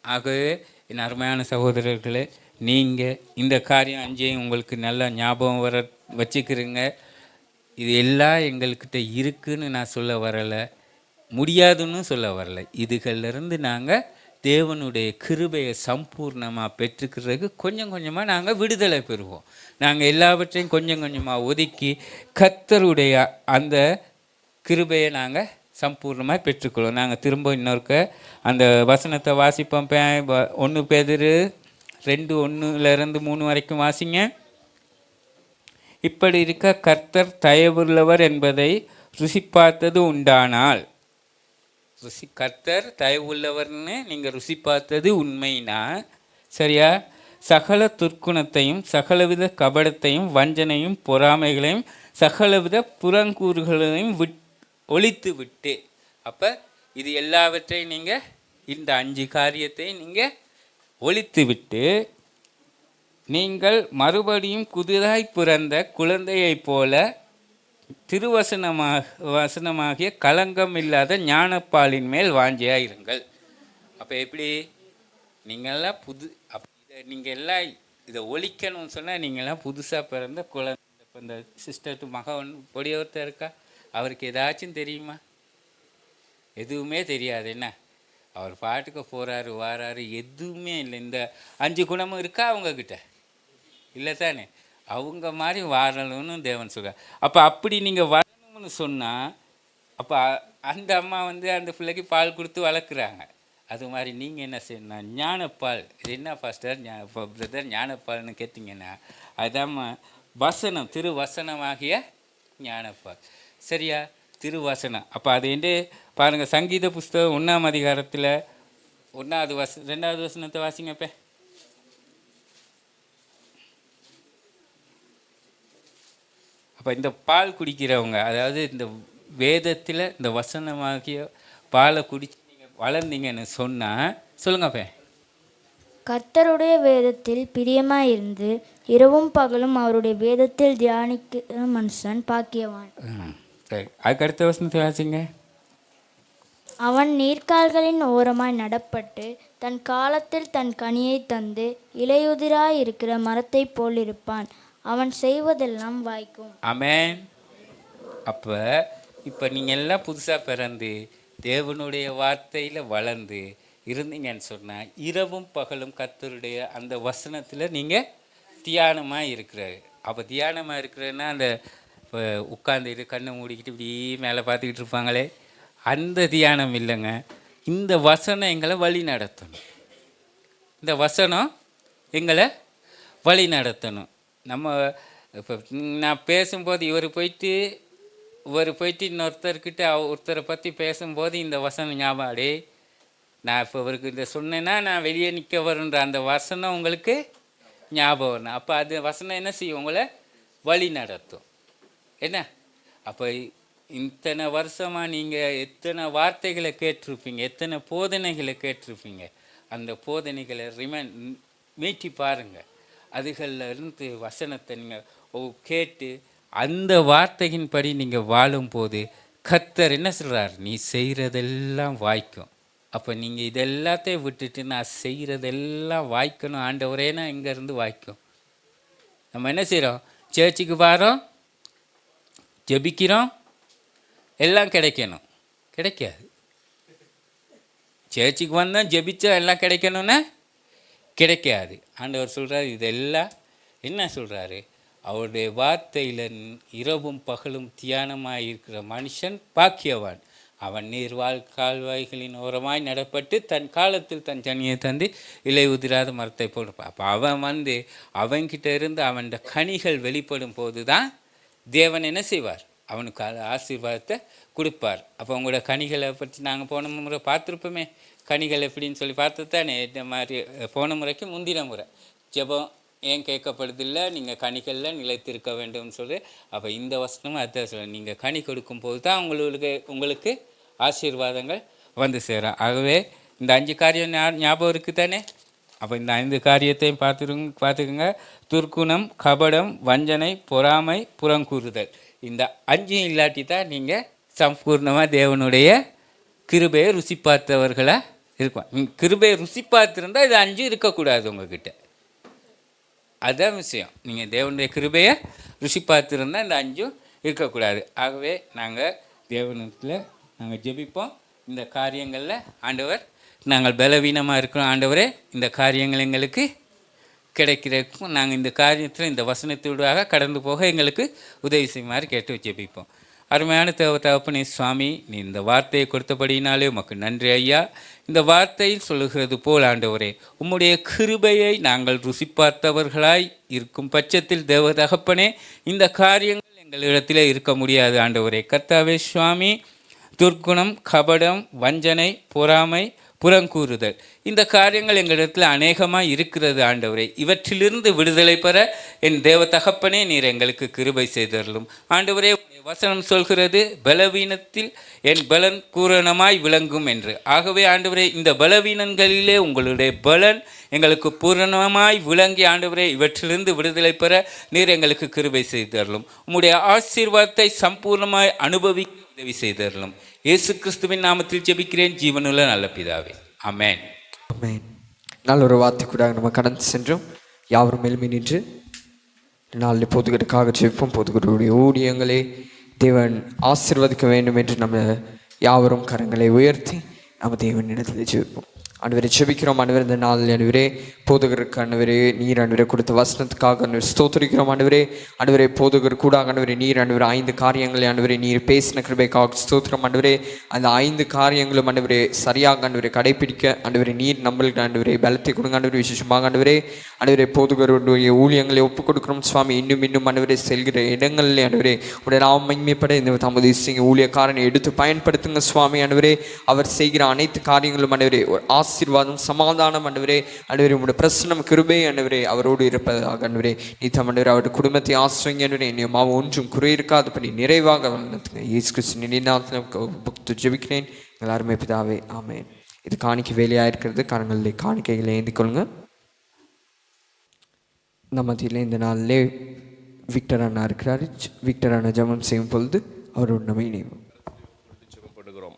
ஆகவே என் அருமையான சகோதரர்களே, நீங்கள் இந்த காரியம் 5ஐயும் உங்களுக்கு நல்லா ஞாபகம் வச்சுக்கிறீங்க. இது எல்லாம் எங்கள்கிட்ட இருக்குதுன்னு நான் சொல்ல வரலை, முடியாதுன்னு சொல்ல வரலை. இதுகளிலிருந்து நாங்கள் தேவனுடைய கிருபையை சம்பூர்ணமாக பெற்றுக்கிறதுக்கு கொஞ்சம் கொஞ்சமாக நாங்கள் விடுதலை பெறுவோம். நாங்கள் எல்லாவற்றையும் கொஞ்சம் கொஞ்சமாக ஒதுக்கி கர்த்தருடைய அந்த கிருபையை நாங்கள் சம்பூர்ணமாக பெற்றுக்கொள்வோம். நாங்கள் திரும்ப இன்னொருக்க அந்த வசனத்தை வாசிப்போம். 1 பேதுரு 2:1-3 வரைக்கும் வாசிங்க. இப்படி இருக்க கர்த்தர் தயவுள்ளவர் என்பதை ருசி பார்த்தது உண்டானால், கர்த்தர் தயவுள்ளவர்னு நீங்கள் ருசி பார்த்தது உண்மைனா சரியா, சகல துர்க்குணத்தையும் சகலவித கபடத்தையும் வஞ்சனையும் பொறாமைகளையும் சகலவித புறங்கூறுகளையும் ஒழித்து விட்டு. அப்போ இது எல்லாவற்றையும் நீங்கள் இந்த 5 காரியத்தை நீங்கள் ஒழித்து விட்டு, நீங்கள் மறுபடியும் புதிதாய் பிறந்த குழந்தையைப் போல வசனமாகிய களங்கம் இல்லாத ஞானப்பாலின் மேல் வாஞ்சியாக இருங்கள். அப்போ எப்படி நீங்கள்லாம் நீங்கள் எல்லாம் இதை ஒழிக்கணும்னு சொன்னால் நீங்கள்லாம் புதுசாக பிறந்த குழந்தை. இப்போ இந்த சிஸ்டத்து மகன் பொடியொருத்தர் இருக்கா, அவருக்கு ஏதாச்சும் தெரியுமா? எதுவுமே தெரியாது. என்ன, அவர் பாட்டுக்கு போகிறாரு வாராரு, எதுவுமே இல்லை. இந்த 5 குணமும் இருக்கா அவங்கக்கிட்ட? இல்லை தானே? அவங்க மாதிரி வாழணும்னு தேவன் சொல்கிறார். அப்போ அப்படி நீங்கள் வரணும்னு சொன்னால், அப்போ அந்த அம்மா வந்து அந்த பிள்ளைக்கு பால் கொடுத்து வளர்க்குறாங்க. அது மாதிரி நீங்கள் என்ன செய்யணும்? ஞானப்பால். இது என்ன பாஸ்டர் பிரதர் ஞானப்பால்னு கேட்டிங்கன்னா, அதாம்மா வசனம், திருவசனமாகிய ஞானப்பால். சரியா? திருவசனம். அப்போ அது என்று பாருங்கள், சங்கீத புஸ்தகம் 1ஆம் அதிகாரத்தில் 1வது 2வது வசனத்தை வாசிங்கப்ப. அப்போ இந்த பால் குடிக்கிறவங்க, அதாவது இந்த வேதத்தில் இந்த வசனமாகிய பாலை குடிச்சு நீங்கள் வளர்ந்தீங்கன்னு சொன்னால், சொல்லுங்கப்ப. கர்த்தருடைய வேதத்தில் பிரியமாயிருந்து இரவும் பகலும் அவருடைய வேதத்தில் தியானிக்கிற மனுஷன் பாக்கியவான். சரி, அதுக்கு அடுத்த வசனத்தை வாசிங்க. அவன் நீர்க்கால்களின் ஓரமாய் நடப்பட்டு தன் காலத்தில் தன் கனியை தந்து இலையுதிராய் இருக்கிற மரத்தை போல் இருப்பான். அவன் செய்வதெல்லாம் வாய்க்கும். ஆமென். அப்போ இப்போ நீங்கள் எல்லாம் புதுசாக பிறந்து தேவனுடைய வார்த்தையில் வளர்ந்து இருந்தீங்கன்னு சொன்னால், இரவும் பகலும் கர்த்தருடைய அந்த வசனத்தில் நீங்கள் தியானமாக இருக்கிறாரு. அப்போ தியானமாக இருக்கிறன்னா, அந்த இப்போ உட்காந்துட்டு கண்ணை மூடிக்கிட்டு இப்படி மேலே பார்த்துக்கிட்டு இருப்பாங்களே, அந்த தியானம் இல்லைங்க. இந்த வசனம் எங்களை வழி நடத்தணும். இந்த வசனம் எங்களை வழி நடத்தணும். நம்ம இப்போ நான் பேசும்போது இவர் போயிட்டு இன்னொருத்தர்கிட்ட ஒருத்தரை பற்றி பேசும்போது இந்த வசனம் ஞாபகம், நான் இப்போ இவருக்கு இந்த சொன்னேன்னா நான் வெளியே நிற்க வருன்ற அந்த வசனம் உங்களுக்கு ஞாபகம் வரணும். அப்போ அது வசனம் என்ன செய்யும்? உங்களை வழி நடத்தும். என்ன, அப்போ இத்தனை வருஷமாக நீங்கள் எத்தனை வார்த்தைகளை கேட்டிருப்பீங்க, எத்தனை போதனைகளை கேட்டிருப்பீங்க. அந்த போதனைகளை மீட்டி பாருங்கள். அதுகளில் இருந்து வசனத்தை நீங்கள் கேட்டு அந்த வார்த்தையின்படி நீங்கள் வாழும்போது கர்த்தர் என்ன சொல்கிறார்? நீ செய்கிறதெல்லாம் வாய்க்கும். அப்போ நீங்கள் இதெல்லாத்தையும் விட்டுட்டு நான் செய்கிறதெல்லாம் வாய்க்கணும் ஆண்டவரேனா இங்கேருந்து வாய்க்கும். நம்ம என்ன செய்கிறோம்? சர்ச்சுக்கு வரோம், ஜெபிக்கிறோம், எல்லாம் கிடைக்கணும். கிடைக்காது. சர்ச்சுக்கு வந்தோம், ஜெபிச்சா எல்லாம் கிடைக்கணும்னா கிடைக்காது. ஆண்டவர் சொல்கிறார், இதெல்லாம் என்ன சொல்கிறாரு? அவருடைய வார்த்தையில் இரவும் பகலும் தியானமாக இருக்கிற மனுஷன் பாக்கியவான். அவன் நீர்வாழ் கால்வாய்களின் ஓரமாய் நடப்பட்டு தன் காலத்தில் தன் கனியை தந்து இலை உதிராத மரத்தை போடுப்பான். அப்போ அவன் அவன்கிட்ட இருந்து அவன் கனிகள் வெளிப்படும் போது தான் தேவன் என்ன செய்வார்? அவனுக்கு ஆசீர்வாதத்தை கொடுப்பார். அப்போ உங்களோட கனிகளை பற்றி நாங்கள் போன முறை பார்த்துருப்போமே. கனிகள் எப்படின்னு சொல்லி பார்த்து தானே இந்த மாதிரி போன முறைக்கு முந்தின முறை ஜெபம் ஏன் கேட்கப்படுதில்லை, நீங்கள் கனிகளில் நிலைத்திருக்க வேண்டும்னு சொல்லி. அப்போ இந்த வசனமும் அதான் சொல்ல, நீங்கள் கனி கொடுக்கும்போது தான் உங்களுக்கு ஆசீர்வாதங்கள் வந்து சேரும். ஆகவே இந்த 5 காரியம் ஞாபகம் இருக்குது தானே? அப்போ இந்த 5 காரியத்தையும் பார்த்துக்குங்க. துர்க்குணம், கபடம், வஞ்சனை, பொறாமை, புறங்கூறுதல். இந்த 5 இல்லாட்டி தான் நீங்கள் சம்பூர்ணமாக தேவனுடைய கிருபையை ருசி பார்த்தவர்களாக இருப்பான். கிருபையை ருசி பார்த்துருந்தால் இது 5 இருக்கக்கூடாது உங்ககிட்ட. அதுதான் விஷயம். நீங்கள் தேவனுடைய கிருபையை ருசி பார்த்துருந்தால் இந்த 5 இருக்கக்கூடாது. ஆகவே நாங்கள் தேவனத்தில் நாங்கள் ஜெபிப்போம். இந்த காரியங்களில் ஆண்டவர், நாங்கள் பலவீனமாக இருக்கிறோம் ஆண்டவரே, இந்த காரியங்கள் எங்களுக்கு கிடைக்கிறதுக்கும் நாங்கள் இந்த காரியத்தில் இந்த வசனத்தோடாக கடந்து போக எங்களுக்கு உதவி செய்யுமாறு கேட்டு ஜெபிப்போம். அருமையான தகப்பனே சுவாமி, நீ இந்த வார்த்தையை கொடுத்தபடினாலே உமக்கு நன்றி ஐயா. இந்த வார்த்தையில் சொல்லுகிறது போல் ஆண்டவரே, உம்முடைய கிருபையை நாங்கள் ருசி பார்த்தவர்களாய் இருக்கும் பட்சத்தில் தேவ தகப்பனே, இந்த காரியங்கள் எங்களிடத்தில் இருக்க முடியாது ஆண்டவரே. கர்த்தாவே சுவாமி, துர்க்குணம், கபடம், வஞ்சனை, பொறாமை, புறங்கூறுதல், இந்த காரியங்கள் எங்களிடத்தில் அநேகமாக இருக்கிறது ஆண்டவரே. இவற்றிலிருந்து விடுதலை பெற என் தேவ தகப்பனே நீர் எங்களுக்கு கிருபை செய்தருளும் ஆண்டவரே. வசனம் சொல்கிறது, பலவீனத்தில் என் பலன் பூரணமாய் விளங்கும் என்று. ஆகவே ஆண்டவரே, இந்த பலவீனங்களிலே உங்களுடைய பலன் எங்களுக்கு பூரணமாய் விளங்கி ஆண்டவரே, இவற்றிலிருந்து விடுதலை பெற நீர் எங்களுக்கு கிருபை செய்தருளும். உம்முடைய ஆசீர்வாதத்தை சம்பூர்ணமாய் அனுபவிக்க உதவி செய்தருளும். இயேசு கிறிஸ்துவின் நாமத்தில் ஜெபிக்கிறேன் ஜீவனுள்ள நல்ல பிதாவே, ஆமென். ஆமென். நல்ல ஒரு வார்த்தை கூட நம்ம கடந்து சென்றோம். யாவரும் எழுப்பி நின்று நாளில் பொதுகளுக்காக ஜெபிப்போம். பொதுகளுடைய ஊழியங்களை தேவன் ஆசீர்வதிக்க வேண்டும் என்று நம்ம யாவரும் கரங்களை உயர்த்தி நம்ம தேவனிடத்தில் ஜெபிப்போம். ஆண்டவரை ஜெபிக்கிறோம். ஆண்டவர் இந்த நாளில் ஆண்டவரே போதகருக்கு ஆண்டவரே நீர் ஆண்டவரை கொடுத்த வசனத்துக்காக ஆண்டவர் ஸ்தோத்திரிக்கிறோம். ஆண்டவரே போதகர் கூட ஆண்டவரே நீர் ஆண்டவர் 5 காரியங்களை ஆண்டவரே நீர் பேசின கிருபைக்காக ஸ்தோத்திரம். ஆண்டவரே அந்த 5 காரியங்களும் ஆண்டவரே சரியாக ஆண்டவரை கடைபிடிக்க ஆண்டவரே நீர் நம்மளுக்கு ஆண்டவரே பலத்தை கொடுங்க. ஆண்டவரே விசேஷமாக ஆண்டவரே போதகருடைய ஊழியங்களை ஒப்புக் கொடுக்கிறோம் சுவாமி. இன்னும் ஆண்டவரே செல்கிற இடங்களில் ஆண்டவரே உடைய நாம மகிமைப்பட இந்த தமது ஊழியக்காரனை எடுத்து பயன்படுத்துங்க சுவாமி. ஆண்டவரே அவர் செய்கிற அனைத்து காரியங்களும் ஆண்டவரே ஆசீர்வாதம் சமாதானம் ஆண்டவரே உங்களுடைய பிரசன்னம் கிருபை ஆண்டவரே அவரோடு இருப்பதாக ஆண்டவரே நீ ஆண்டவரே அவருடைய குடும்பத்தை ஆசிரியங்க ஆண்டவரே என்னையும் ஒன்றும் குறை இருக்காதபடி நிறைவாக வளர்த்துங்க. இயேசு கிறிஸ்து நினைநாத்தில் ஜெபிக்கிறேன் எல்லாருமே பிதாவே ஆமென். இது காணிக்கை வேலையாக இருக்கிறது. கரங்களிலே காணிக்கைகளை ஏந்தி கொள்ளுங்க. நம்ம மத்தியில் இந்த நாளிலே விக்டர் அண்ணா இருக்கிறார். விக்டர் அண்ணா ஜெபம் செய்யும் பொழுது அவரோடு நம்ம இணைவோம்.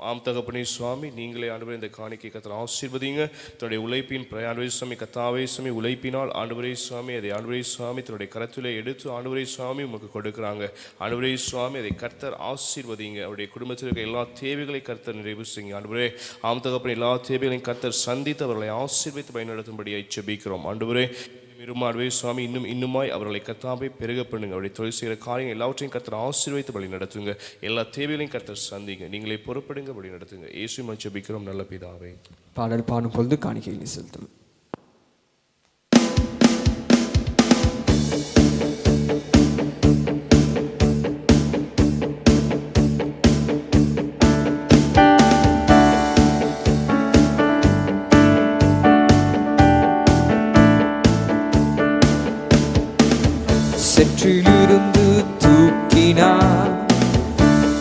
ஆம் தகப்பனே சுவாமி, நீங்களே ஆண்டவரே இந்த காணிக்கை கர்த்தர் ஆசீர்வதிங்க. தன்னுடைய உழைப்பின் ஆண்டவரே சுவாமி கர்த்தாவே சுவாமி உழைப்பினால் ஆண்டவரே சுவாமி அதை ஆண்டவரே சுவாமி தன்னுடைய கரத்திலே எடுத்து ஆண்டவரே சுவாமி உமக்கு கொடுக்குறாங்க. ஆண்டவரே சுவாமி அதை கர்த்தர் ஆசீர்வதிங்க. அவருடைய குடும்பத்தில் இருக்க எல்லா தேவைகளை கர்த்தர் நிறைவு செய்யுங்க. ஆண்டவரே ஆம் தகப்பனே எல்லா தேவைகளையும் கர்த்தர் சந்தித்து அவர்களை ஆசீர்வதித்து பயன்படுத்தும்படியாக ஜெபிக்கிறோம். ஆண்டவரே ஆண்டவரே சுவாமி இன்னுமாய் அவர்களை கர்த்தாவே பெருக பண்ணுங்க. அவருடைய தொழில் செய்கிற காரியங்கள் எல்லாவற்றையும் கர்த்தர் ஆசீர்வதித்து வழி நடத்துங்க. எல்லா தேவைகளையும் கர்த்தர் சந்திங்க. நீங்களே பொறுப்படுங்க, வழி நடத்துங்க. இயேசுவை ஜெபிக்கிறோம் நல்ல பிதாவே. பாடல் பாடும் பொழுது காணிக்கைகளை செலுத்தும். செற்றிலிருந்து தூக்கினார்,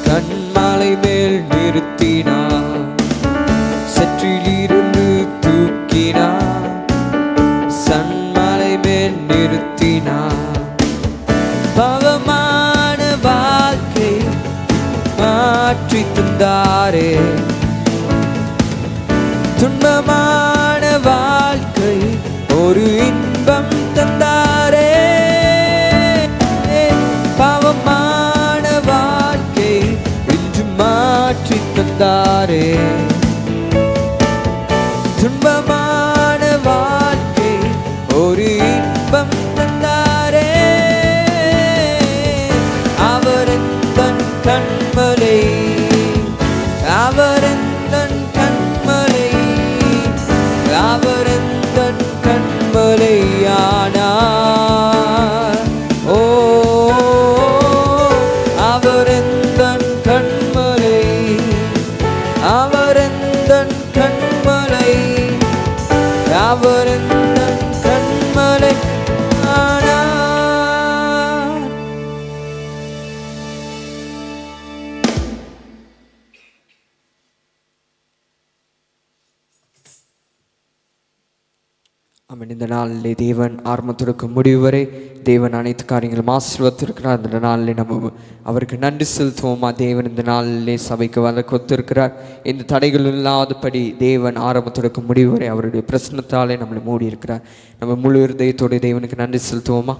கண்மலை மேல் நிறுத்தினார். செற்றிலிருந்து தூக்கினார், சன்மலை மேல் நிறுத்தினார். பவமான வாழ்க்கை மாற்றி தந்தாரே, துன்பமான வாழ்க்கை ஒரு இன்பம் தந்தாரே. பாவமான வாழ்க்கை இன்று மாற்றி தந்தாரே, துன்பமான வாழ்க்கை ஒரு இன்பம் தந்தாரே. அவரந்தன் கண்மலை, அவரந்தன் கண்மலை, அவரந்தன் கண்மலையானார். ஓ அவரந்தன் கண்மலை, அவரந்தன் கண்மலை, அவரந்தன் கண்மலை ஆனார். ஆமென். இந்த நாளிலே தேவன் ஆரம்பத்திற்கு முடிவு வரை தேவன் அனைத்து காரியங்களும் ஆசீர்வதித்திருக்கிறார். இந்த நாளிலே நம்ம அவருக்கு நன்றி செலுத்துவோமா? தேவன் இந்த நாளிலே சபைக்கு வர கொத்திருக்கிறார். எந்த தடைகள் இல்லாதபடி தேவன் ஆரம்பத்திற்கு முடிவு வரை அவருடைய பிரசன்னத்தாலே நம்மளை மூடி இருக்கிறார். நம்ம முழு இருதயத்தோடு தேவனுக்கு நன்றி செலுத்துவோமா?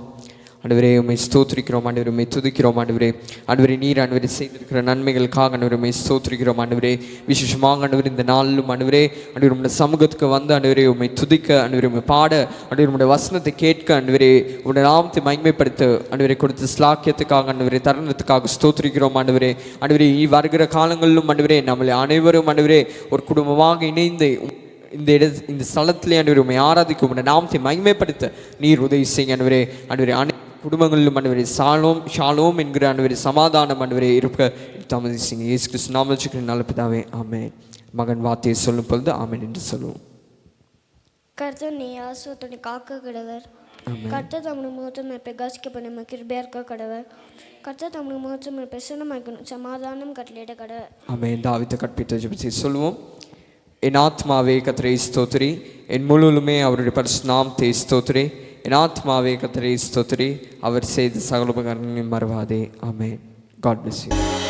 ஆண்டவரே உம்மை ஸ்தோத்திரிக்கிறோம். ஆண்டவரே உம்மை துதிக்கிறோம். ஆண்டவரே நீர் ஆண்டவரே செய்திருக்கிற நன்மைகளுக்காக ஆண்டவரே உம்மை ஸ்தோத்திரிக்கிறோம். ஆண்டவரே விசேஷமாக ஆண்டவரே இந்த நாளிலும் ஆண்டவரே உம்முடைய சமூகத்துக்கு வந்து ஆண்டவரே உம்மை துதிக்க, ஆண்டவரே உம்மை பாட, ஆண்டவரே உம்முடைய வசனத்தை கேட்க, ஆண்டவரே உம்முடைய நாமத்தை மகிமைப்படுத்த ஆண்டவரே கொடுத்த ஸ்லாக்கியத்துக்காக ஆண்டவரே தருணத்துக்காக ஸ்தோத்திரிக்கிறோம். ஆண்டவரே வருகிற காலங்களிலும் ஆண்டவரே நம்மளை அனைவரும் ஆண்டவரே ஒரு குடும்பமாக இணைந்து இந்த ஸ்தலத்திலே ஆண்டவரே உம்மை ஆராதிக்க, உம்முடைய நாமத்தை மகிமைப்படுத்த நீர் உதவி செய்ய. ஆண்டவரே குடும்பங்களிலும் ஆண்டவரே ஷாலோம் என்கிற ஆண்டவரே சமாதானம் ஆண்டவரே இருக்க தமது செய்யுங்க. இயேசு கிறிஸ்து நாமத்தில் நல்ல பிதாவே ஆமென். மகன் வார்த்தையை சொல்லும் பொழுது ஆமென் என்று சொல்லுவோம். கர்த்தர் நீ ஆசீர்வாதத்தை காக்க கடவர். கர்த்தர் தம்முடைய முகத்தை பிரகாசிக்க நம்ம கிருபையா இருக்க கடவர். கர்த்தர் தம்முடைய முகத்தை பிரசன்னமாக்கணும், சமாதானம் கட்டளையிட கடவர். ஆமென். தாவீது கற்பித்த ஜெபத்தை சொல்லுவோம். என் ஆத்மாவே கர்த்தரை ஸ்தோத்திரி, என் முழுவதுமே அவருடைய பரிசுத்த நாமத்தை ஸ்தோத்திரி. என் ஆத்மாவே கர்த்தரை ஸ்தோத்திரி, அவர் செய்த சகல உபகாரங்களையும் மறவாதே. ஆமென். God bless you.